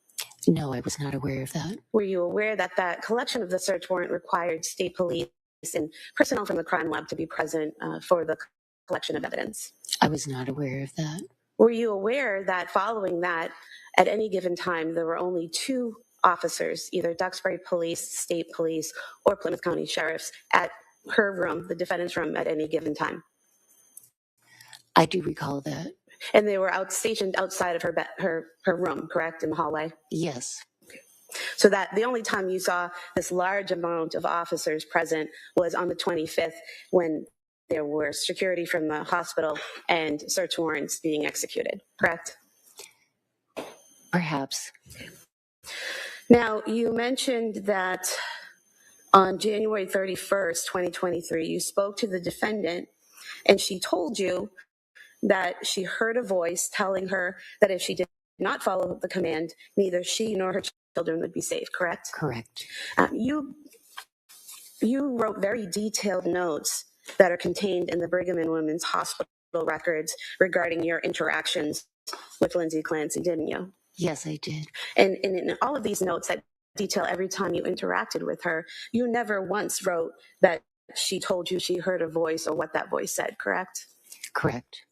No, I was not aware of that. Were you aware that that collection of the search warrant required state police and personnel from the crime lab to be present for the collection of evidence? I was not aware of that. Were you aware that following that, at any given time, there were only 2 officers, either Duxbury Police, State Police, or Plymouth County Sheriffs, at her room, the defendant's room, at any given time? I do recall that. And they were stationed outside of her room, correct, in the hallway? Yes. So that the only time you saw this large amount of officers present was on the 25th, when there were security from the hospital and search warrants being executed, correct? Perhaps. Now, you mentioned that on January 31st, 2023, you spoke to the defendant and she told you that she heard a voice telling her that if she did not follow the command, neither she nor her children would be safe, correct? Correct. You wrote very detailed notes that are contained in the Brigham and Women's Hospital records regarding your interactions with Lindsay Clancy, didn't you? Yes, I did. And in all of these notes that detail every time you interacted with her, you never once wrote that she told you she heard a voice or what that voice said, correct? Correct.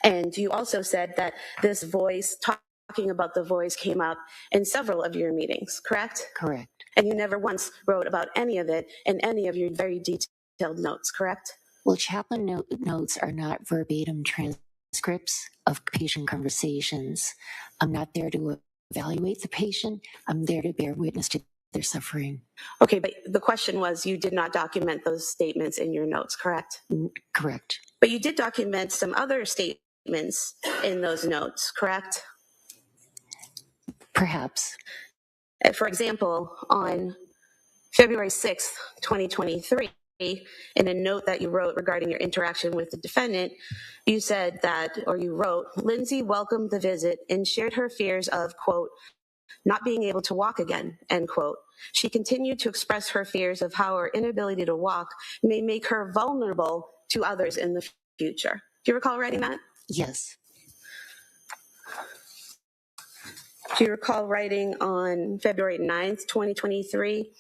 And you also said that this voice, talking about the voice, came up in several of your meetings, correct? Correct. And you never once wrote about any of it in any of your very detailed notes, correct? Well, chaplain notes are not verbatim transcripts of patient conversations. I'm not there to evaluate the patient. I'm there to bear witness to their suffering. Okay, but the question was, you did not document those statements in your notes, correct? Correct. But you did document some other statements in those notes, correct? Perhaps. For example, on February 6th, 2023, in a note that you wrote regarding your interaction with the defendant, you said that, or you wrote, Lindsay welcomed the visit and shared her fears of, quote, not being able to walk again, end quote. She continued to express her fears of how her inability to walk may make her vulnerable to others in the future. Do you recall writing that? Yes. Do you recall writing on February 9th, 2023,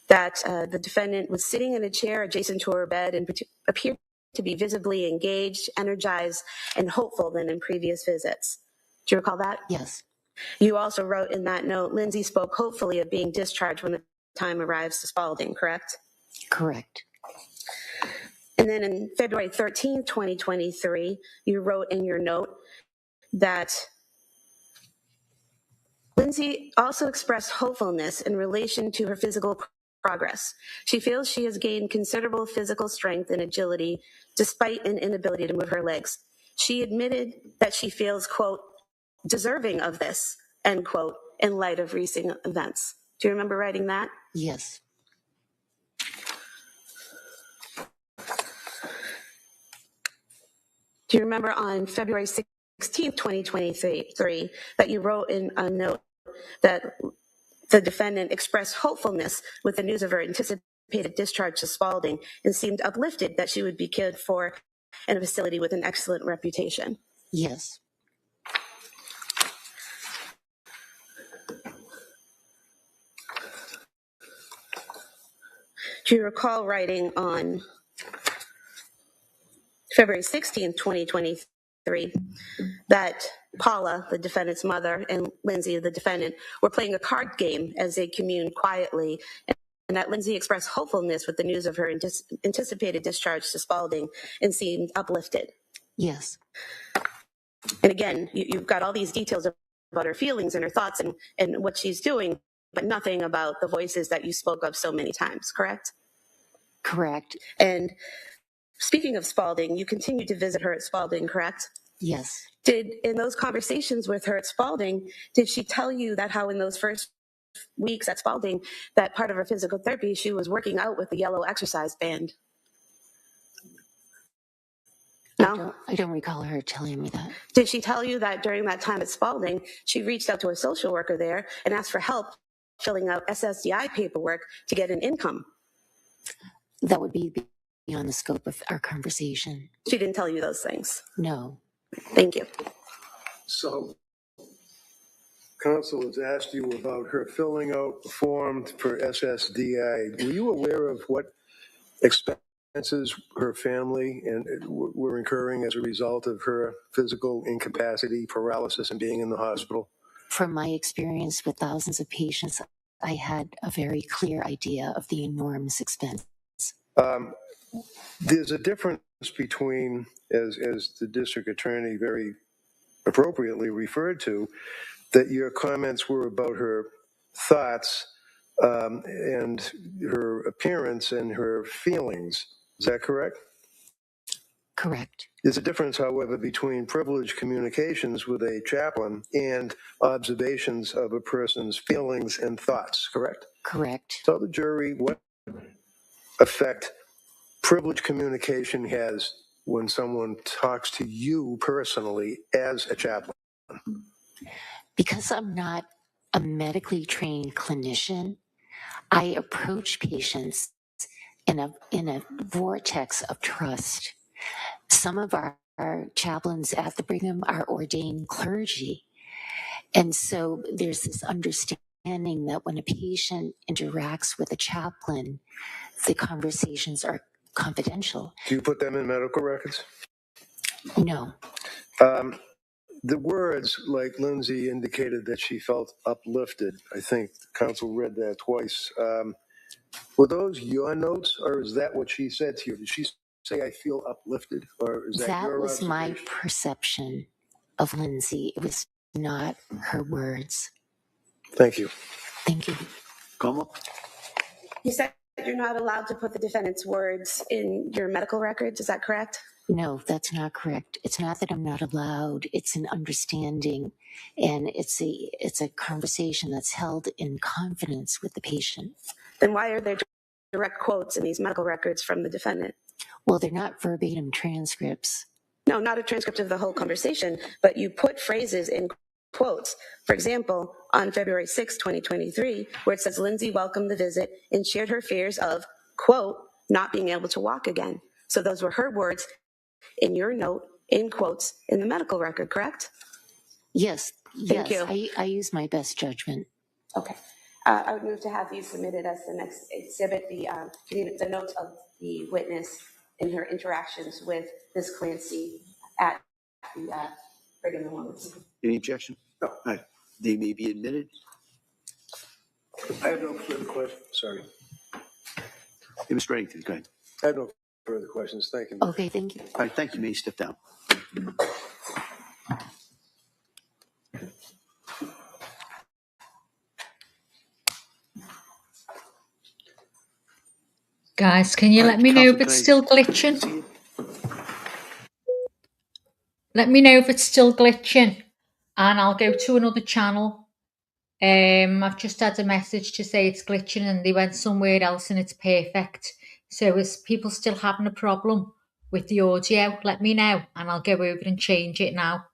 that the defendant was sitting in a chair adjacent to her bed and appeared to be visibly engaged, energized, and hopeful than in previous visits? Do you recall that? Yes. You also wrote in that note, Lindsay spoke hopefully of being discharged when the time arrives to Spalding, correct? Correct. And then in February 13th, 2023, you wrote in your note that Lindsay also expressed hopefulness in relation to her physical progress. She feels she has gained considerable physical strength and agility despite an inability to move her legs. She admitted that she feels, quote, deserving of this, end quote, in light of recent events. Do you remember writing that? Yes. Do you remember on February 16th, 2023, that you wrote in a note that the defendant expressed hopefulness with the news of her anticipated discharge to Spalding and seemed uplifted that she would be cared for in a facility with an excellent reputation? Yes. Do you recall writing on February 16th, 2023, that Paula, the defendant's mother, and Lindsay, the defendant, were playing a card game as they communed quietly, and that Lindsay expressed hopefulness with the news of her anticipated discharge to Spalding and seemed uplifted? Yes. And again, you've got all these details about her feelings and her thoughts and what she's doing, but nothing about the voices that you spoke of so many times, correct? Correct. And speaking of Spalding, you continued to visit her at Spalding, correct? Yes. In those conversations with her at Spalding, did she tell you that how in those first weeks at Spalding, that part of her physical therapy, she was working out with the yellow exercise band? No? I don't recall her telling me that. Did she tell you that during that time at Spalding, she reached out to a social worker there and asked for help filling out SSDI paperwork to get an income? That would be beyond the scope of our conversation. She didn't tell you those things? No. Thank you. So, counsel has asked you about her filling out a form for SSDI. Were you aware of what expenses her family and were incurring as a result of her physical incapacity, paralysis, and being in the hospital? From my experience with thousands of patients, I had a very clear idea of the enormous expense. There's a difference between, as the district attorney very appropriately referred to, that your comments were about her thoughts and her appearance and her feelings. Is that correct? Correct. There's a difference, however, between privileged communications with a chaplain and observations of a person's feelings and thoughts, correct? Correct. Tell the jury what effect privileged communication has when someone talks to you personally as a chaplain. Because I'm not a medically trained clinician, I approach patients in a vortex of trust. Some of our chaplains at the Brigham are ordained clergy. And so there's this understanding that when a patient interacts with a chaplain, the conversations are confidential. Do you put them in medical records? No. The words, like Lindsay indicated that she felt uplifted, I think counsel read that twice. Were those your notes, or is that what she said to you? Did she say, I feel uplifted, or is that your was observation? my perception of Lindsay. It was not her words. Thank you. Thank you. Como? You said you're not allowed to put the defendant's words in your medical records. Is that correct? No, that's not correct. It's not that I'm not allowed. It's an understanding, and it's a conversation that's held in confidence with the patient. Then why are there direct quotes in these medical records from the defendant? Well, they're not verbatim transcripts. No, not a transcript of the whole conversation, but you put phrases in quotes. For example, on February 6, 2023, where it says Lindsay welcomed the visit and shared her fears of, quote, not being able to walk again. So those were her words in your note, in quotes, in the medical record, correct? Yes, Thank yes, you. I use my best judgment. Okay. I would move to have these submitted as the next exhibit, the notes of the witness in her interactions with Ms. Clancy at the Brigham and Women's. Any objection? No. All right. They may be admitted. I have no further questions. Sorry. Hey, Mr. Reddington, go ahead. I have no further questions. Thank you. Okay, thank you. All right, thank you. May you step down. Guys, can you let me know if it's still glitching? Let me know if it's still glitching, and I'll go to another channel. I've just had a message to say it's glitching and they went somewhere else and it's perfect. So is people still having a problem with the audio? Let me know and I'll go over and change it now.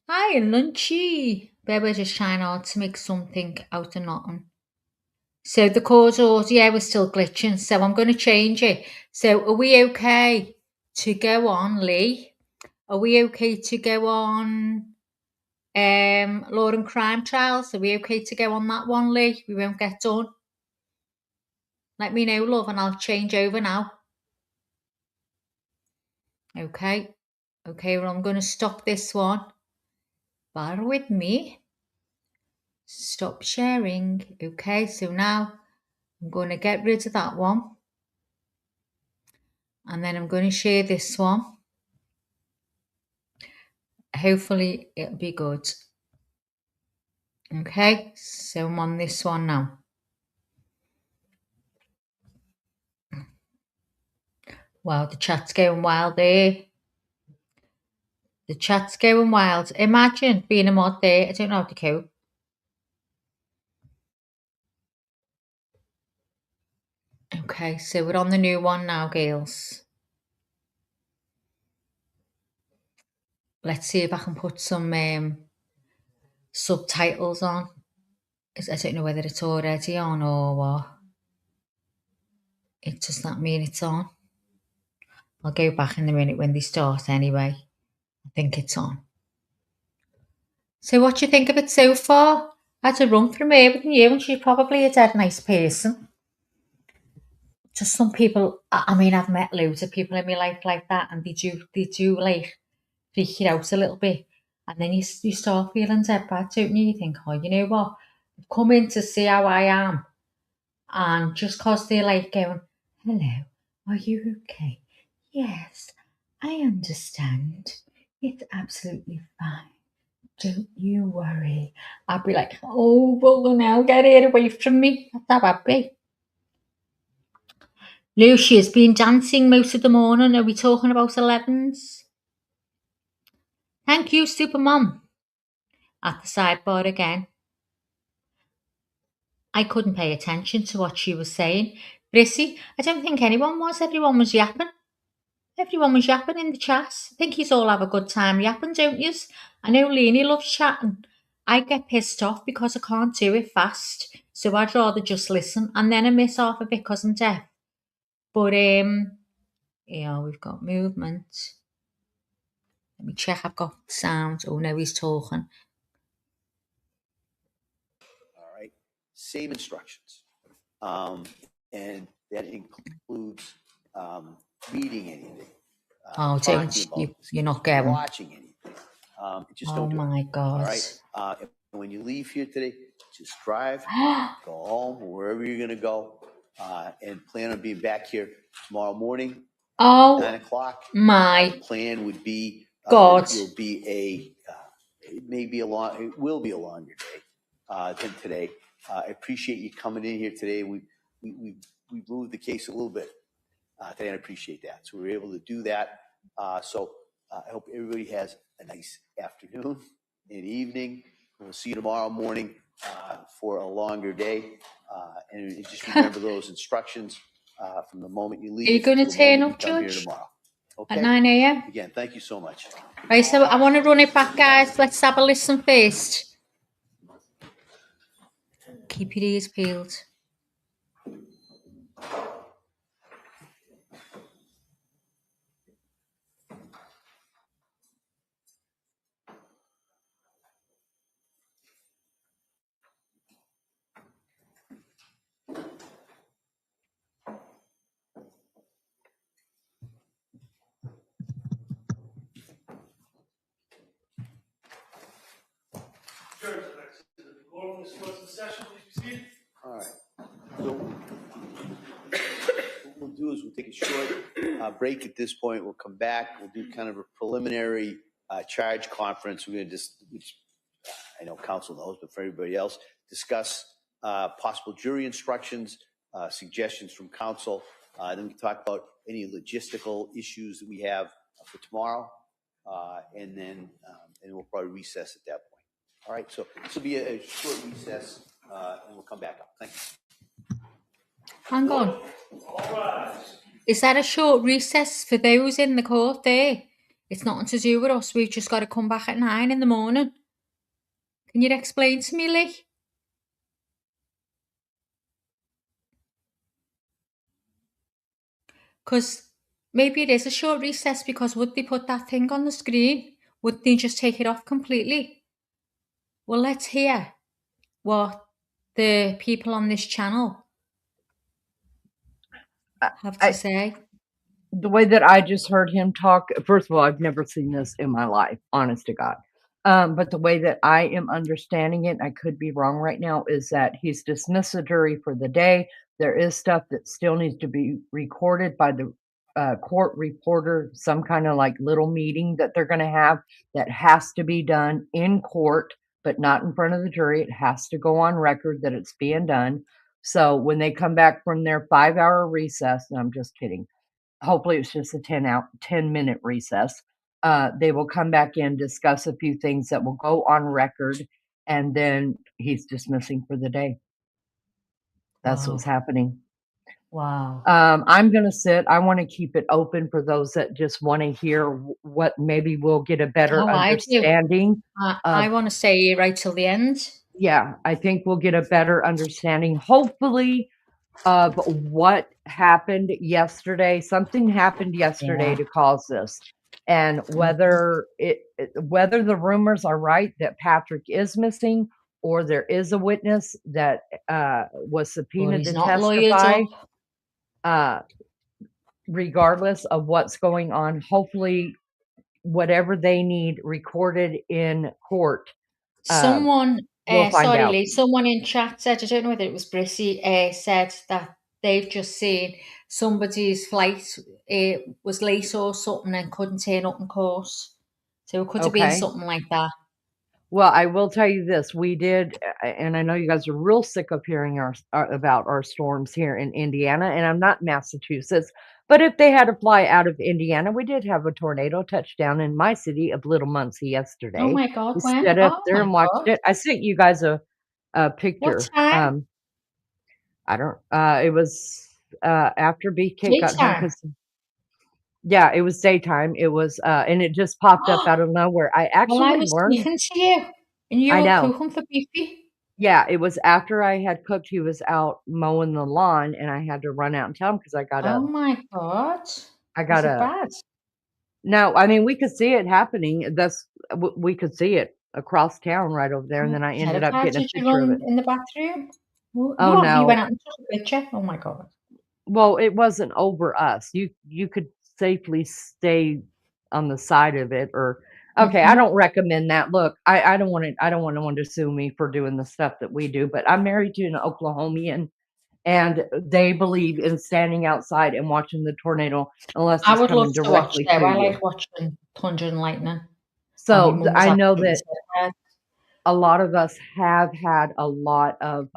Hi, Lunchy. We're just trying hard to make something out of nothing. So the cause audio was still glitching, so I'm going to change it. So are we okay to go on, Lee? Are we okay to go on law and crime trials? Are we okay to go on that one, Lee? We won't get done. Let me know, love, and I'll change over now. Okay. Okay, well, I'm going to stop this one. Bear with me. Stop sharing. Okay, so now I'm going to get rid of that one. And then I'm going to share this one. Hopefully it'll be good. Okay, so I'm on this one now. Wow, the chat's going wild there. The chat's going wild. Imagine being a mod there. I don't know how to cope. Okay, so we're on the new one now, girls. Let's see if I can put some subtitles on. I don't know whether it's already on or what. It does not mean it's on. I'll go back in a minute when they start anyway. I think it's on. So what do you think of it so far? I had to run from her with you, and she's probably a dead nice person. Just some people, I mean, I've met loads of people in my life like that, and they do like freak you out a little bit. And then you start feeling dead bad, don't you? You think, oh, you know what? I've come in to see how I am. And just because they're like going, hello, are you okay? Yes, I understand. It's absolutely fine. Don't you worry. I'd be like, oh, well, now get it away from me. That's how I'd be. Lucy has been dancing most of the morning. Are we talking about 11s? Thank you, Supermom. At the sidebar again. I couldn't pay attention to what she was saying. Brissy, I don't think anyone was. Everyone was yapping. Everyone was yapping in the chat. I think you all have a good time yapping, don't yous? I know Leanie loves chatting. I get pissed off because I can't do it fast. So I'd rather just listen. And then I miss half of it because I'm deaf. But, yeah, we've got movement. Let me check I've got sound. Oh, no, he's talking. All right. Same instructions. And that includes reading anything. Oh, don't you're not getting watching anything. Just don't do my it. God. All right. And when you leave here today, just drive, go home, wherever you're going to go. and plan on being back here tomorrow morning, Oh 9 o'clock. The my plan would be God. that it'll be it will be a longer day than today. I appreciate you coming in here today. We moved the case a little bit today, and I appreciate that. So we were able to do that. So I hope everybody has a nice afternoon and evening. We'll see you tomorrow morning for a longer day. And just remember those instructions from the moment you leave. Are you going to to the turn moment up, you come here Judge, tomorrow. at Okay. 9 a.m.? Again, thank you so much. Right, so I want to run it back, guys. Let's have a listen first. Keep your ears peeled. All right. So what we'll do is we'll take a short break at this point. We'll come back. We'll do kind of a preliminary charge conference. We're going to which I know council knows, but for everybody else, discuss possible jury instructions, suggestions from council. Then we talk about any logistical issues that we have for tomorrow, and then we'll probably recess at that point. All right, so this will be a short recess, and we'll come back up. Thank you. Hang on. Is that a short recess for those in the court there? It's nothing to do with us. We've just got to come back at 9 in the morning. Can you explain to me, Lee? Because maybe it is a short recess, because would they put that thing on the screen? Would they just take it off completely? Well, let's hear what the people on this channel have to say. The way that I just heard him talk, first of all, I've never seen this in my life, honest to God. But the way that I am understanding it, I could be wrong right now, is that he's dismissed the jury for the day. There is stuff that still needs to be recorded by the court reporter, some kind of like little meeting that they're going to have that has to be done in court, but not in front of the jury. It has to go on record that it's being done. So when they come back from their 5-hour recess, and I'm just kidding, hopefully it's just a 10-minute recess. They will come back in, discuss a few things that will go on record, and then he's dismissing for the day. That's what's happening. Wow. I'm going to sit. I want to keep it open for those that just want to hear what maybe we'll get a better understanding. I want to stay right till the end. Yeah, I think we'll get a better understanding, hopefully, of what happened yesterday. Something happened yesterday to cause this, and whether the rumors are right that Patrick is missing, or there is a witness that was subpoenaed to testify. Regardless of what's going on, hopefully, whatever they need recorded in court. Someone, we'll find sorry, out. Lee, someone in chat said, I don't know whether it was Brissy, said that they've just seen somebody's flight was late or something and couldn't turn up in court. So it could have been something like that. Well, I will tell you this. We did, and I know you guys are real sick of hearing about our storms here in Indiana, and I'm not Massachusetts, but if they had to fly out of Indiana, we did have a tornado touchdown in my city of Little Muncie yesterday. Oh my God, we when? stood up there and watched it. I sent you guys a picture. What time? I don't, it was after BK got home. Yeah, it was daytime. It was, and it just popped up out of nowhere. I actually I was speaking to you, and you were cooking for Beefy. Yeah, it was after I had cooked. He was out mowing the lawn, and I had to run out and tell him because I got Oh my God! Is it bad? No, I mean we could see it happening. We could see it across town right over there, and then I ended up getting a picture of it in the bathroom. Oh no! You went out and took a picture. Oh my God! Well, it wasn't over us. You could safely stay on the side of it, or okay. I don't recommend that. Look, I don't want anyone to sue me for doing the stuff that we do, but I'm married to an Oklahomian, and they believe in standing outside and watching the tornado unless I it's would love coming to watch directly that. to I you. like watching thunder and lightning. So My mum was I know absolutely that terrified. a lot of us have had a lot of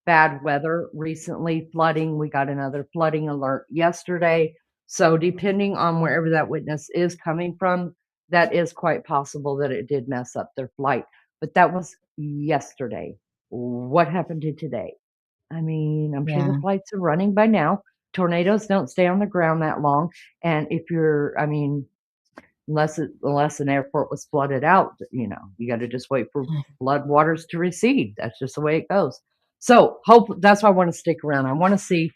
bad weather recently, flooding. We got another flooding alert yesterday. So depending on wherever that witness is coming from, that is quite possible that it did mess up their flight. But that was yesterday. What happened to today? I mean, I'm sure the Yeah. flights are running by now. Tornadoes don't stay on the ground that long. And if you're, I mean, unless an airport was flooded out, you got to just wait for flood waters to recede. That's just the way it goes. So hope that's why I want to stick around. I want to see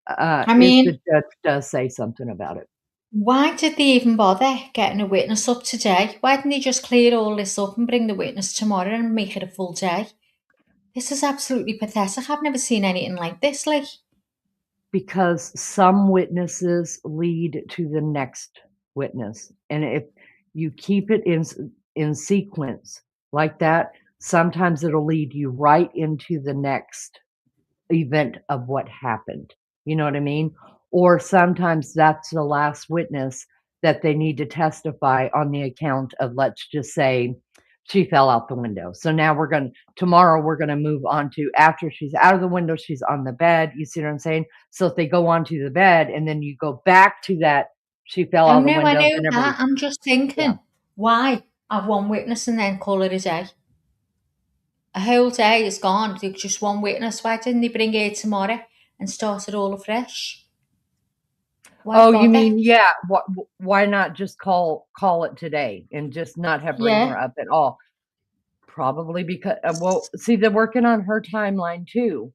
I if the mean, judge does say something about it. why did they even bother getting a witness up today? Why didn't they just clear all this up and bring the witness tomorrow and make it a full day? This is absolutely pathetic. I've never seen anything like this. Like, Because some witnesses lead to the next witness, and if you keep it in sequence like that, sometimes it'll lead you right into the next event of what happened. You know what I mean? Or sometimes that's the last witness that they need to testify on the account of, let's just say, she fell out the window. So now tomorrow we're going to move on to after she's out of the window, she's on the bed. You see what I'm saying? So if they go onto the bed and then you go back to that, she fell oh out of the no, I window, know then that. everybody, I'm just yeah. thinking, why have one witness and then call it a day? A whole day is gone. There's just one witness. Why didn't they bring it tomorrow and start it all afresh? Why Oh, you bother? mean, yeah, why not just call it today and just not bring Yeah, her up at all? Probably because, well, see, they're working on her timeline too.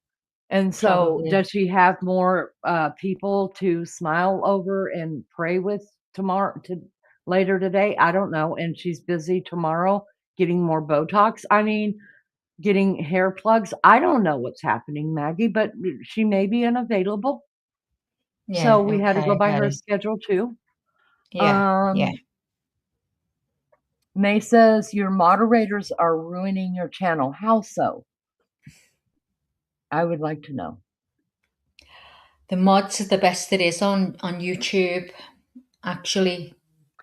And so probably. does she have more people to smile over and pray with later today? I don't know. And she's busy tomorrow getting more Botox. I mean, getting hair plugs. I don't know what's happening, Maggie, but she may be unavailable. So Yeah, we had to okay, go I by get her it. schedule too. Yeah, yeah. May says your moderators are ruining your channel. How so? I would like to know. The mods are the best there is on YouTube, actually,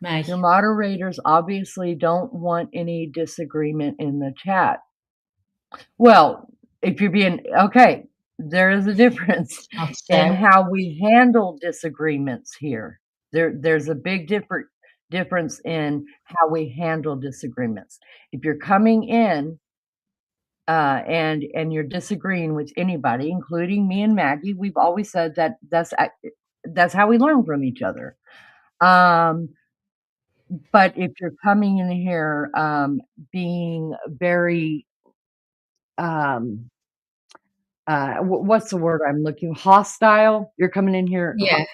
May. Your moderators obviously don't want any disagreement in the chat. Well, if you're being okay, there is a difference That's in true. how we handle disagreements here. There's a big difference in how we handle disagreements. If you're coming in and you're disagreeing with anybody, including me and Maggie, we've always said that's how we learn from each other. But if you're coming in here being very what's the word I'm looking, hostile, you're coming in here Yeah,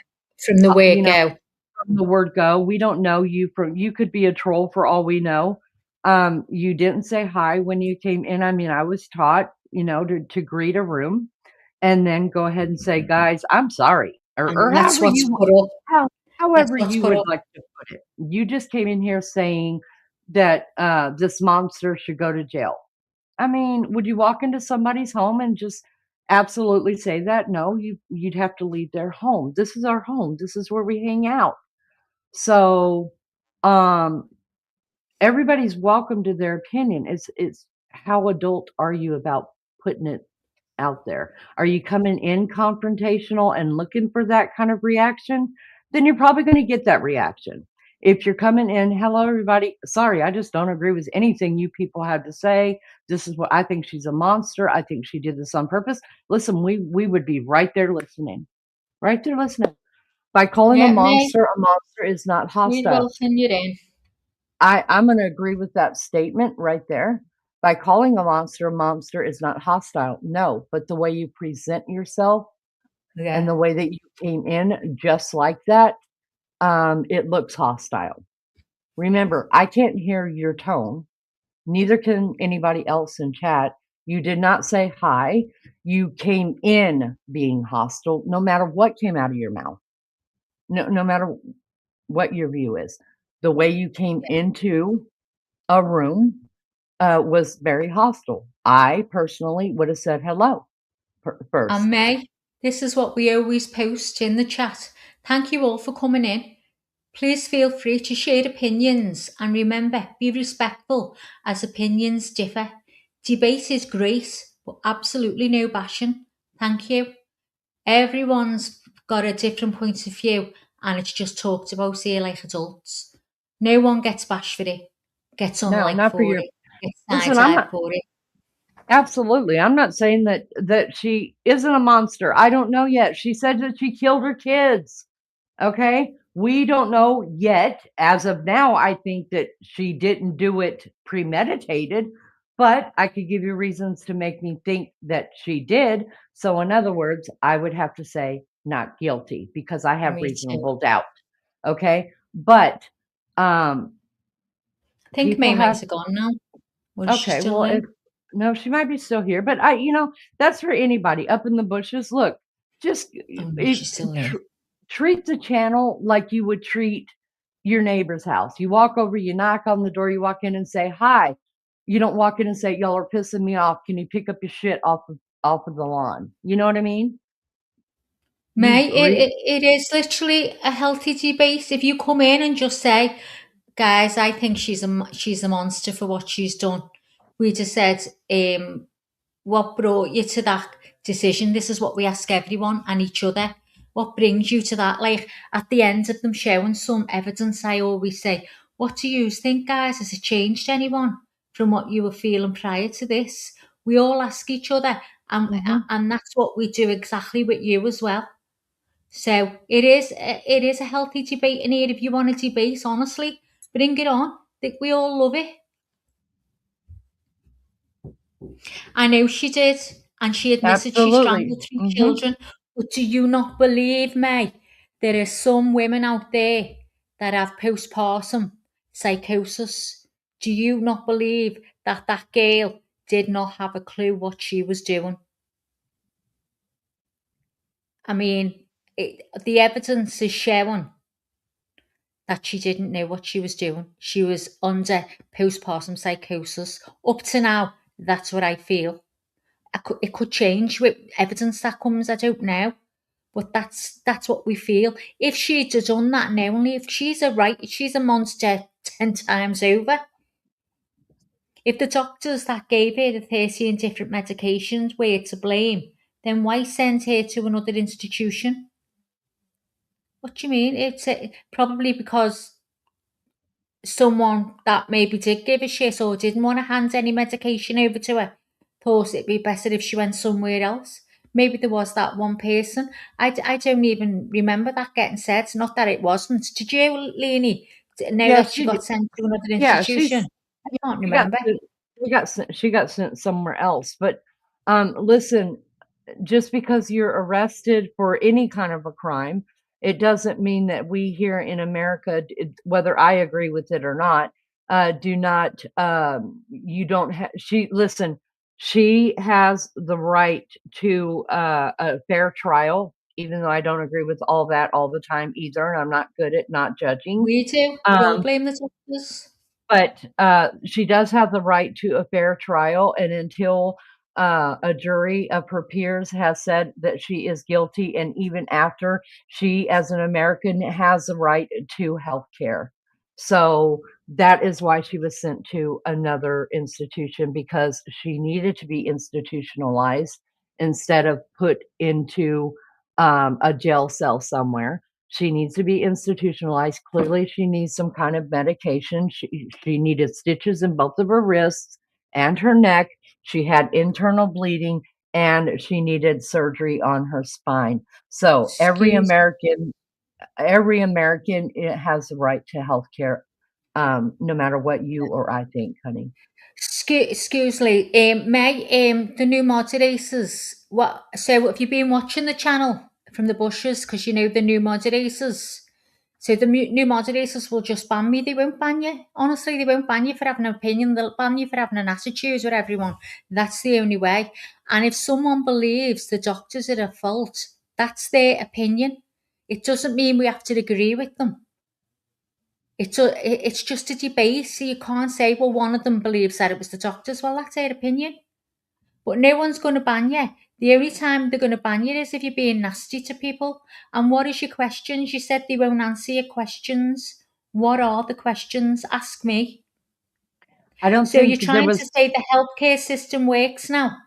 from the word go. from the word go. We don't know you you could be a troll for all we know. You didn't say hi when you came in. I mean, I was taught, to greet a room and then go ahead and say, guys, I'm sorry, or And that's however what's you put up. That's however what's you put would up. like to put it. You just came in here saying that this monster should go to jail. I mean, would you walk into somebody's home and just absolutely say that? No, you'd have to leave their home. This is our home. This is where we hang out. So, everybody's welcome to their opinion. It's how adult are you about putting it out there? Are you coming in confrontational and looking for that kind of reaction? Then you're probably going to get that reaction. If you're coming in, hello everybody, sorry, I just don't agree with anything you people have to say. This is what I think, she's a monster. I think she did this on purpose. Listen, we would be right there listening. Right there listening. By calling Yeah, May, a monster is not we'd hostile. welcome you in. I'm going to agree with that statement right there. By calling a monster is not hostile. No, but the way you present yourself and the Yeah. way that you came in just like that, it looks hostile. Remember, I can't hear your tone. Neither can anybody else in chat. You did not say hi. You came in being hostile, no matter what came out of your mouth. No matter what your view is. The way you came into a room was very hostile. I personally would have said hello. first. And May, this is what we always post in the chat. Thank you all for coming in. Please feel free to share opinions and remember, be respectful as opinions differ. Debate is great, but absolutely no bashing. Thank you. Everyone's got a different point of view and it's just talked about here like adults. No one gets bashed for it, gets No, unliked not for for your. it, gets Listen, I'm side-eyed not. for it. Absolutely. I'm not saying that she isn't a monster. I don't know yet. She said that she killed her kids. Okay? We don't know yet. As of now, I think that she didn't do it premeditated, but I could give you reasons to make me think that she did. So in other words, I would have to say not guilty because I have Me too. reasonable doubt. Okay? But I think people May might have have gone now. Or is she okay, still well, there? no, she might be still here, but that's for anybody up in the bushes. Look, just Oh, no, she's still there. treat the channel like you would treat your neighbor's house. You walk over, you knock on the door, you walk in and say hi. You don't walk in and say, "Y'all are pissing me off. Can you pick up your shit off of the lawn?" You know what I mean? May, it is literally a healthy debate. If you come in and just say, guys, I think she's a monster for what she's done. We just said, what brought you to that decision? This is what we ask everyone and each other. What brings you to that? Like at the end of them showing some evidence, I always say, what do you think, guys? Has it changed anyone from what you were feeling prior to this? We all ask each other, and that's what we do exactly with you as well. So it is a healthy debate in here. If you want to debate, honestly, bring it on. I think we all love it. I know she did, and she admitted she Absolutely. strangled 3 children. But do you not believe me? There are some women out there that have postpartum psychosis. Do you not believe that that girl did not have a clue what she was doing? I mean, the evidence is showing that she didn't know what she was doing. She was under postpartum psychosis. Up to now, that's what I feel. It could change with evidence that comes, I don't know. But that's what we feel. If she'd have done that knowingly, if she's a monster 10 times over. If the doctors that gave her the 13 different medications were to blame, then why send her to another institution? What do you mean? It's probably because someone that maybe did give a shit or didn't want to hand any medication over to her thought it'd be better if she went somewhere else. Maybe there was that one person. I don't even remember that getting said. Not that it wasn't. Did you, Leonie, know Yeah, that she got sent to another yeah, institution? I can't she got remember. she got sent somewhere else. But listen, just because you're arrested for any kind of a crime, it doesn't mean that we here in America, whether I agree with it or not, do not. You don't have. She has the right to a fair trial, even though I don't agree with all that all the time either. And I'm not good at not judging. We do. We all blame the doctors. But she does have the right to a fair trial, and until a jury of her peers has said that she is guilty, and even after, she, as an American, has the right to health care. So that is why she was sent to another institution, because she needed to be institutionalized instead of put into a jail cell somewhere. She needs to be institutionalized. Clearly, she needs some kind of medication. She needed stitches in both of her wrists and her neck. She had internal bleeding, and she needed surgery on her spine. So every American has the right to health care, no matter what you or I think, honey. Excuse me, May, the new moderators. What? So have you been watching the channel from the bushes? Because you know the new moderators. So the new moderators will just ban me. They won't ban you. Honestly, they won't ban you for having an opinion. They'll ban you for having an attitude with everyone. That's the only way. And if someone believes the doctors are at fault, that's their opinion. It doesn't mean we have to agree with them. It's just a debate, so you can't say, well, one of them believes that it was the doctors. Well, that's their opinion. but no one's going to ban you. The only time they're going to ban you is if you're being nasty to people. And what is your questions? You said they won't answer your questions. What are the questions? Ask me. I don't So you're think there trying was. to say the healthcare system works now?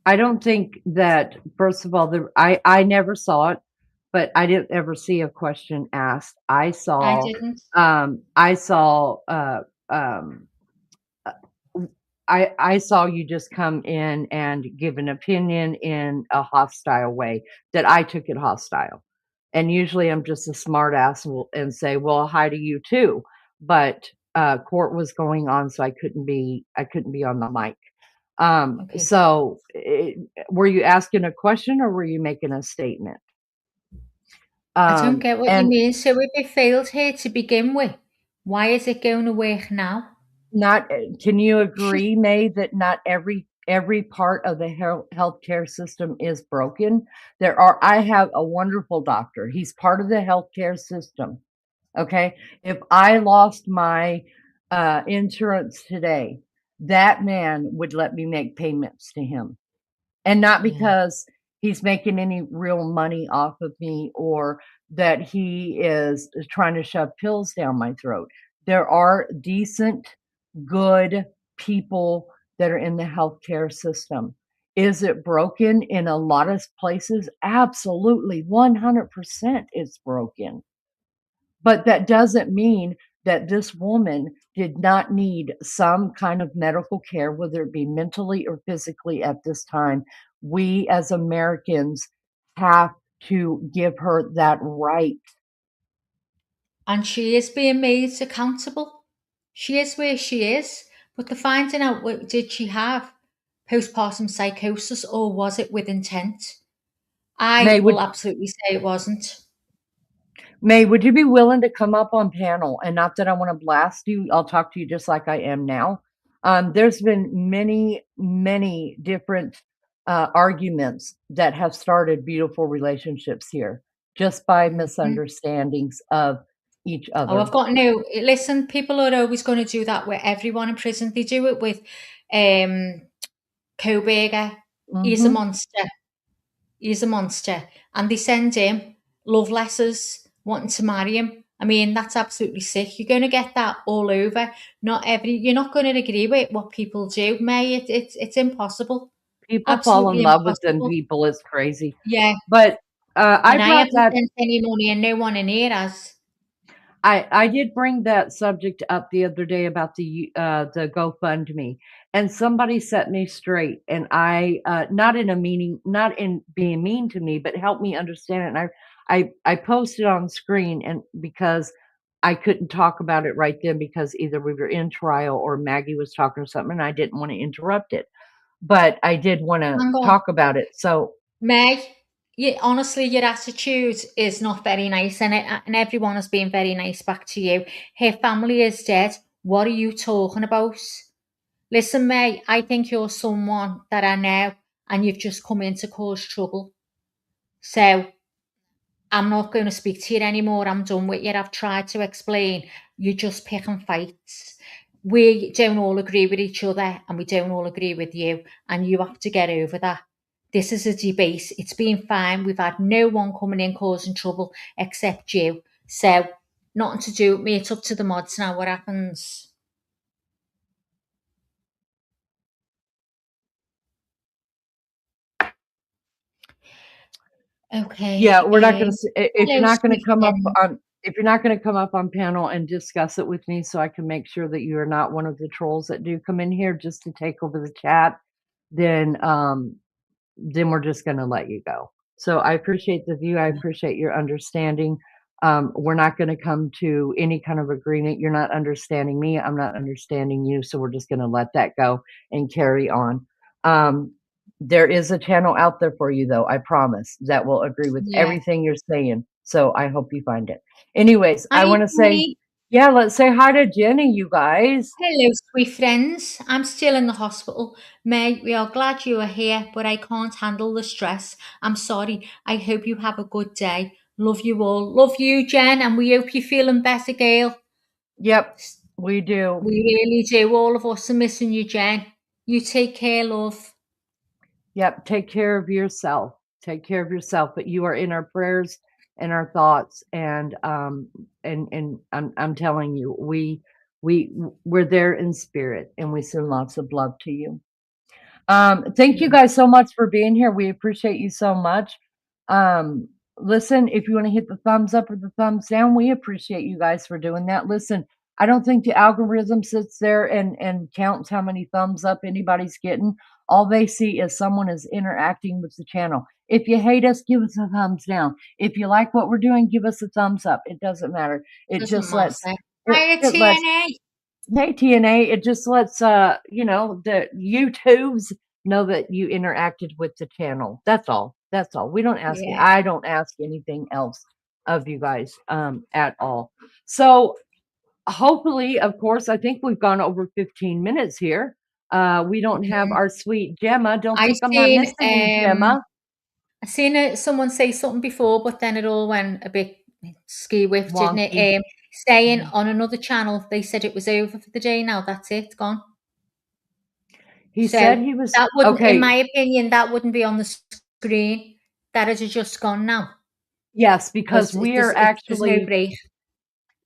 I don't think that. First of all, I never saw it, but I didn't ever see a question asked. I didn't. saw um, I saw you just come in and give an opinion in a hostile way that I took it hostile. And usually I'm just a smart ass and say, well, hi to you too. But court was going on, so I couldn't be on the mic. Okay. So were you asking a question or were you making a statement? I don't get what you And mean. So if it failed here to begin with, why is it going to work now? can you agree, May, that not every part of the healthcare system is broken? I have a wonderful doctor. He's part of the healthcare system. Okay. If I lost my insurance today, that man would let me make payments to him. And not because he's making any real money off of me or that he is trying to shove pills down my throat. There are decent, good people that are in the healthcare system. Is it broken in a lot of places? Absolutely. 100% it's broken. But that doesn't mean that this woman did not need some kind of medical care, whether it be mentally or physically at this time. We as Americans have to give her that right. And she is being made accountable. She is where she is. But the finding out, did she have postpartum psychosis or was it with intent? May, I will absolutely say it wasn't. May, would you be willing to come up on panel? And not that I want to blast you, I'll talk to you just like I am now. There's been many, many different arguments that have started beautiful relationships here just by misunderstandings of each other. Oh, I've got no. Listen, people are always going to do that with everyone in prison. They do it with Koberger. He's a monster. He's a monster. And they send him love letters wanting to marry him. I mean, that's absolutely sick. You're going to get that all over. You're not going to agree with what people do, May. It's impossible. People fall in Absolutely love with them impossible. people. It's crazy. Yeah. But I And I brought haven't that. sent any money and no one in here has. I did bring that subject up the other day about the GoFundMe, and somebody set me straight, and I not in being mean to me, but helped me understand it. And I posted on screen, and because I couldn't talk about it right then because either we were in trial or Maggie was talking or something, and I didn't want to interrupt it, but I did want to Hang on. talk about it. So May, honestly, your attitude is not very nice, and everyone has been very nice back to you. Her family is dead. What are you talking about? Listen, May, I think you're someone that I know, and you've just come in to cause trouble. So I'm not going to speak to you anymore. I'm done with you. I've tried to explain. You're just picking fights. We don't all agree with each other, and we don't all agree with you, and you have to get over that. This is a debate. It's been fine. We've had no one coming in causing trouble except you. So, nothing to do with me. It's up to the mods now. What happens? Okay. Yeah, we're not going to. If you're hello, not going to sweet come up friend. on, if you're not going to come up on panel and discuss it with me, so I can make sure that you are not one of the trolls that do come in here just to take over the chat, then we're just going to let you go. So I appreciate the view. I appreciate your understanding. We're not going to come to any kind of agreement. You're not understanding me. I'm not understanding you. So we're just going to let that go and carry on. There is a channel out there for you, though, I promise, that will agree with everything you're saying. So I hope you find it. Anyways, I want to say, let's say hi to Jenny, you guys. Hello, sweet friends. I'm still in the hospital. May, we are glad you are here, but I can't handle the stress. I'm sorry. I hope you have a good day. Love you all. Love you, Jen, and we hope you're feeling better, girl. Yep, we do. We really do. All of us are missing you, Jen. You take care, love. Yep. Take care of yourself. Take care of yourself. But you are in our prayers and our thoughts. And I'm telling you, we're there in spirit, and we send lots of love to you. Thank you guys so much for being here. We appreciate you so much. Listen, if you want to hit the thumbs up or the thumbs down, we appreciate you guys for doing that. Listen, I don't think the algorithm sits there and counts how many thumbs up anybody's getting. All they see is someone is interacting with the channel. If you hate us, give us a thumbs down. If you like what we're doing, give us a thumbs up. It doesn't matter. It Doesn't just lets matter. Hiya, it lets TNA. Hey TNA, it just lets the YouTubes know that you interacted with the channel. That's all. That's all. We don't ask Yeah. I don't ask anything else of you guys at all. So hopefully, of course, I think we've gone over 15 minutes here. We don't have our sweet Gemma. Don't I think I'm not missing you, Gemma. I seen someone say something before, but then it all went a bit skew-whiffed, didn't Wonky. it? Saying on another channel, they said it was over for the day now. That's it, gone. He So said he was that wouldn't, in okay. my opinion, that wouldn't be on the screen. That is just gone now. Yes, because we are there's no actually break.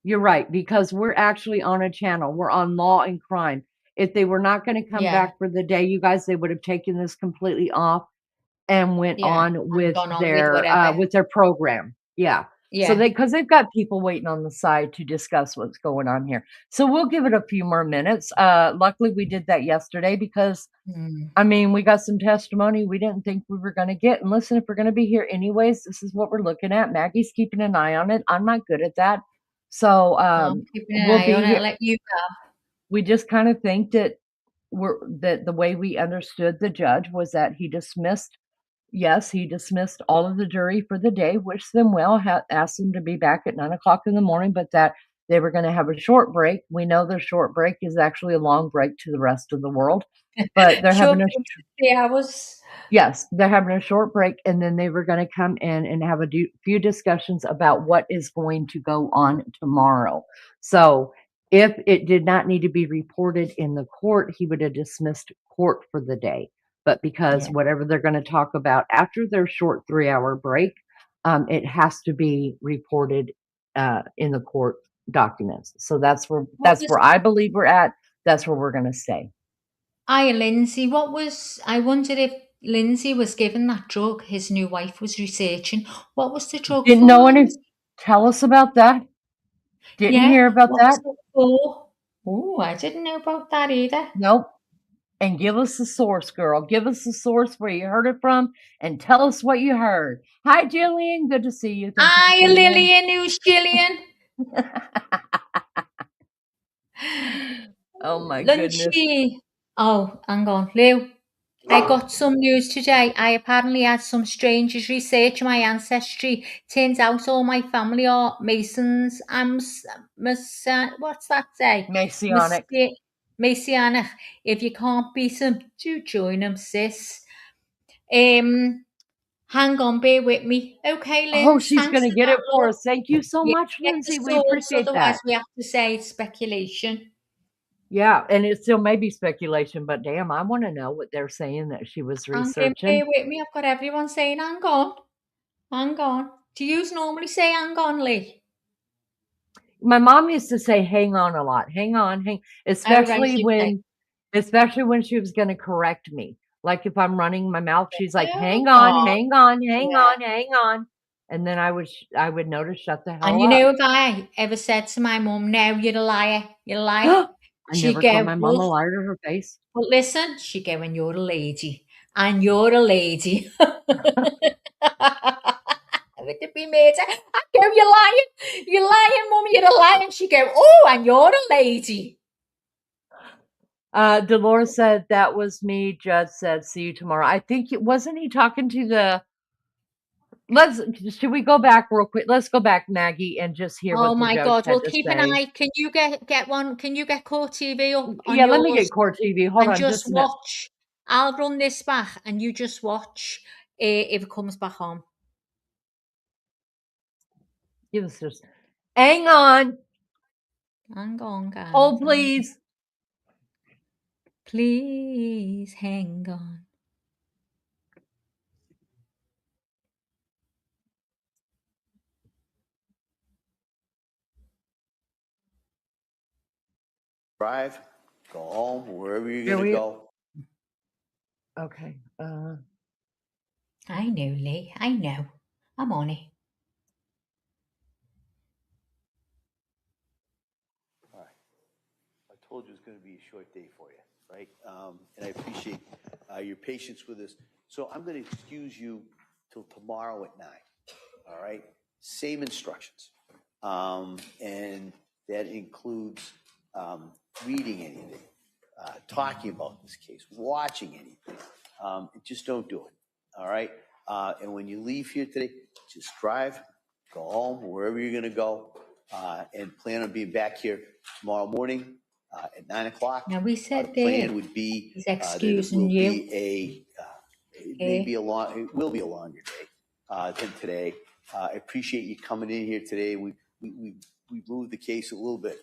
You're right, because we're actually on a channel. We're on Law and Crime. If they were not going to come Yeah. back for the day, you guys, they would have taken this completely off and went Yeah, on and with gone on with whatever. their program. Yeah. So Yeah. because they've got people waiting on the side to discuss what's going on here. So we'll give it a few more minutes. Luckily we did that yesterday because I mean, we got some testimony we didn't think we were going to get. And listen, if we're going to be here anyways, this is what we're looking at. Maggie's keeping an eye on it. I'm not good at that. So I'm keeping an we'll eye be on here. it. Let you go. We just kind of think that the way we understood the judge was that he dismissed all of the jury for the day, wished them well, asked them to be back at 9 o'clock in the morning, but that they were going to have a short break. We know their short break is actually a long break to the rest of the world, but they're having a 3 hours. Yes, they're having a short break, and then they were going to come in and have a few discussions about what is going to go on tomorrow. So if it did not need to be reported in the court, he would have dismissed court for the day. But because whatever they're going to talk about after their short 3-hour break, it has to be reported in the court documents. So that's where I believe we're at. That's where we're going to stay. Lindsay, I wondered if Lindsay was given that drug his new wife was researching. What was the drug Didn't for? know any. Tell us about that. Didn't hear about what that. Was it for? Oh, I didn't know about that either. Nope. And give us the source, girl. Give us the source where you heard it from and tell us what you heard. Hi, Jillian. Good to see you. Hi, Lillian. Who's Jillian? Oh, my goodness. Oh, hang on, Lou. I got some news today. I apparently had some strangers research my ancestry. Turns out all my family are Masons. What's that say? Messianic. Messianic. If you can't beat them, do join them, sis. Hang on, bear with me. Okay, Lindsay. Oh, she's going to get it for us. Thank you so much, Get Lindsay. the We source, appreciate otherwise that. we have to say it's speculation. Yeah, and it still may be speculation, but damn, I want to know what they're saying that she was researching. Bear with me. I've got everyone saying, hang on. Hang on. Do you normally say hang on, Lee? My mom used to say hang on a lot. Hang on, especially when she was going to correct me. Like if I'm running my mouth, she's like, hang on, hang on, hang on, hang on. And then I would notice, shut the hell up. And you know, if I ever said to my mum, no, you're a liar, you're a liar. I never called my mom a liar to her face. But listen, she'd go, and you're a lady. And you're a lady. Would it be made? I go, you're lying. You're lying, mum, you're a liar. She'd go, oh, and you're a lady. Dolores said, that was me. Judge said, see you tomorrow. I think wasn't he talking to the... Should we go back real quick? Let's go back, Maggie, and just hear what the judge had to say. Well, keep an eye. Can you get one? Can you get Court TV up on yours? Let me get Court TV. Hold on, just watch. I'll run this back, and you just watch if it comes back on. Give us just... Hang on. Hang on, guys. Hold, please. Please hang on. Drive, go home, wherever you're Here going to we- go. Okay. I know, Lee. I know. I'm on it. All right. I told you it was going to be a short day for you, right? And I appreciate your patience with us. So I'm going to excuse you till tomorrow at 9. All right? Same instructions. And that includes reading anything, talking about this case, watching anything. Just don't do it. All right? And when you leave here today, just drive, go home, wherever you're going to go, and plan on being back here tomorrow morning at 9 o'clock. Now we said the plan would be he's that it excusing will you. be it will be a longer day than today. I appreciate you coming in here today. We moved the case a little bit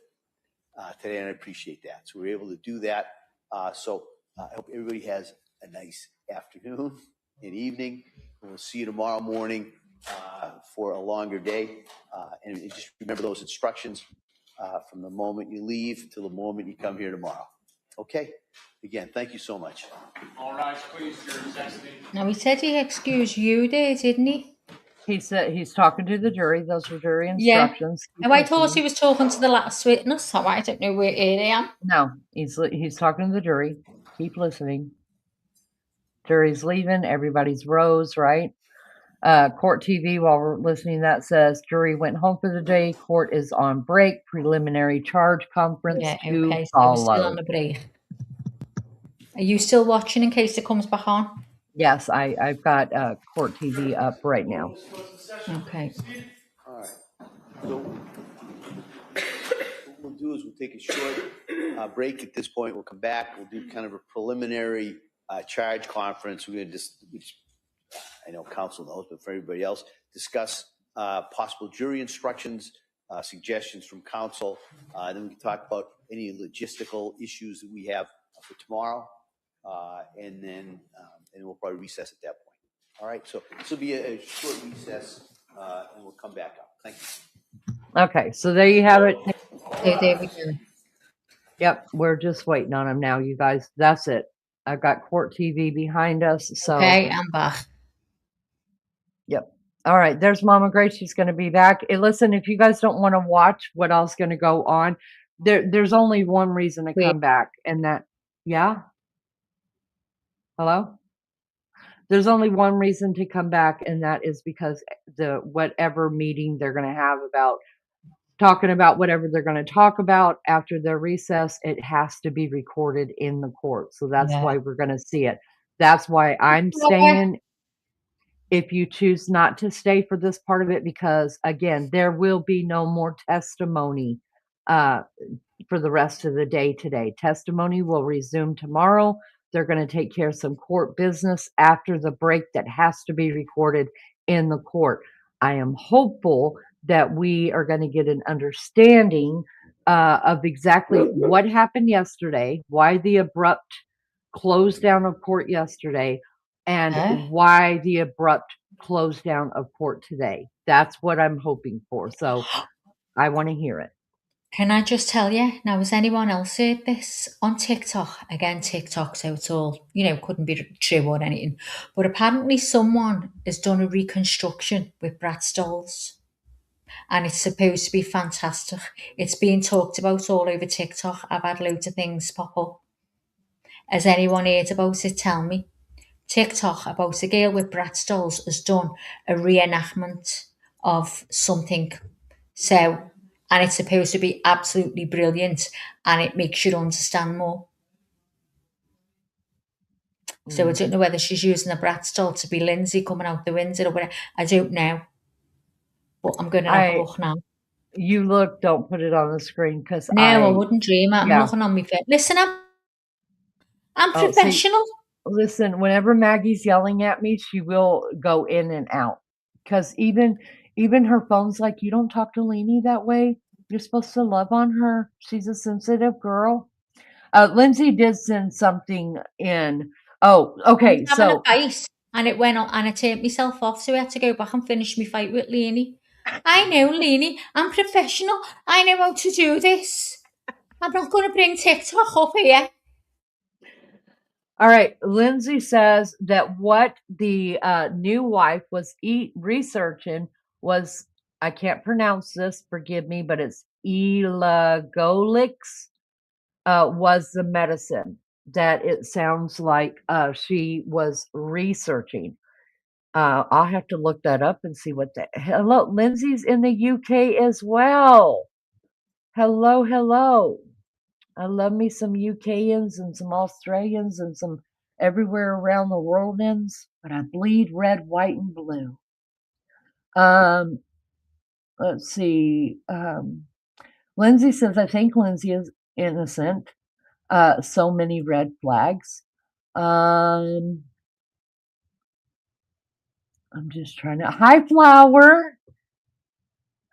today, and I appreciate that. So we're able to do that. So I hope everybody has a nice afternoon and evening. We'll see you tomorrow morning for a longer day. And just remember those instructions from the moment you leave till the moment you come here tomorrow. Okay? Again, thank you so much. All right, please, Your Excellency. Now he said he excused you there, didn't he? He said he's talking to the jury. Those were jury instructions. Yeah. Now I thought he was talking to the last witness, so I don't know where I am. No, he's talking to the jury. Keep listening. Jury's leaving. Everybody's rose, right? Court TV, while we're listening to that, says jury went home for the day. Court is on break. Preliminary charge conference to Okay, so follow. we're still on the break. Are you still watching in case it comes back on? Yes, I've got Court TV up right now. Okay. All right. So what we'll do is we'll take a short break at this point. We'll come back. We'll do kind of a preliminary charge conference. We're going to I know counsel knows, but for everybody else, discuss possible jury instructions, suggestions from counsel. Then we can talk about any logistical issues that we have for tomorrow. And then we'll probably recess at that point. All right. So this will be a short recess, and we'll come back up. Thank you. Okay, so there you have it. There we go. Yep, we're just waiting on them now, you guys. That's it. I've got Court TV behind us. So Okay, I'm back. Yep. All right, there's Mama Grace. She's going to be back. And listen, if you guys don't want to watch what else is going to go on, there's only one reason to come back, and that, yeah? Hello? There's only one reason to come back, and that is because whatever meeting they're going to have about talking about whatever they're going to talk about after their recess, it has to be recorded in the court. So that's why we're going to see it. That's why I'm staying. If you choose not to stay for this part of it, because again, there will be no more testimony for the rest of the day today. Testimony will resume tomorrow. They're going to take care of some court business after the break that has to be recorded in the court. I am hopeful that we are going to get an understanding of exactly what happened yesterday, why the abrupt close down of court yesterday, and why the abrupt close down of court today. That's what I'm hoping for. So I want to hear it. Can I just tell you, now has anyone else heard this on TikTok? Again, TikTok, so it's all, couldn't be true or anything. But apparently someone has done a reconstruction with Brat Stolz. And it's supposed to be fantastic. It's being talked about all over TikTok. I've had loads of things pop up. Has anyone heard about it? Tell me. TikTok about a girl with Brat Stolz has done a reenactment of something. So, and it's supposed to be absolutely brilliant, and it makes you understand more. So I don't know whether she's using the Brat Stolz to be Lindsay coming out the window or whatever. I don't know. But I'm going to have a look now. You look, don't put it on the screen because I wouldn't dream it. I'm looking on my phone. Listen, I'm professional. Listen, whenever Maggie's yelling at me, she will go in and out. Because even her phone's like, you don't talk to Lainey that way. You're supposed to love on her. She's a sensitive girl. Lindsay did send something in. Oh, I was okay. having a So fight and it went on and I turned myself off, so I had to go back and finish my fight with Lainey. I know, Lainey, I'm professional. I know how to do this. I'm not going to bring TikTok up here. all right, Lindsay says that what the new wife was researching was, I can't pronounce this, forgive me, but it's elagolix, was the medicine that it sounds like she was researching. I'll have to look that up and see what the hello. Lindsay's in the UK as well. Hello, hello. I love me some UKians and some Australians and some everywhere around the world ends, but I bleed red, white, and blue. Um, let's see. Lindsay says, I think Lindsay is innocent. So many red flags. I'm just trying to. Hi, Flower.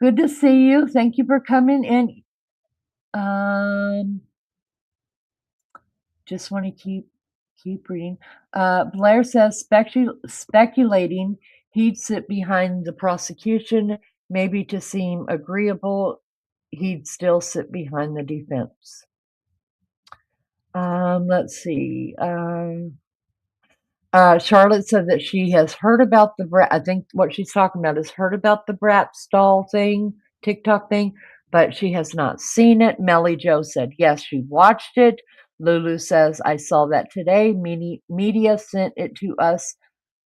Good to see you. Thank you for coming in. Just want to keep reading. Blair says speculating he'd sit behind the prosecution, maybe to seem agreeable. He'd still sit behind the defense. Let's see. Charlotte said that she has heard about the brat. I think what she's talking about is heard about the Bratz doll thing, TikTok thing, but she has not seen it. Melly Joe said yes, she watched it. Lulu says I saw that today. Media sent it to us.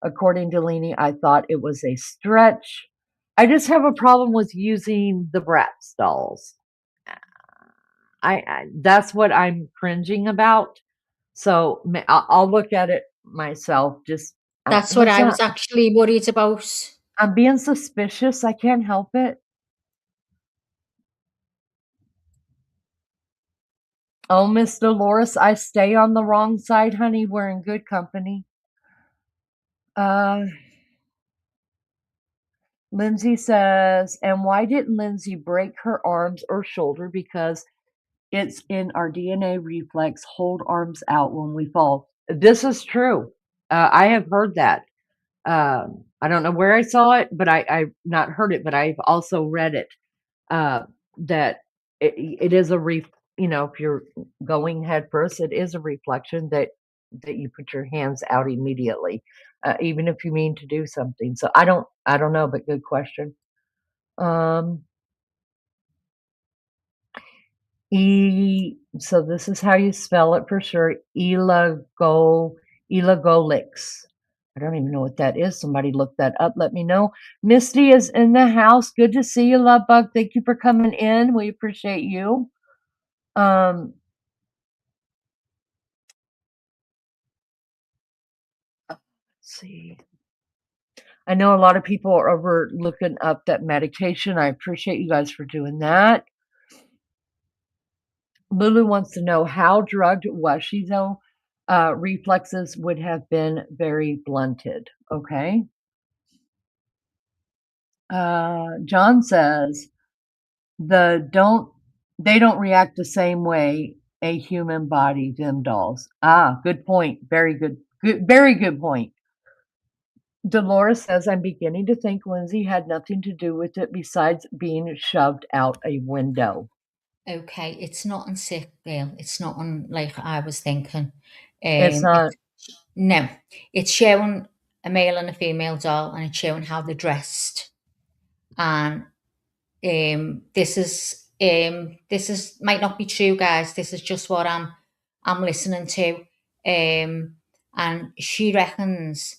According to Leanie, I thought it was a stretch. I just have a problem with using the Bratz dolls. I that's what I'm cringing about. So I'll look at it myself. Just That's what I was actually worried about. I'm being suspicious. I can't help it. Oh, Miss Dolores, I stay on the wrong side, honey. We're in good company. Lindsay says, and why didn't Lindsay break her arms or shoulder? Because it's in our DNA reflex, hold arms out when we fall. This is true. I have heard that. I don't know where I saw it, but I've not heard it, but I've also read it. That it is if you're going head first, it is a reflection that you put your hands out immediately, even if you mean to do something. So I don't know, but good question. So this is how you spell it for sure. Elagolix. I don't even know what that is. Somebody look that up. Let me know. Misty is in the house. Good to see you, Love Bug. Thank you for coming in. We appreciate you. Let's see. I know a lot of people are over looking up that medication. I appreciate you guys for doing that. Lulu wants to know how drugged was she though? Reflexes would have been very blunted. Okay. John says they don't react the same way a human body, them dolls. Good point. Very good. Very good point. Dolores says, I'm beginning to think Lindsay had nothing to do with it besides being shoved out a window. Okay, it's not on sick, Bill. It's not on like I was thinking. It's not. No, it's showing a male and a female doll, and it's showing how they're dressed. And this is might not be true, guys. This is just what I'm listening to. And she reckons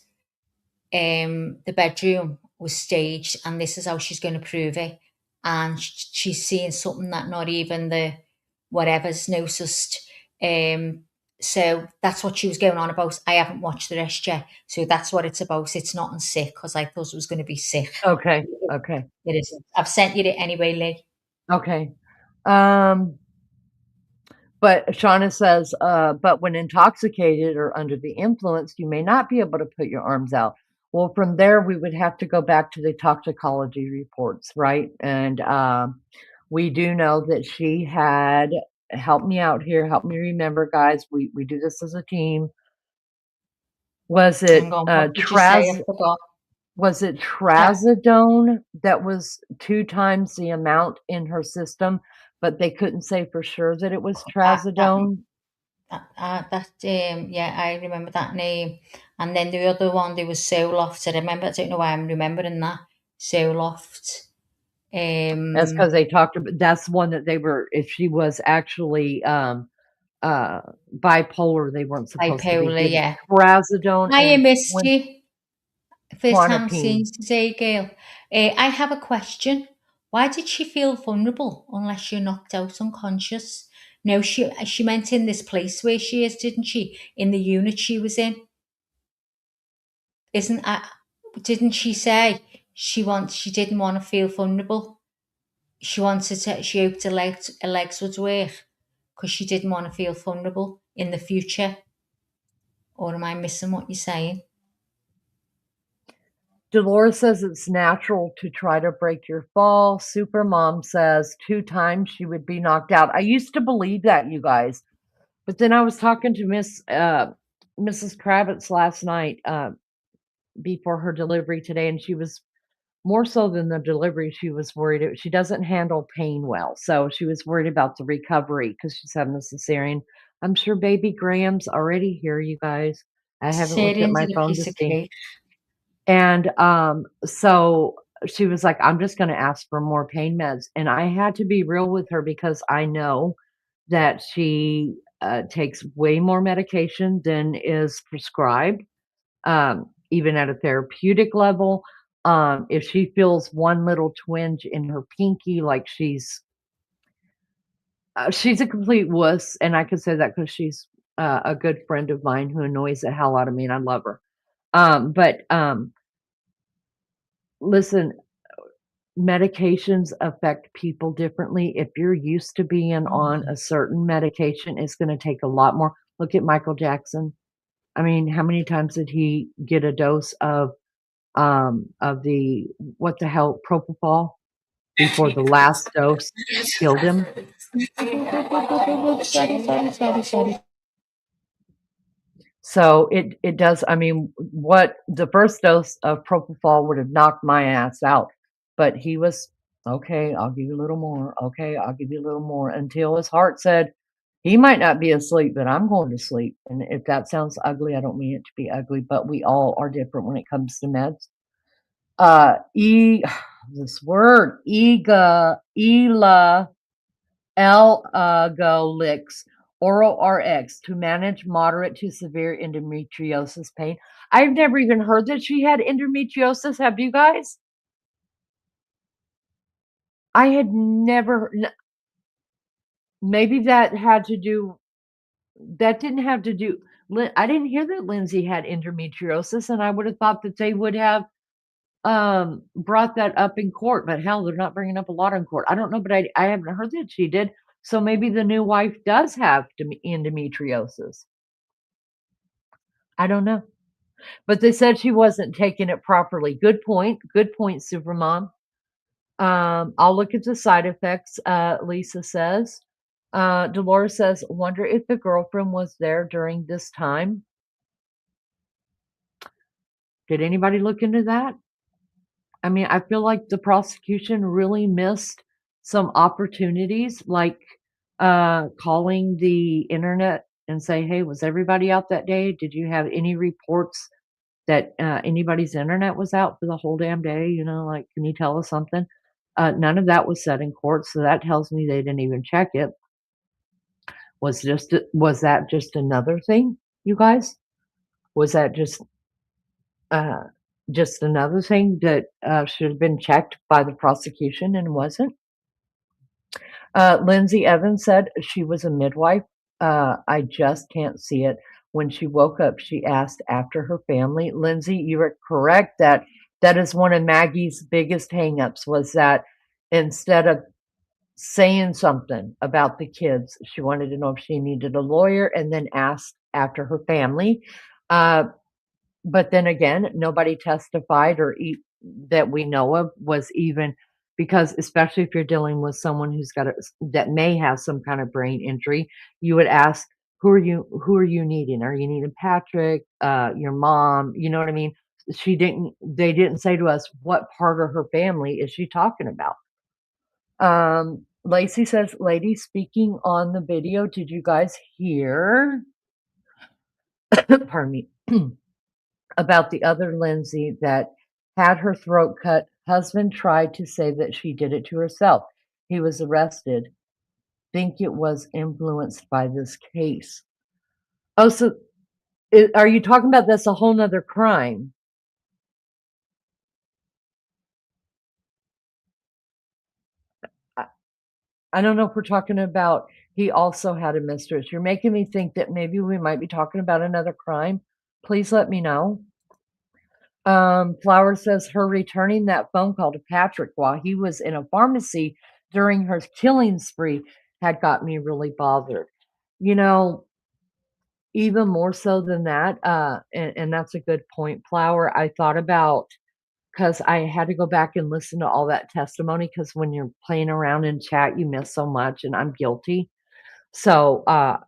the bedroom was staged, and this is how she's going to prove it. And she's seeing something that not even the whatever's noticed. So that's what she was going on about. I haven't watched the rest yet, so that's what it's about. It's not on sick because I thought it was going to be sick. Okay. It isn't. I've sent you it anyway, Lee. Okay. But Shauna says, but when intoxicated or under the influence, you may not be able to put your arms out. Well, from there, we would have to go back to the toxicology reports, right? And we do know that she had help me out here. Help me remember, guys. We do this as a team. Was it Hang on, what did you say? I forgot. was it trazodone that was 2 times the amount in her system, but they couldn't say for sure that it was trazodone? Yeah, I remember that name. And then the other one, there was Soloft. I don't know why I'm remembering that. Soloft. That's because they talked about, that's one that they were, if she was actually bipolar, they weren't supposed to be Bipolar, giving yeah. trazodone I and missed you. First time seeing quinapine. today, girl. I have a question. Why did she feel vulnerable unless you're knocked out unconscious? No, she meant in this place where she is, didn't she? In the unit she was in. Didn't she say she didn't want to feel vulnerable? She hoped her legs would work because she didn't want to feel vulnerable in the future. Or am I missing what you're saying? Dolores says it's natural to try to break your fall. Supermom says 2 times she would be knocked out. I used to believe that, you guys. But then I was talking to Mrs. Kravitz last night before her delivery today, and she was more so than the delivery. She was worried. She doesn't handle pain well, so she was worried about the recovery because she's having a cesarean. I'm sure baby Graham's already here, you guys. I haven't looked at Cesarean's my a phone piece to of see. cake. And so she was like, I'm just going to ask for more pain meds. And I had to be real with her because I know that she takes way more medication than is prescribed, even at a therapeutic level. If she feels one little twinge in her pinky, like she's a complete wuss. And I can say that because she's a good friend of mine who annoys the hell out of me, and I love her. But listen, medications affect people differently. If you're used to being on a certain medication, it's going to take a lot more. Look at Michael Jackson. I mean, how many times did he get a dose of the what the hell propofol before the last dose killed him? So it does. I mean, what the first dose of propofol would have knocked my ass out, but he was okay. I'll give you a little more. Okay, I'll give you a little more until his heart said he might not be asleep, but I'm going to sleep. And if that sounds ugly, I don't mean it to be ugly, but we all are different when it comes to meds. This word Elagolix Oral RX to manage moderate to severe endometriosis pain. I've never even heard that she had endometriosis. Have you guys? I had never. Maybe that didn't have to do. I didn't hear that Lindsay had endometriosis, and I would have thought that they would have brought that up in court, but hell, they're not bringing up a lot in court. I don't know, but I haven't heard that she did. So maybe the new wife does have endometriosis. I don't know. But they said she wasn't taking it properly. Good point. Good point, Supermom. I'll look at the side effects, Lisa says. Dolores says, wonder if the girlfriend was there during this time. Did anybody look into that? I mean, I feel like the prosecution really missed some opportunities, like calling the internet and say, hey, was everybody out that day? Did you have any reports that anybody's internet was out for the whole damn day? You know, like, can you tell us something? None of that was said in court, so that tells me they didn't even check it. Was that just another thing, you guys? Was that just another thing that should have been checked by the prosecution and wasn't? Lindsay Evans said she was a midwife. I just can't see it. When she woke up, she asked after her family. Lindsay, you are correct that is one of Maggie's biggest hangups, was that instead of saying something about the kids, she wanted to know if she needed a lawyer and then asked after her family. But then again, nobody testified that we know of was even because especially if you're dealing with someone that may have some kind of brain injury, you would ask, who are you needing? Are you needing Patrick, your mom? You know what I mean? They didn't say to us, what part of her family is she talking about? Lacey says, lady speaking on the video, did you guys hear, pardon me, about the other Lindsay that had her throat cut? Husband tried to say that she did it to herself. He was arrested. Think it was influenced by this case. Oh, so are you talking about that's a whole nother crime? I don't know if we're talking about he also had a mistress. You're making me think that maybe we might be talking about another crime. Please let me know. Flower says her returning that phone call to Patrick while he was in a pharmacy during her killing spree had got me really bothered. You know, even more so than that, and that's a good point, Flower. I thought about, because I had to go back and listen to all that testimony, because when you're playing around in chat, you miss so much, and I'm guilty. So at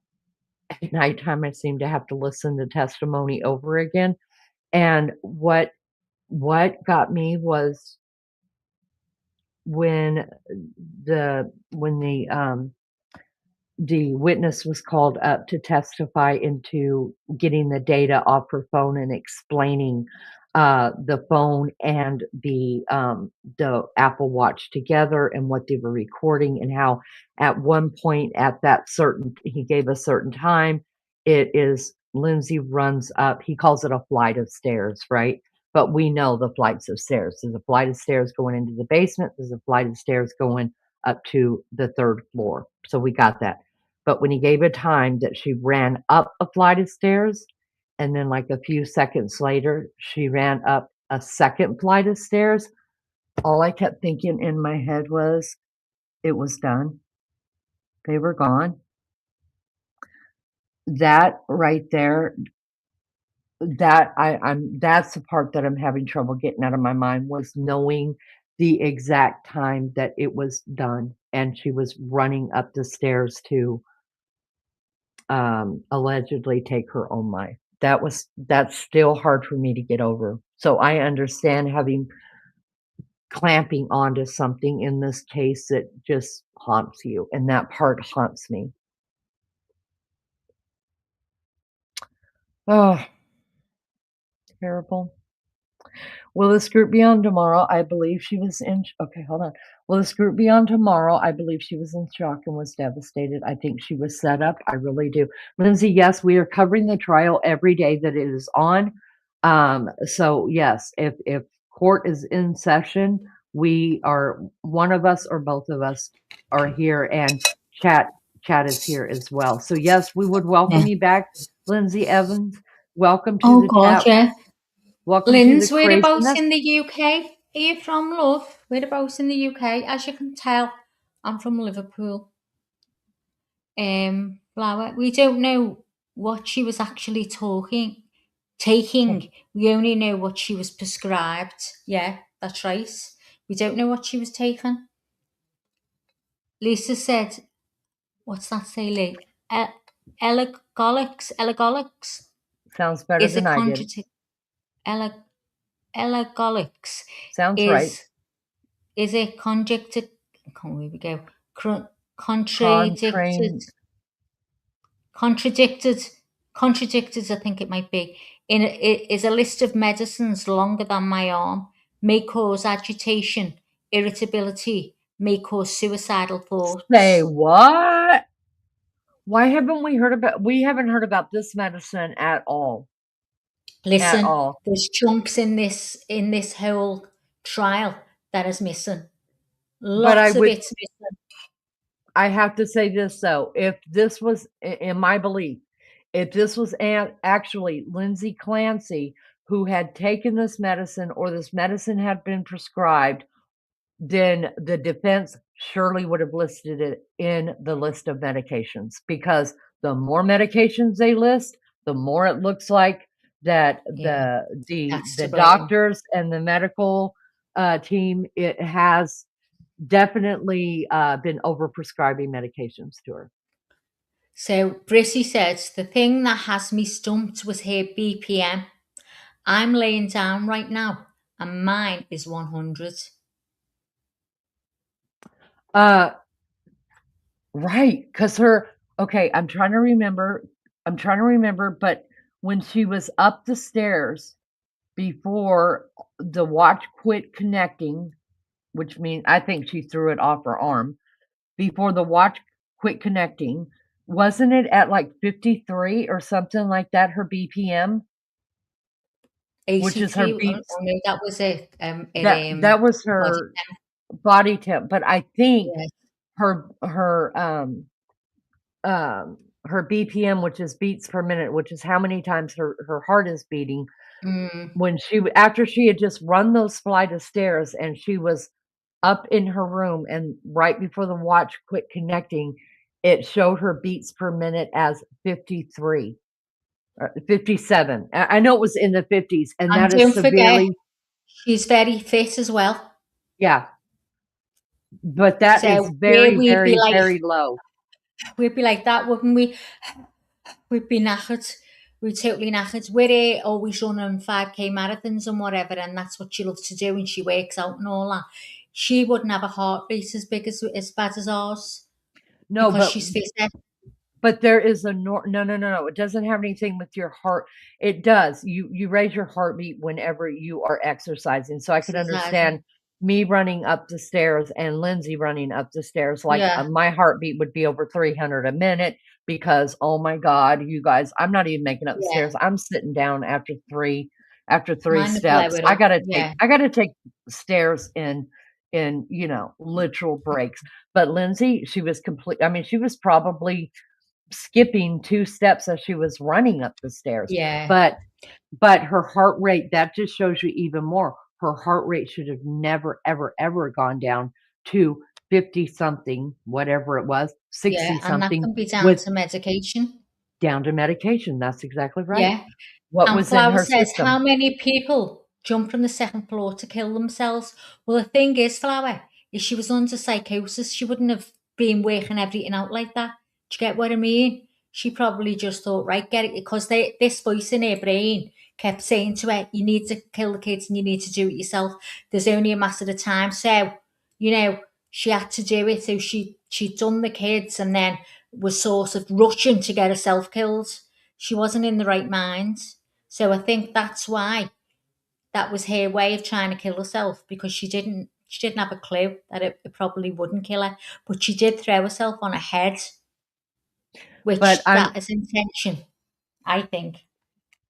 nighttime, I seem to have to listen to testimony over again. And what got me was when the witness was called up to testify into getting the data off her phone and explaining the phone and the Apple Watch together and what they were recording, and how at one point at that he gave a certain time, it is Lindsay runs up, he calls it a flight of stairs, right? But we know the flights of stairs. There's a flight of stairs going into the basement. There's a flight of stairs going up to the 3rd floor. So we got that. But when he gave a time that she ran up a flight of stairs, and then like a few seconds later, she ran up a 2nd flight of stairs, all I kept thinking in my head was, it was done. They were gone. That right there, that's the part that I'm having trouble getting out of my mind, was knowing the exact time that it was done and she was running up the stairs to allegedly take her own life. That's still hard for me to get over. So I understand clamping onto something in this case that just haunts you, and that part haunts me. Oh, terrible. Will this group be on tomorrow? I believe she was in. Okay, hold on. Will this group be on tomorrow? I believe she was in shock and was devastated. I think she was set up. I really do. Lindsay, yes, we are covering the trial every day that it is on. So yes, if court is in session, we are, one of us or both of us are here, and chat is here as well. So yes, we would welcome you back, Lindsay Evans. Welcome to the God, chat. yeah. Welcome Lindsay, to the whereabouts craziness. in the UK are you from, love? Whereabouts in the UK? As you can tell, I'm from Liverpool. Flower, we don't know what she was actually taking. We only know what she was prescribed. Yeah, that's right. We don't know what she was taking. Lisa said, what's that say, Lee? Elagolics. Sounds better than I did. Elagolics. Sounds right. Is it conjected? Here we go. Contradicted, I think it might be. It is a list of medicines longer than my arm, may cause agitation, irritability, may cause suicidal thoughts. Say what? Why haven't we heard about this medicine at all? Listen, at all. There's chunks in this whole trial that is missing. Lots of it's missing. I have to say this though, if this was, in my belief, if this was actually Lindsay Clancy who had taken this medicine, or this medicine had been prescribed, then the defense surely would have listed it in the list of medications, because the more medications they list, the more it looks like that the doctors and the medical team, it has definitely been overprescribing medications to her. So Brissy says, the thing that has me stumped was her BPM. I'm laying down right now, and mine is 100. Right, because okay, I'm trying to remember, but when she was up the stairs before the watch quit connecting, which means I think she threw it off her arm, before the watch quit connecting, wasn't it at like 53 or something like that, her BPM? Which is her 83. beats. No, that was it. That was her body temp, but I think Yes. her her BPM, which is beats per minute, which is how many times her heart is beating, when after she had just run those flight of stairs and she was up in her room, and right before the watch quit connecting, it showed her beats per minute as 53, 57. I know it was in the 50s, and And that is don't forget, severely, she's very fit as well. yeah. But that So is where very, very, very low. we'd be like that, wouldn't we? We'd be knackered. We'd totally knackered. We're always running 5K marathons and whatever, and that's what she loves to do, and she works out and all that. She wouldn't have a heart rate as bad as ours No, because she's fitter. but there is a no. It doesn't have anything with your heart. It does. You raise your heartbeat whenever you are exercising. So I could understand me running up the stairs and Lindsay running up the stairs. Like my heartbeat would be over 300 a minute because, oh my God, you guys, I'm not even making up the stairs. I'm sitting down after three steps. I gotta take stairs in literal breaks. But Lindsay, she was she was probably skipping 2 steps as she was running up the stairs. Yeah. But her heart rate, that just shows you even more. Her heart rate should have never, ever, ever gone down to 50 something, whatever it was, 60 something. And that can be down to medication. Down to medication. That's exactly right. Yeah. What and was Flower in her says, system? how many people jump from the 2nd floor to kill themselves? Well, the thing is, Flower, if she was under psychosis, she wouldn't have been working everything out like that. Do you get what I mean? She probably just thought, right, get it, because this voice in her brain kept saying to her, you need to kill the kids and you need to do it yourself. There's only a matter of time. So, she had to do it. So she'd done the kids and then was sort of rushing to get herself killed. She wasn't in the right mind. So I think that's why that was her way of trying to kill herself, because she didn't have a clue that it probably wouldn't kill her. But she did throw herself on her head, which that is intention, I think.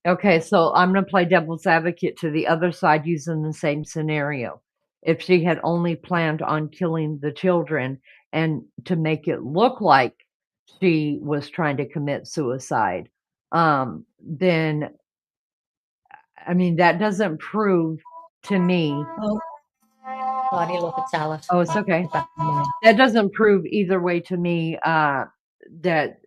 Okay, so I'm going to play devil's advocate to the other side using the same scenario. If she had only planned on killing the children and to make it look like she was trying to commit suicide, then, I mean, that doesn't prove to me. Sorry, look, it's Alice. Oh, it's okay. That doesn't prove either way to me that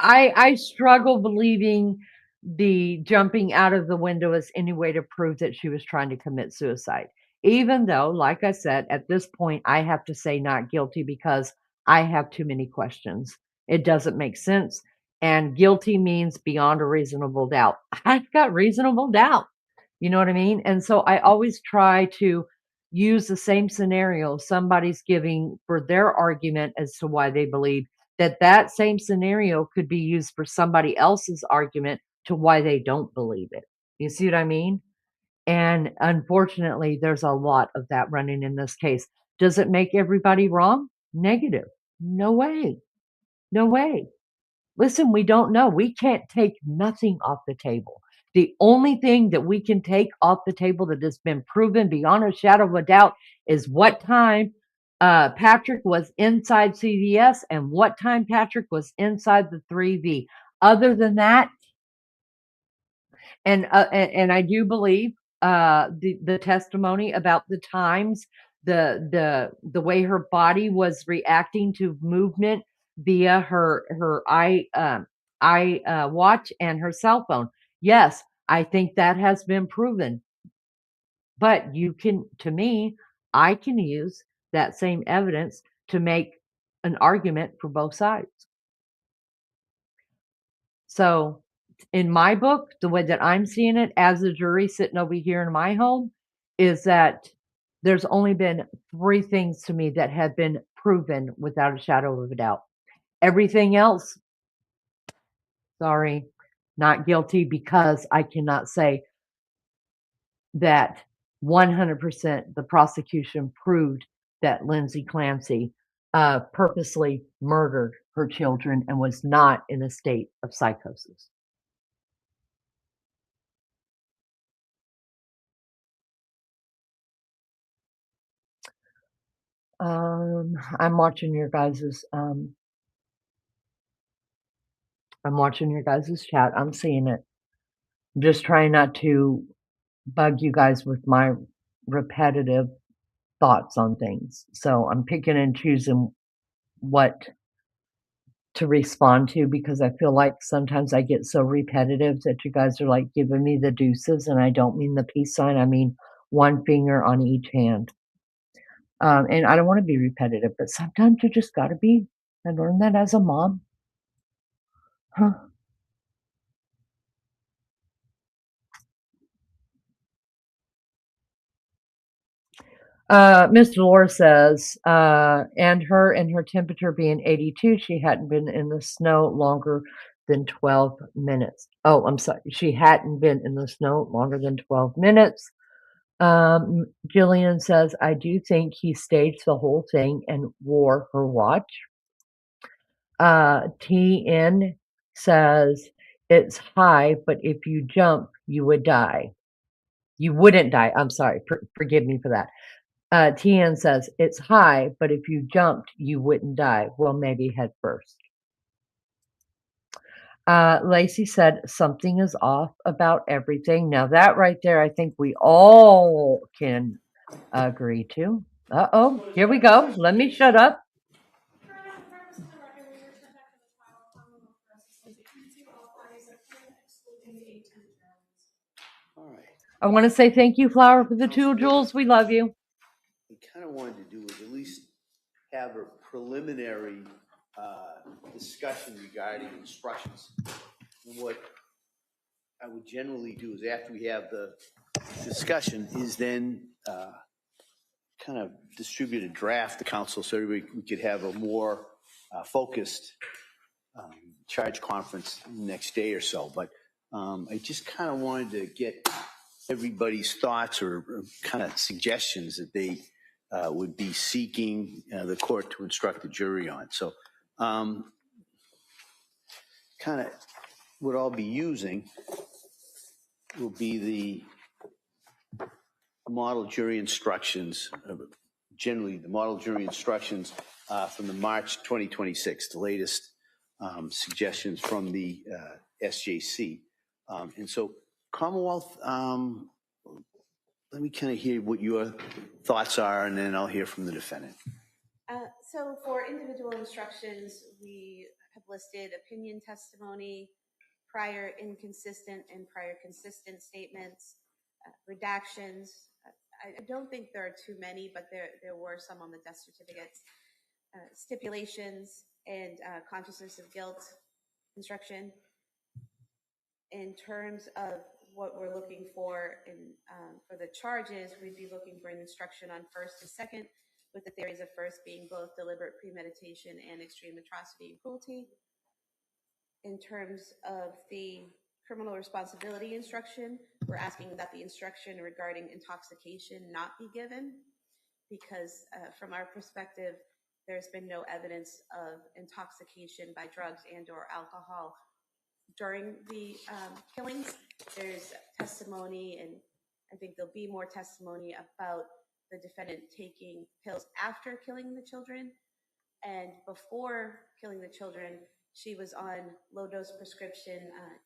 I struggle believing the jumping out of the window is any way to prove that she was trying to commit suicide. Even though, like I said, at this point, I have to say not guilty because I have too many questions. It doesn't make sense. And guilty means beyond a reasonable doubt. I've got reasonable doubt. You know what I mean? And so I always try to use the same scenario somebody's giving for their argument as to why they believe that same scenario could be used for somebody else's argument to why they don't believe it. You see what I mean? And unfortunately, there's a lot of that running in this case. Does it make everybody wrong? Negative. No way. No way. Listen, we don't know. We can't take nothing off the table. The only thing that we can take off the table that has been proven beyond a shadow of a doubt is what time Patrick was inside CVS and what time Patrick was inside the 3V. Other than that, and I do believe the testimony about the times, the way her body was reacting to movement via her eye watch and her cell phone. Yes, I think that has been proven. But to me, I can use that same evidence to make an argument for both sides. So in my book, the way that I'm seeing it as a jury sitting over here in my home is that there's only been 3 things to me that have been proven without a shadow of a doubt. Everything else, sorry, not guilty, because I cannot say that 100% the prosecution proved that Lindsay Clancy purposely murdered her children and was not in a state of psychosis. I'm watching your guys's chat. I'm seeing it. I'm just trying not to bug you guys with my repetitive thoughts on things. So I'm picking and choosing what to respond to, because I feel like sometimes I get so repetitive that you guys are like giving me the deuces, and I don't mean the peace sign. I mean 1 finger on each hand. And I don't want to be repetitive, but sometimes you just got to be. I learned that as a mom. Huh. Miss Dolores says, and her temperature being 82, she hadn't been in the snow longer than 12 minutes. Oh, I'm sorry. She hadn't been in the snow longer than 12 minutes. Jillian says, I do think he staged the whole thing and wore her watch. TN says, it's high, but if you jump, you would die. You wouldn't die. I'm sorry. Forgive me for that. TN says, it's high, but if you jumped, you wouldn't die. Well, maybe head first. Lacey said, something is off about everything. Now that right there, I think we all can agree to. Uh-oh, here we go. Let me shut up. All right. I want to say thank you, Flower, for the 2 jewels. We love you. We kind of wanted to do is at least have a preliminary discussion regarding instructions. And what I would generally do is after we have the discussion is then kind of distribute a draft to council so we could have a more focused charge conference next day or so. But I just kind of wanted to get everybody's thoughts or kind of suggestions that they would be seeking the court to instruct the jury on. So kind of what I'll be using will be the model jury instructions, generally the model jury instructions from the March 2026, the latest suggestions from the SJC. And so Commonwealth, let me kind of hear what your thoughts are, and then I'll hear from the defendant. So for individual instructions, we have listed opinion testimony, prior inconsistent and prior consistent statements, redactions. I don't think there are too many, but there were some on the death certificates, stipulations, and consciousness of guilt instruction. In terms of what we're looking for for the charges, we'd be looking for an instruction on first and second, with the theories of first being both deliberate premeditation and extreme atrocity and cruelty. In terms of the criminal responsibility instruction, we're asking that the instruction regarding intoxication not be given, because from our perspective, there's been no evidence of intoxication by drugs and or alcohol during the killings. There's testimony, and I think there'll be more testimony about the defendant taking pills after killing the children, and before killing the children, she was on low-dose prescription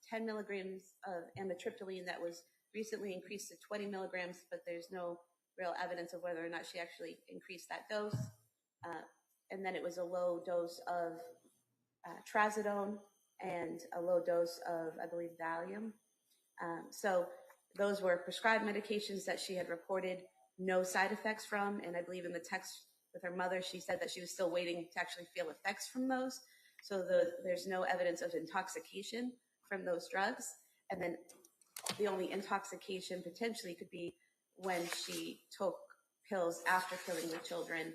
10 milligrams of amitriptyline that was recently increased to 20 milligrams, but there's no real evidence of whether or not she actually increased that dose. And then it was a low dose of trazodone and a low dose of, I believe, Valium. So those were prescribed medications that she had reported no side effects from. And I believe in the text with her mother, she said that she was still waiting to actually feel effects from those. So there's no evidence of intoxication from those drugs. And then the only intoxication potentially could be when she took pills after killing the children.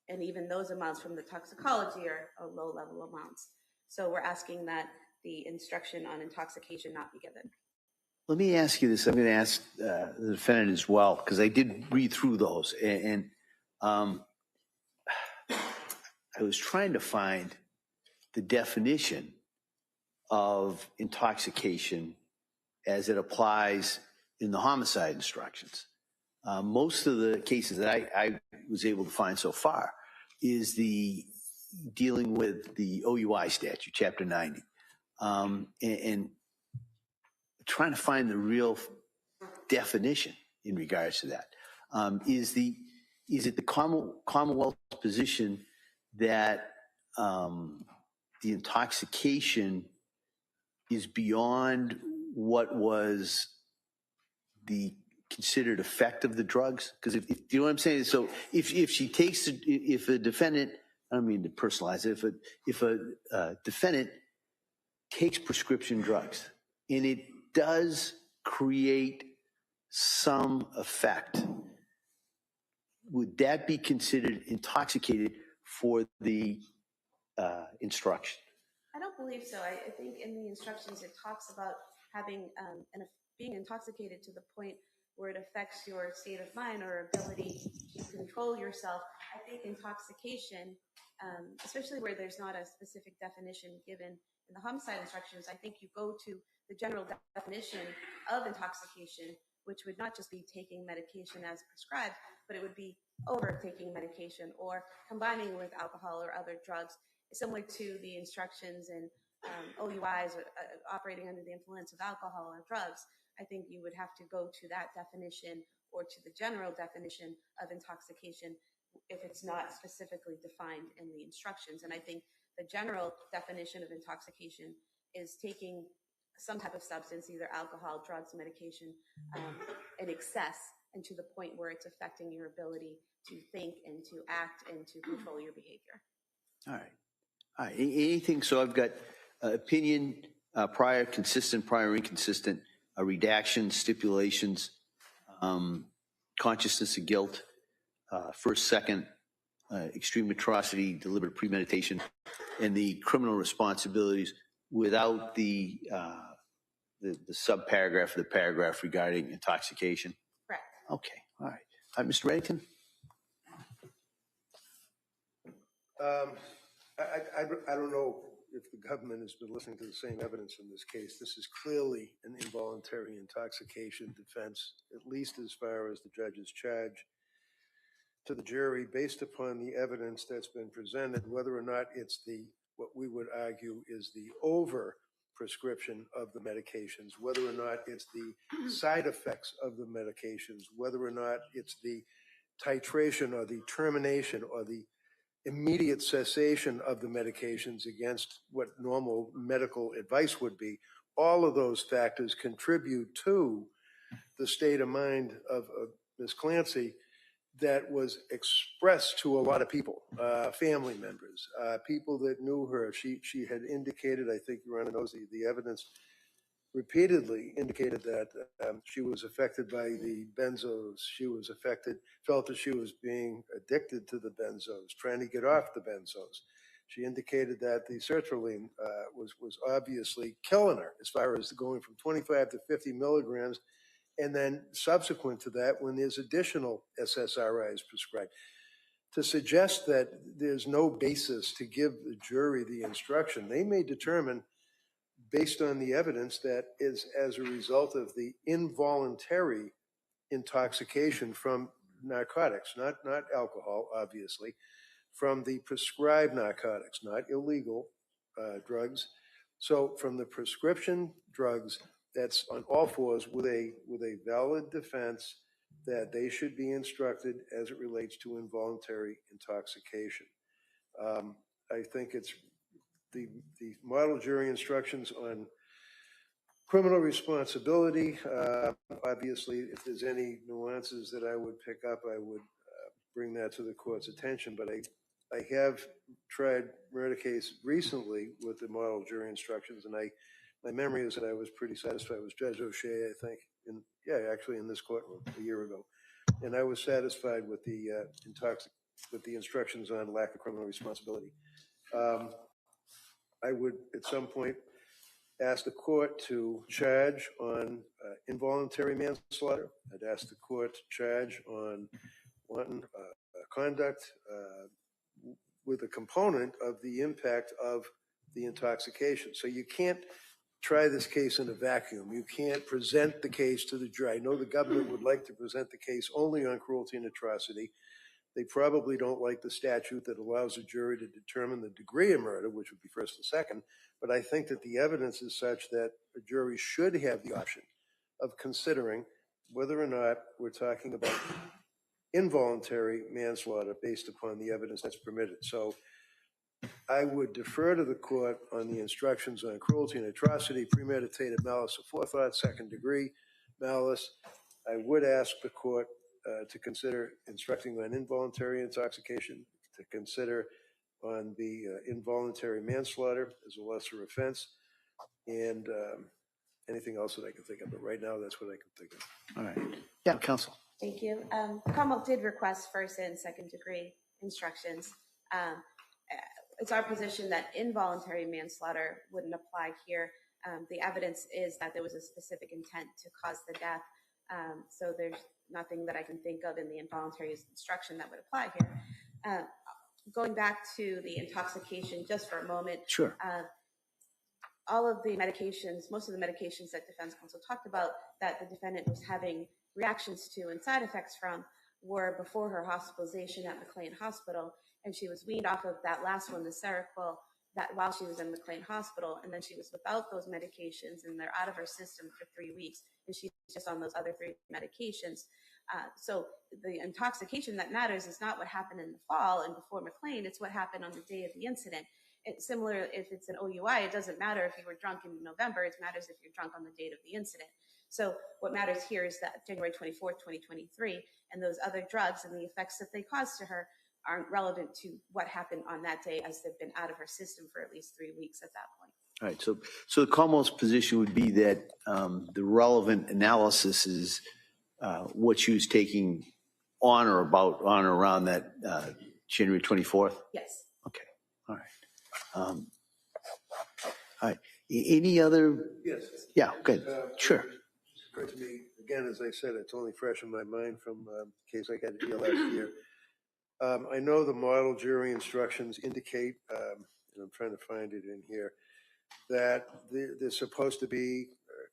And even those amounts from the toxicology are low level amounts. So we're asking that the instruction on intoxication not be given. Let me ask you this. I'm going to ask the defendant as well, because I did read through those. And I was trying to find the definition of intoxication as it applies in the homicide instructions. Most of the cases that I was able to find so far is the dealing with the OUI statute, Chapter 90, and trying to find the real definition in regards to that. Is it the Commonwealth's position that the intoxication is beyond what was the considered effect of the drugs? Because if you know what I'm saying, so if she takes, if a defendant, I don't mean to personalize it, if a defendant takes prescription drugs and it does create some effect, would that be considered intoxicated for the instruction? I don't believe so. I think in the instructions it talks about having being intoxicated to the point where it affects your state of mind or ability to control yourself. I think intoxication, especially where there's not a specific definition given in the homicide instructions, I think you go to the general definition of intoxication, which would not just be taking medication as prescribed, but it would be overtaking medication or combining with alcohol or other drugs, similar to the instructions in OUIs, operating under the influence of alcohol or drugs. I think you would have to go to that definition or to the general definition of intoxication if it's not specifically defined in the instructions. And I think the general definition of intoxication is taking some type of substance, either alcohol, drugs, medication, in excess and to the point where it's affecting your ability to think and to act and to control your behavior. All right. All right. Anything? So I've got opinion, prior, consistent, prior, inconsistent, redaction, stipulations, consciousness of guilt, first, second, extreme atrocity, deliberate premeditation, and the criminal responsibilities without the subparagraph or the paragraph regarding intoxication. Correct. Okay. All right. Mr. Reddington? I don't know if the government has been listening to the same evidence in this case. This is clearly an involuntary intoxication defense, at least as far as the judge's charge to the jury, based upon the evidence that's been presented, whether or not it's what we would argue is the over prescription of the medications, whether or not it's the side effects of the medications, whether or not it's the titration or the termination or the immediate cessation of the medications against what normal medical advice would be. All of those factors contribute to the state of mind of Ms. Clancy that was expressed to a lot of people, family members, people that knew her. She had indicated, I think Your Honor knows the evidence, repeatedly indicated that she was affected by the benzos. She was felt that she was being addicted to the benzos, trying to get off the benzos. She indicated that the sertraline was obviously killing her as far as going from 25 to 50 milligrams. And then subsequent to that, when there's additional SSRIs prescribed, to suggest that there's no basis to give the jury the instruction, they may determine based on the evidence that is as a result of the involuntary intoxication from narcotics, not alcohol, obviously, from the prescribed narcotics, not illegal drugs. So from the prescription drugs, that's on all fours with a valid defense that they should be instructed as it relates to involuntary intoxication. I think it's the model jury instructions on Criminal responsibility, obviously, if there's any nuances that I would pick up, I would bring that to the court's attention. But I have tried murder case recently with the model jury instructions, and my memory is that I was pretty satisfied. It was Judge O'Shea, I think, actually in this courtroom a year ago, and I was satisfied with the instructions on lack of criminal responsibility. I would at some point ask the court to charge on involuntary manslaughter. I'd ask the court to charge on wanton conduct with a component of the impact of the intoxication. So you can't try this case in a vacuum. You can't present the case to the jury. I know the government would like to present the case only on cruelty and atrocity. They probably don't like the statute that allows a jury to determine the degree of murder, which would be first and second. But I think that the evidence is such that a jury should have the option of considering whether or not we're talking about involuntary manslaughter based upon the evidence that's permitted. So I would defer to the court on the instructions on cruelty and atrocity, premeditated malice of forethought, second degree malice. I would ask the court to consider instructing on involuntary intoxication, to consider on the involuntary manslaughter as a lesser offense, and anything else that I can think of. But right now, that's what I can think of. All right. Yeah, counsel. Thank you. Commonwealth did request first and second degree instructions. It's our position that involuntary manslaughter wouldn't apply here. The evidence is that there was a specific intent to cause the death. So there's nothing that I can think of in the involuntary instruction that would apply here. Going back to the intoxication just for a moment. Sure. All of the medications, most of the medications that defense counsel talked about that the defendant was having reactions to and side effects from were before her hospitalization at McLean Hospital. And she was weaned off of that last one, the Seroquel, that while she was in McLean Hospital. And then she was without those medications and they're out of her system for 3 weeks. And she's just on those other 3 medications. So the intoxication that matters is not what happened in the fall and before McLean, it's what happened on the day of the incident. It's similar if it's an OUI, it doesn't matter if you were drunk in November, it matters if you're drunk on the date of the incident. So what matters here is that January 24th, 2023, and those other drugs and the effects that they caused to her aren't relevant to what happened on that day as they've been out of her system for at least 3 weeks at that point. All right. So the Commonwealth's position would be that the relevant analysis is what she was taking on or around that January 24th? Yes. Okay. All right. All right. Any other? Yes. Yeah, good. Sure. It occurred to me, again, as I said, it's only fresh in my mind from a case I had to deal last year. I know the model jury instructions indicate, and I'm trying to find it in here, that there's supposed to be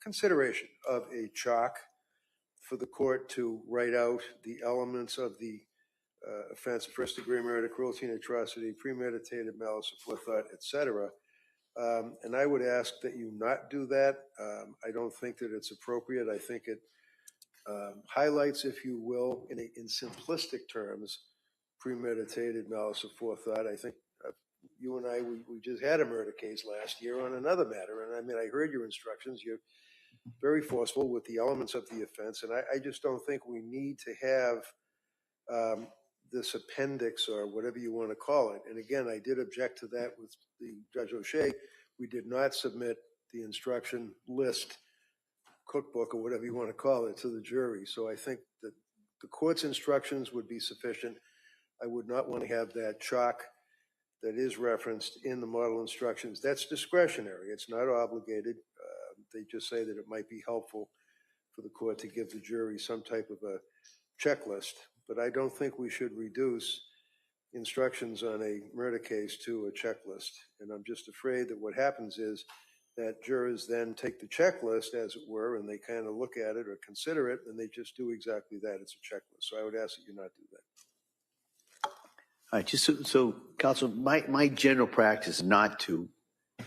consideration of a chalk for the court to write out the elements of the offense, first degree murder, cruelty and atrocity, premeditated malice of forethought, etc. And I would ask that you not do that. I don't think that it's appropriate. I think it highlights, if you will, in simplistic terms, premeditated malice of forethought. I think you and I, we just had a murder case last year on another matter. And I mean, I heard your instructions. You're very forceful with the elements of the offense. And I just don't think we need to have this appendix or whatever you want to call it. And again, I did object to that with the Judge O'Shea. We did not submit the instruction list, cookbook, or whatever you want to call it, to the jury. So I think that the court's instructions would be sufficient. I would not want to have that chalk that is referenced in the model instructions. That's discretionary. It's not obligated. They just say that it might be helpful for the court to give the jury some type of a checklist. But I don't think we should reduce instructions on a murder case to a checklist. And I'm just afraid that what happens is that jurors then take the checklist, as it were, and they kind of look at it or consider it, and they just do exactly that. It's a checklist. So I would ask that you not do that. All right, just so counsel, my general practice is not to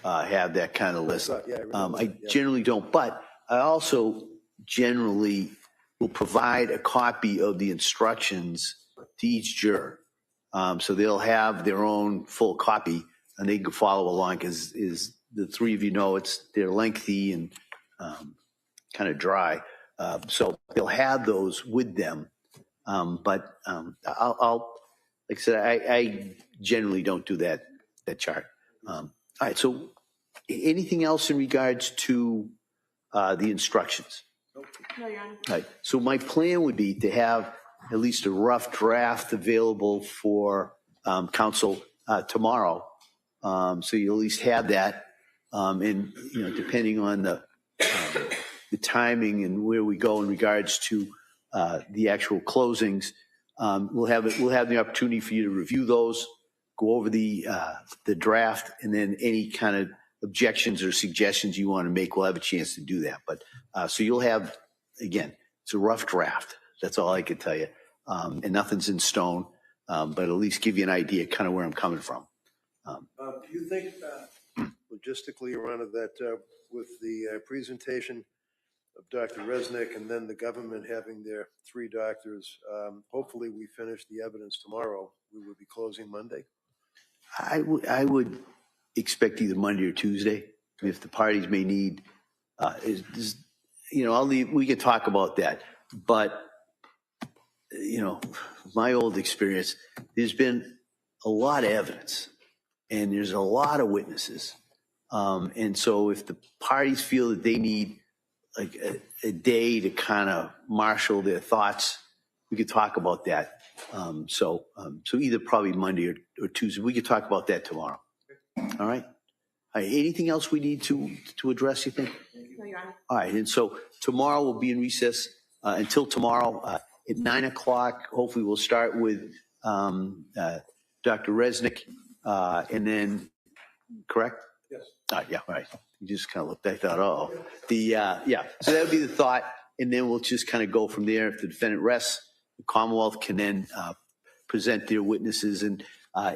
have that kind of list. I generally don't, but I also generally will provide a copy of the instructions to each juror. So they'll have their own full copy and they can follow along because the three of you know they're lengthy and kind of dry. So they'll have those with them. But I'll, like I said, I generally don't do that chart. All right. So anything else in regards to the instructions? No, Your Honor. All right. So my plan would be to have at least a rough draft available for council tomorrow. So you at least have that. And, depending on the timing and where we go in regards to the actual closings, we'll have the opportunity for you to review those, go over the draft, and then any kind of objections or suggestions you want to make, we'll have a chance to do that. But so you'll have, again, it's a rough draft. That's all I can tell you. And nothing's in stone, but at least give you an idea kind of where I'm coming from. Do you think logistically, Your Honor, that with the presentation of Dr. Resnick and then the government having their 3 doctors, hopefully we finish the evidence tomorrow, we would be closing Monday? I would expect either Monday or Tuesday. If the parties may need, I'll leave, we can talk about that. But, my old experience, there's been a lot of evidence and there's a lot of witnesses. And so if the parties feel that they need like a day to kind of marshal their thoughts, we could talk about that. So either probably Monday or Tuesday. We could talk about that tomorrow. All right. Anything else we need to address, you think? No, Your Honor. All right. And so tomorrow we'll be in recess until tomorrow at 9 o'clock. Hopefully we'll start with Dr. Resnick and then, correct? Yes. Yeah, right. You just kind of looked, I thought, oh, so that would be the thought. And then we'll just kind of go from there. If the defendant rests, the Commonwealth can then present their witnesses. And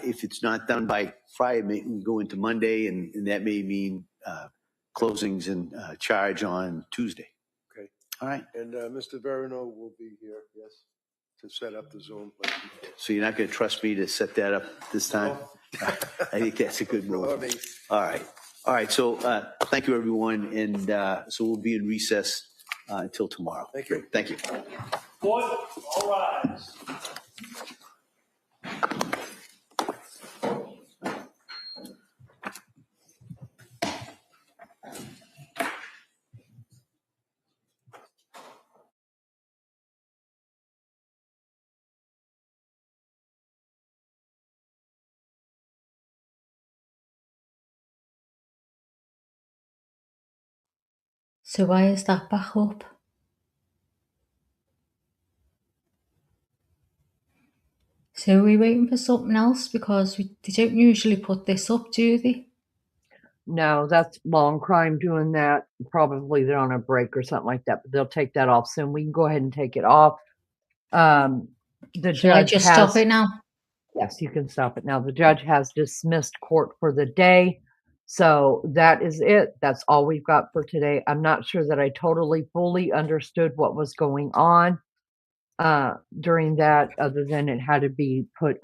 if it's not done by Friday, we go into Monday, and that may mean closings and charge on Tuesday. Okay. All right. And Mr. Verino will be here, yes, to set up the Zoom. So you're not going to trust me to set that up this time? I think that's a good move. All right. So thank you, everyone. And so we'll be in recess until tomorrow. Thank you. Thank you. Boys, all rise. So why is that back up? So are we waiting for something else? Because they don't usually put this up, do they? No, that's long crime doing that. Probably they're on a break or something like that, but they'll take that off soon. We can go ahead and take it off. Shall I just stop it now? Yes, you can stop it now. The judge has dismissed court for the day. So that is it. That's all we've got for today. I'm not sure that I totally fully understood what was going on during that, other than it had to be put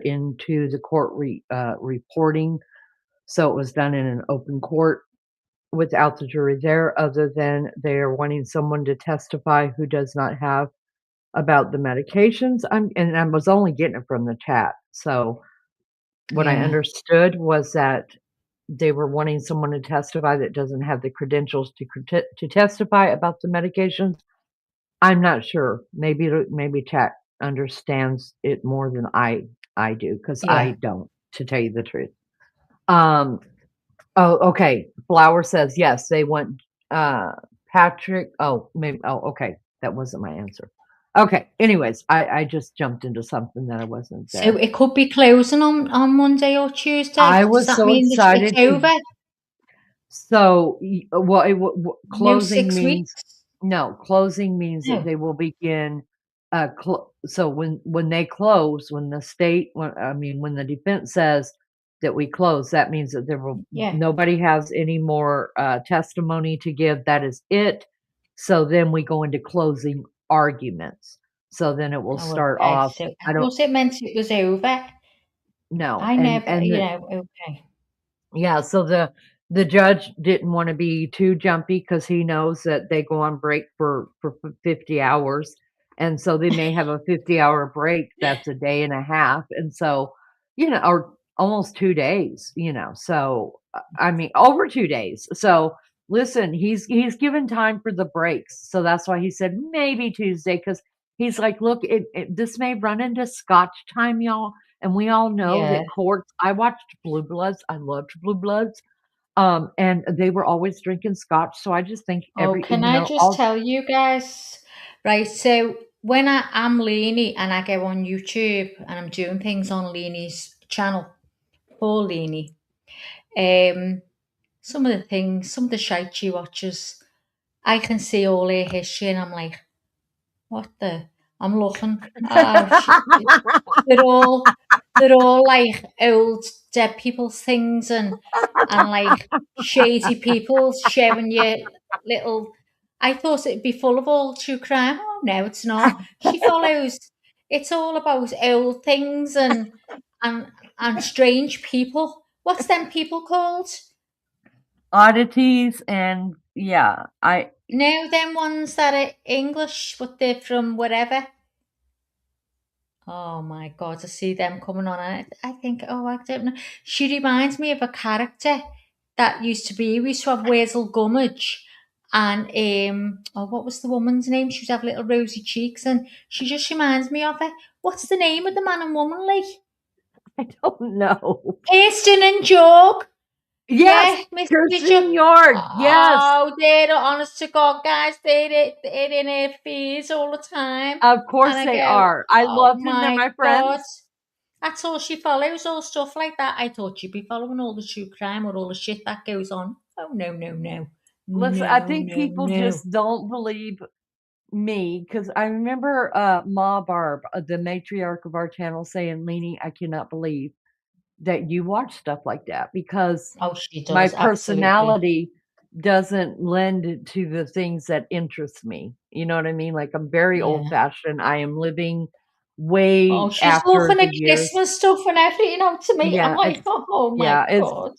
into the court reporting. So it was done in an open court without the jury there, other than they're wanting someone to testify who does not have about the medications. And I was only getting it from the chat. So what I understood was that they were wanting someone to testify that doesn't have the credentials to testify about the medications. I'm not sure. Maybe chat understands it more than I do, because I don't, to tell you the truth. Oh, okay. Flower says yes. They want Patrick. Oh, maybe. Oh, okay. That wasn't my answer. Okay. Anyways, I just jumped into something that I wasn't there. So it could be closing on Monday or Tuesday. I was so excited. It's over? So, closing 6 means weeks? no. Closing means that they will begin. So when they close, when the defense says that we close, that means that there will nobody has any more testimony to give. That is it. So then we go into closing arguments. So then it will start off. So I thought it meant it was over. No, I never, okay. Yeah. So The judge didn't want to be too jumpy because he knows that they go on break for 50 hours. And so they may have a 50-hour break that's a day and a half. And so, or almost 2 days, So, I mean, over 2 days. So, listen, he's given time for the breaks. So that's why he said maybe Tuesday because he's like, look, this may run into Scotch time, y'all. And we all know Yeah. that courts, I watched Blue Bloods. I loved Blue Bloods. And they were always drinking scotch, so I just think Oh, can I just all tell you guys? Right, so when I'm Lainey and I go on YouTube and I'm doing things on Lainey's channel, poor Lainey, some of the things, some of the shite she watches, I can see all her history and I'm like, what the? I'm looking. They're all they're all like old dead people's things and like shady people showing you little. I thought it'd be full of all true crime. Oh no, it's not. She follows. It's all about old things and and strange people. What's them people called? oddities and yeah, No, them ones that are English, but they're from wherever. Oh my God, to see them coming on, and I think, oh, I don't know. She reminds me of a character that used to be. We used to have Wurzel Gummidge, and oh, what was the woman's name? She used to have little rosy cheeks, and she just reminds me of her. What's the name of the man and woman, Lee? I don't know. Kirsten and Jorg. Yes, Yeah, Mr. Kirsten Yard. Yes, Oh, they're honest to God, guys. They're in her feeds all the time. of And course I they go, are. I oh love them. They're my my God. friends. That's all she follows, all stuff like that. I thought she'd be following all the true crime or all the shit that goes on. Oh, no, no, no. Listen, I No, think no, people no. just don't believe me because I remember Ma Barb, the matriarch of our channel, saying, "Leanie, I cannot believe that you watch stuff like that because Oh, she my does, absolutely. personality doesn't lend to the things that interest me." You know what I mean? Like I'm very old Yeah. fashioned. I am living Oh, way she's after looking the at years. Christmas stuff and everything, to me. I'm Yeah, like, it's oh my yeah, it's God.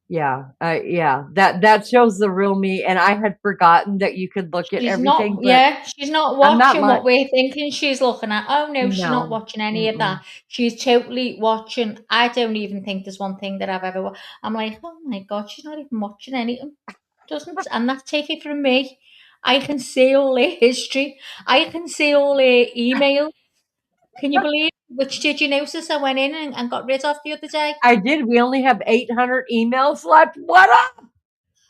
yeah. That shows the real me, and I had forgotten that you could look at She's not, everything, but yeah, she's not I'm not watching much. what we're thinking she's looking at. Oh no, she's not No, watching any of mm-mm. that. She's totally watching. I don't even think there's one thing that I've ever watched. I'm like, oh my God, she's not even watching anything. Doesn't, and that's taken from me. I can see all her history. I can see all her email. Can you believe which did you notice I went in and got rid of the other day? I did. We only have 800 emails left. What up?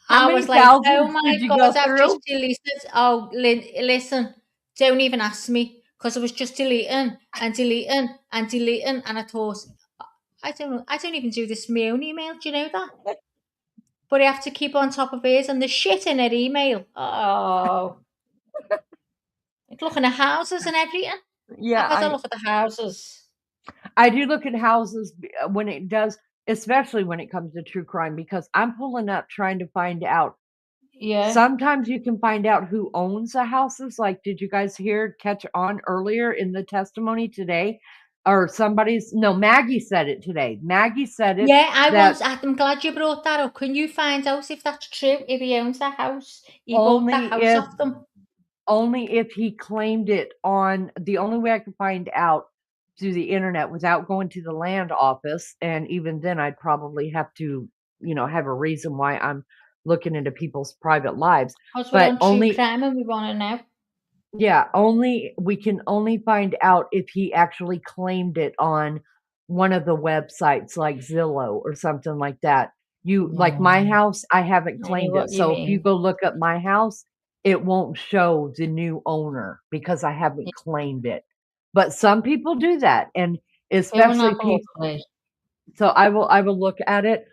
How I many was like, oh thousands my did you God, go I've just through? deleted. Oh, listen, don't even ask me because I was just deleting and deleting and deleting. And I thought, I don't even do this for my own email. Do you know that? But I have to keep on top of hers and the shit in her email. Oh, like looking at houses and everything. Yeah, I've had a look at the houses. I do look at houses when it does, especially when it comes to true crime, because I'm pulling up trying to find out. Yeah. Sometimes you can find out who owns the houses. Like, did you guys catch on earlier in the testimony today? Or no, Maggie said it today. Maggie said it Yeah, that I'm glad you brought that up. Can you find out if that's true? If he owns that house, he bought that only house if off them. only if he claimed it on the only way I could find out through the internet without going to the land office. And even then, I'd probably have to, have a reason why I'm looking into people's private lives. Because we're But on true crime and we want to know. we can only find out if he actually claimed it on one of the websites like Zillow or something like that. Like my Yeah, house, I haven't I know claimed it. what you So if you mean. go look up my house, it won't show the new owner because I haven't Yeah, claimed it. But some people do that, and go and especially have a look, people. please. So I will look at it.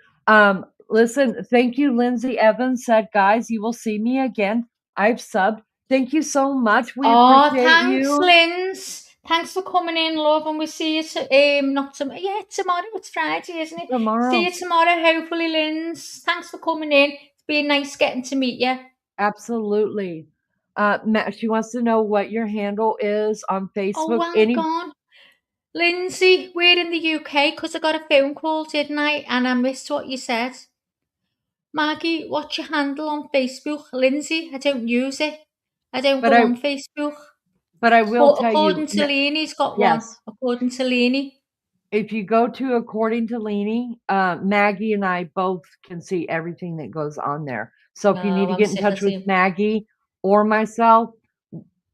Listen, thank you, Lindsay Evans said, guys, you will see me again. I've subbed. Thank you so much. We Oh, appreciate thanks, you. Linz. Thanks for coming in, love, and we'll see you. Not tomorrow. Yeah, tomorrow. It's Friday, isn't it? See Tomorrow. you tomorrow, hopefully, Linz. Thanks for coming in. It's been nice getting to meet you. Absolutely. She wants to know what your handle is on Oh, Facebook. hang on. Lindsay, we're in the UK because I got a phone call, didn't I? And I missed what you said. Maggie, what's your handle on Facebook? Lindsay, I don't use it. I don't But go I on Facebook. but I will But tell you, according to Leanie's got one. yes, According to Leanie. if you go to according to Leanie, Maggie and I both can see everything that goes on there. So if you need No, to I'm get in sick of touch with seeing. Maggie or myself,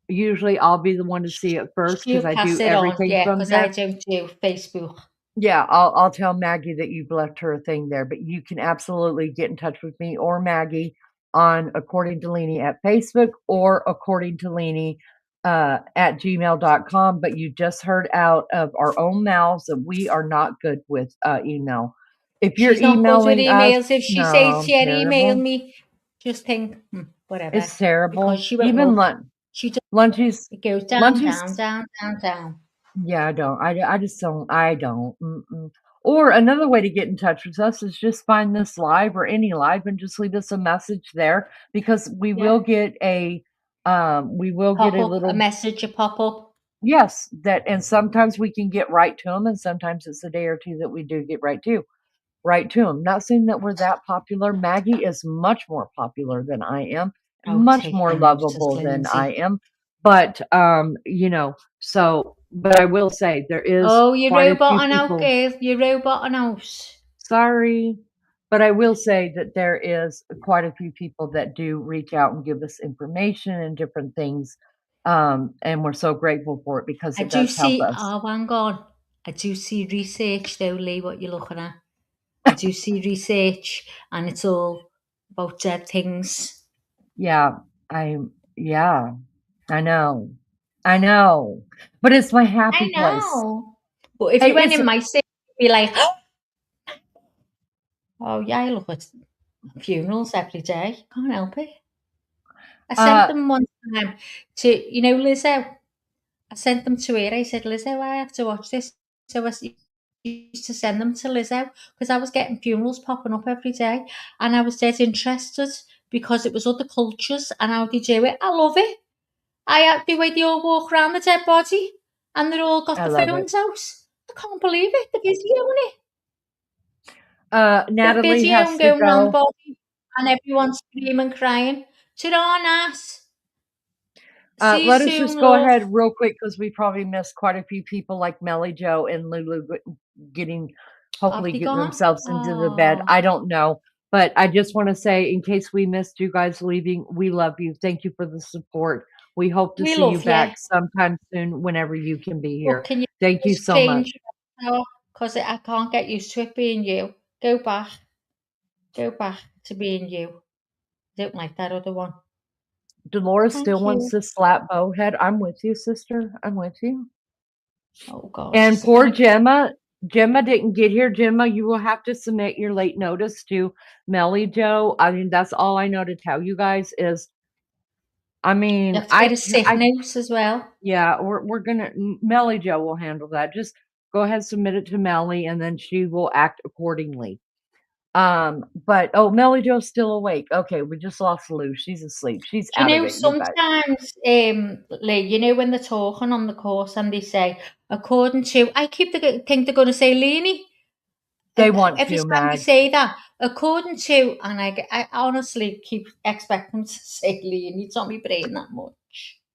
usually I'll be the one to see it first She'll because I pass do it on, everything yeah, from because I there. don't do Facebook. Yeah, I'll tell Maggie that you've left her a thing there, but you can absolutely get in touch with me or Maggie on According to Leanie at Facebook or According to Leanie at gmail.com. But you just heard out of our own mouths that we are not good with email. If you're She's not good with emailing us, emails. If she says no, she had emailed terrible. me, just think, whatever. It's terrible. Because she won't Even look. She just lunches, it goes down, down, lunches. down, down, down. Yeah, I don't. I just don't. I don't. Mm-mm. Or another way to get in touch with us is just find this live or any live and just leave us a message there because Yeah. we will get Pop a up a little, message, a pop up. yes, that, and sometimes we can get right to them and sometimes it's a day or two that we do get right to them. Not saying that we're that popular. Maggie is much more popular than I am, Oh, much take more my notice, lovable than I Lindsay. am. But but I will say there is Oh, you quite a few roboting out, people. girl. You roboting out. Sorry, but I will say that there is quite a few people that do reach out and give us information and different things. And we're so grateful for it because I it do does help see, us. oh, hang on. I do see research though, Lee, what you're looking at. I do see research and it's all about dead things. Yeah, yeah, I know. I know. But it's my happy I place. know. But if you went It's in my city, you'd be like, oh yeah, I look at funerals every day. Can't help it. I sent uh them one time to, Lizzo. I sent them to her. I said, Lizzo, I have to watch this. So I used to send them to Lizzo because I was getting funerals popping up every day and I was dead interested because it was other cultures and how they do it. I love it. The way they all walk around the dead body and they're all got I the love it. phones out. I can't believe it. They're videoing it. They're Natalie has videoing to going around the go. body and everyone's screaming, crying. Ta-ra, Nas. See you Let us just soon, go love. ahead real quick because we probably missed quite a few people like Melly Joe and Lulu getting, Have hopefully they getting gone? themselves into the bed. Oh, I don't know. But I just want to say, in case we missed you guys leaving, we love you. Thank you for the support. We hope to we see you love you. back sometime soon whenever you can be But here. can you Thank you just so much. change your because I can't get used to it being you. Go back. Go back to being you. I don't like that other one. Dolores still Thank wants you. to slap Bowhead. I'm with you, sister. I'm with you. Oh God. And Just poor thank you. Gemma. Gemma didn't get here. Gemma, you will have to submit your late notice to Melly Joe. I mean, that's all I know to tell you guys is, I You mean, have to get a sick note as well. yeah, we're gonna, Melly Joe will handle that. Just go ahead, submit it to Melly, and then she will act accordingly. But oh, Melly Joe's still awake. Okay, we just lost Lou. She's asleep. She's Do you out of know it, you guys. sometimes, Lee, when they're talking on the course and they say, according to, I think they're going to say Leanie. They want Every to, time they Mag. say that, according to, and I honestly keep expecting to say Leanie. It's on my brain that much.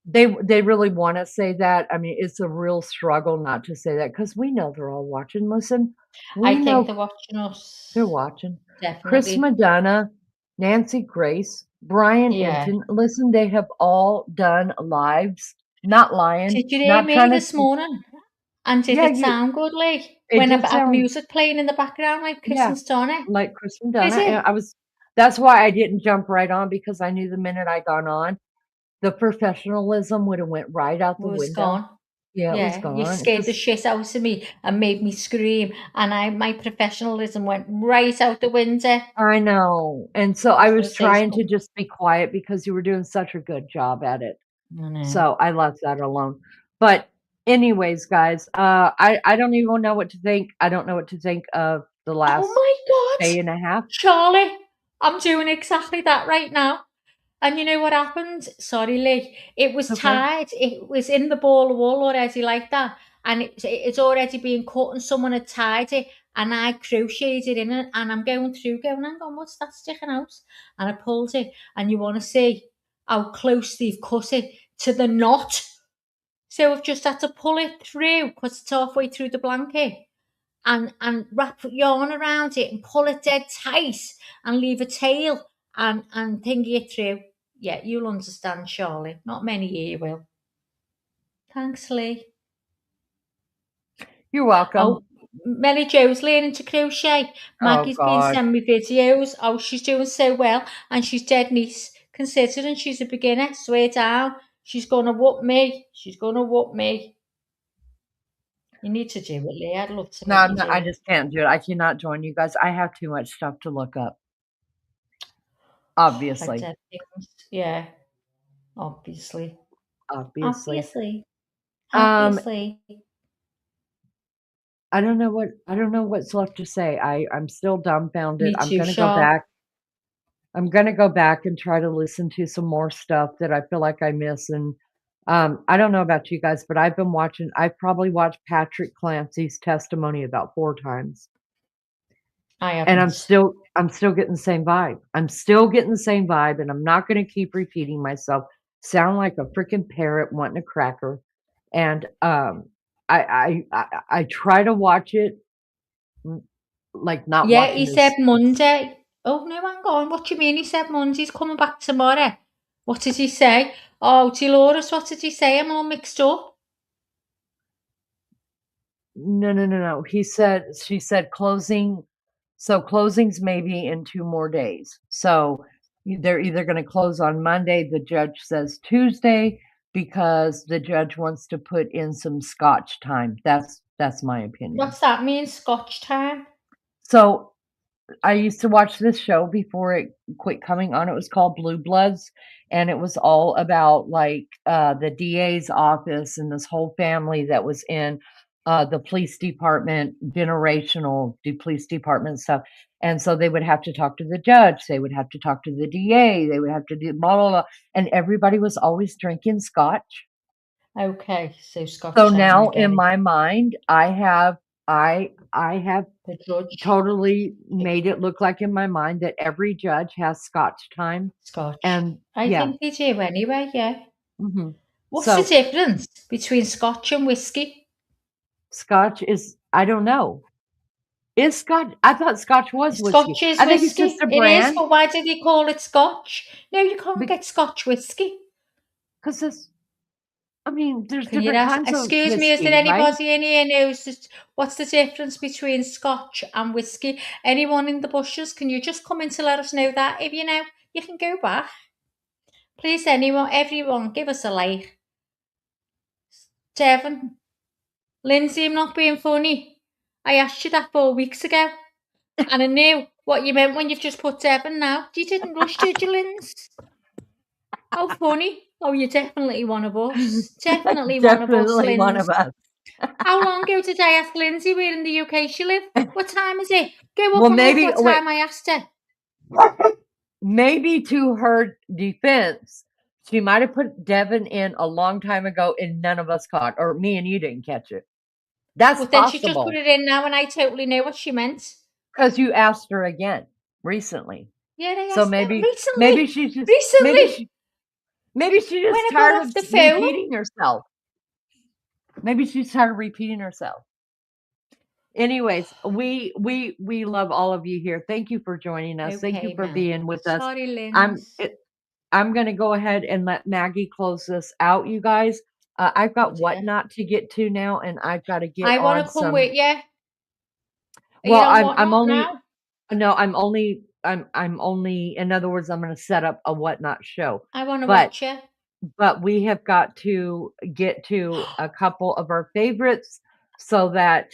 They really want to say that. I mean, it's a real struggle not to say that because we know they're all watching. Listen, we I think know they're watching us. they're watching. Chris Definitely. Madonna, Nancy Grace, Brian Yeah. Enton. Listen, they have all done lives. Not lying. Did you hear Not me trying to. this morning? And did Yeah, it sound good, Lee? it When did I've had sound, music playing in the background like yeah, Christmas Donna? like Chris Is Madonna. it? And that's why I didn't jump right on because I knew the minute I got on, the professionalism would have went right out the Was window. gone. Yeah, it was Yeah, you gone. scared the shit out of me and made me scream, and my professionalism went right out the window. I know. And so I Gonna was say trying to something. just be quiet because you were doing such a good job at it. I know. So I left that alone. But anyways, guys, I don't even know what to think. I don't know what to think of the last Oh my day God, and a half. Charlie, I'm doing exactly that right now. And you know what happened? Sorry, Lee. It was Okay. tied. It was in the ball of wool already like that. And it's already been cut and someone had tied it. and I crocheted it in it, and I'm going through going, hang on, what's that sticking out? And I pulled it, and you want to see how close they've cut it to the knot. So I've just had to pull it through because it's halfway through the blanket, and wrap yarn around it and pull it dead tight and leave a tail and thingy it through. Yeah, you'll understand, Charlie. Not many here will. Thanks, Lee. You're welcome. Oh, Melly Jo's learning to crochet. Maggie's been God. sending me videos. Oh, she's doing so well, and she's dead nice considering she's a beginner. Swear down, she's gonna whoop me. She's gonna whoop me. You need to do it, Lee. I'd love to. No, I just can't do it. I cannot join you guys. I have too much stuff to look up. Obviously. Like yeah. Obviously. Obviously. Obviously. I don't know what's left to say. I'm still dumbfounded. Me I'm too, gonna go back. I'm gonna go back and try to listen to some more stuff that I feel like I miss. And I don't know about you guys, but I've probably watched Patrick Clancy's testimony about 4 times. I haven't. And I'm still getting the same vibe. I'm still getting the same vibe, and I'm not gonna keep repeating myself. Sound like a freaking parrot wanting a cracker. And I try to watch it like not Yeah, watching he said Monday. Oh no, hang on. What do you mean? He said Monday's coming back tomorrow. What did he say? Oh, Dolores, what did he say? I'm all mixed up. No. She said closing. So closing's maybe in 2 more days. So they're either going to close on Monday. The judge says Tuesday because the judge wants to put in some Scotch time. That's my opinion. What's that mean, Scotch time? So I used to watch this show before it quit coming on. It was called Blue Bloods, and it was all about like the DA's office and this whole family that was in the police department, generational police department stuff. And so they would have to talk to the judge, they would have to talk to the DA, they would have to do blah blah blah, and everybody was always drinking Scotch. Okay, so Scotch. So now in my mind, I have the judge totally made it look like in my mind that every judge has Scotch time. Scotch. And I think they do anyway, yeah. Mm-hmm. What's the difference between Scotch and whiskey? Scotch is, I don't know. Is Scotch? I thought Scotch was whiskey. Scotch is I think whiskey. it's just a brand. It is, but why did he call it Scotch? No, you can't get Scotch whiskey. Because there's Can different kinds of whiskey. Excuse me, is there anybody in here knows what's the difference between Scotch and whiskey? Anyone in the bushes? Can you just come in to let us know that? If you know, you can go back. Please, everyone, give us a like. Devon, Lindsay, I'm not being funny. I asked you that 4 weeks ago, and I knew what you meant when you've just put Devon now. You didn't rush, did you, Lindsay? How funny. Oh, you're definitely one of us. Definitely one of us, Lindsay. One of us. How long ago did I ask Lindsay where in the UK she lived? What time is it? Go up and look what time I asked her. Maybe to her defense, she might have put Devon in a long time ago and none of us caught, or me and you didn't catch it. That's possible. Then she just put it in now and I totally know what she meant. Because you asked her again recently. Yeah, I asked her recently. Maybe she's just recently. Maybe she's just tired of repeating herself. Maybe she's tired of repeating herself. Anyways, we love all of you here. Thank you for joining us. Okay, thank you for being with us. Sorry, Lindsay. I'm going to go ahead and let Maggie close this out, you guys. I've got Whatnot to get to now, and I've got to get. I want to come with you. Well, I'm only. No, I'm only. In other words, I'm going to set up a Whatnot show. I want to watch you. But we have got to get to a couple of our favorites so that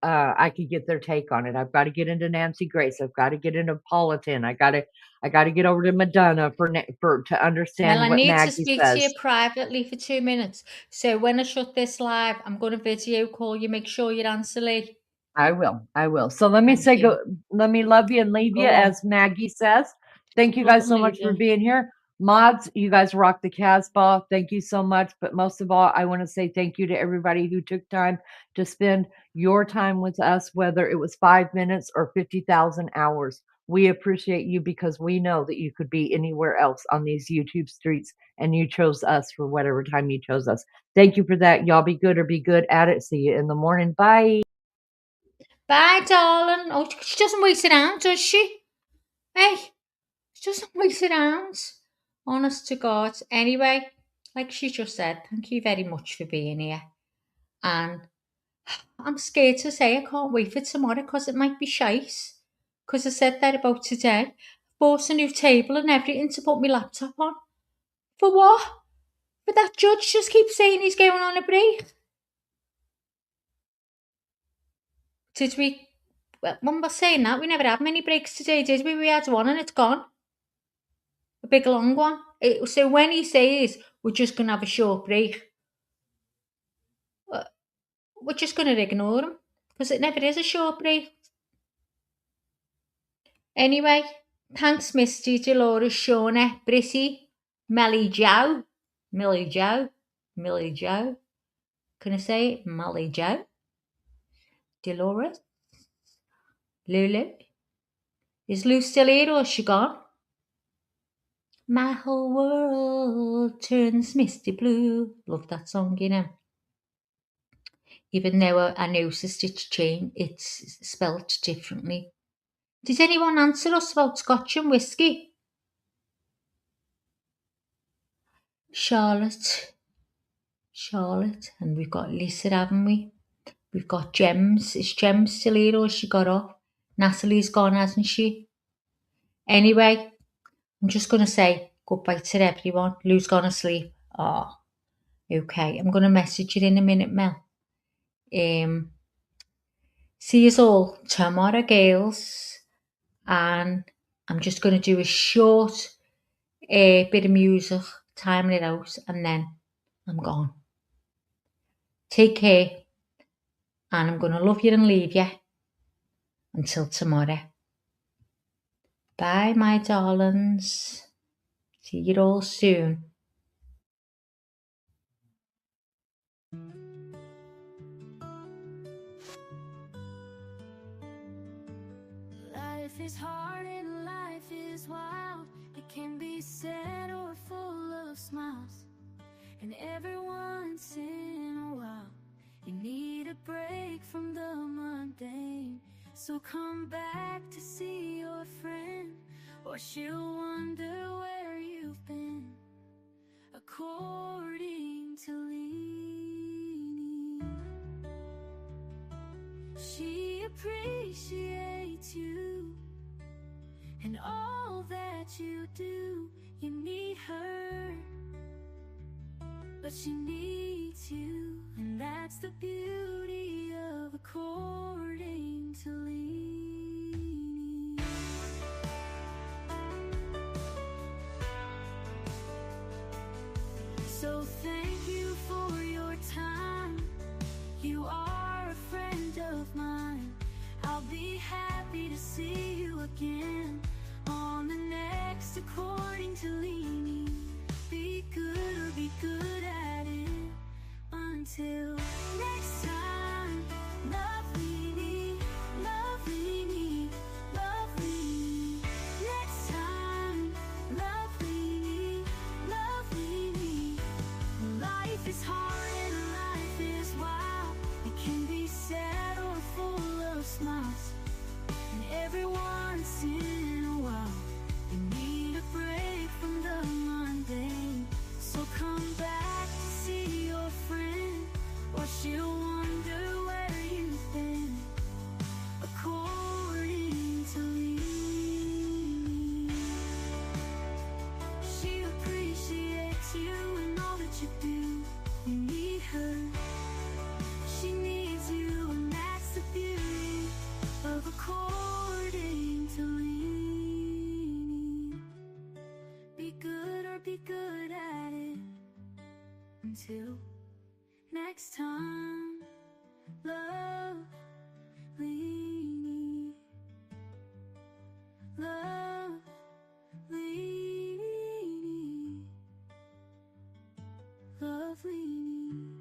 I could get their take on it. I've got to get into Nancy Grace. I've got to get into Politan. I got to get over to Madonna to understand what Maggie says. I need to speak to you privately for 2 minutes. So when I shut this live, I'm going to video call you. Make sure you answer, Lee. I will. So let me let me love you and leave you, as Maggie says. Thank you guys so much for being here. Mods, you guys rock the Casbah. Thank you so much. But most of all, I want to say thank you to everybody who took time to spend your time with us, whether it was 5 minutes or 50,000 hours. We appreciate you because we know that you could be anywhere else on these YouTube streets, and you chose us for whatever time you chose us. Thank you for that. Y'all be good or be good at it. See you in the morning. Bye. Bye, darling. Oh, she doesn't wait around, does she? Hey, she doesn't wait around. Honest to God. Anyway, like she just said, thank you very much for being here. And I'm scared to say I can't wait for tomorrow because it might be shite. Because I said that about today. Bought a new table and everything to put my laptop on. For what? But that judge just keeps saying he's going on a break. Did we? Well, when we're saying that, we never had many breaks today, did we? We had one and it's gone. A big long one. So when he says we're just going to have a short break, we're just going to ignore him. Because it never is a short break. Anyway, thanks Misty, Dolores, Shauna, Brissy, Melly Joe, Millie Joe, Millie Joe. Can I say it? Molly Joe, Dolores, Lulu. Is Lou still here or is she gone? My whole world turns misty blue. Love that song, you know. Even though I noticed it's spelt differently. Did anyone answer us about Scotch and whiskey? Charlotte, and we've got Lisa, haven't we? We've got Gems. Is Gems still here or has she got off? Natalie's gone, hasn't she? Anyway, I'm just going to say goodbye to everyone. Lou's gone asleep. Oh, okay. I'm going to message you in a minute, Mel. See us all tomorrow, girls. And I'm just going to do a short bit of music, timing it out, and then I'm gone. Take care. And I'm going to love you and leave you until tomorrow. Bye, my darlings. See you all soon. Life is hard and life is wild. It can be sad or full of smiles. And every once in a while, you need a break from the mundane. So come back to see your friend, or she'll wonder where you've been. According to Leanie, she appreciates you and all that you do. You need her, but she needs you, and that's the beauty of according to Leanie. So thank you for your time. You are a friend of mine. I'll be happy to see you again on the next According to Leanie. Be good or be good at it. Until next time, love Leanie, love Leanie, love Leanie. Next time, love Leanie, love Leanie. Life is hard and life is wild. It can be sad or full of smiles. And every once in a while, you need a break from the mundane. So come back to see your friend, or she'll wonder where you've been. According to Leanie, she appreciates you and all that you do. You need her, she needs you, and that's the beauty of According to Leanie. Be good or be good at it. Until next time, love Leanie, love Leanie. of leaning.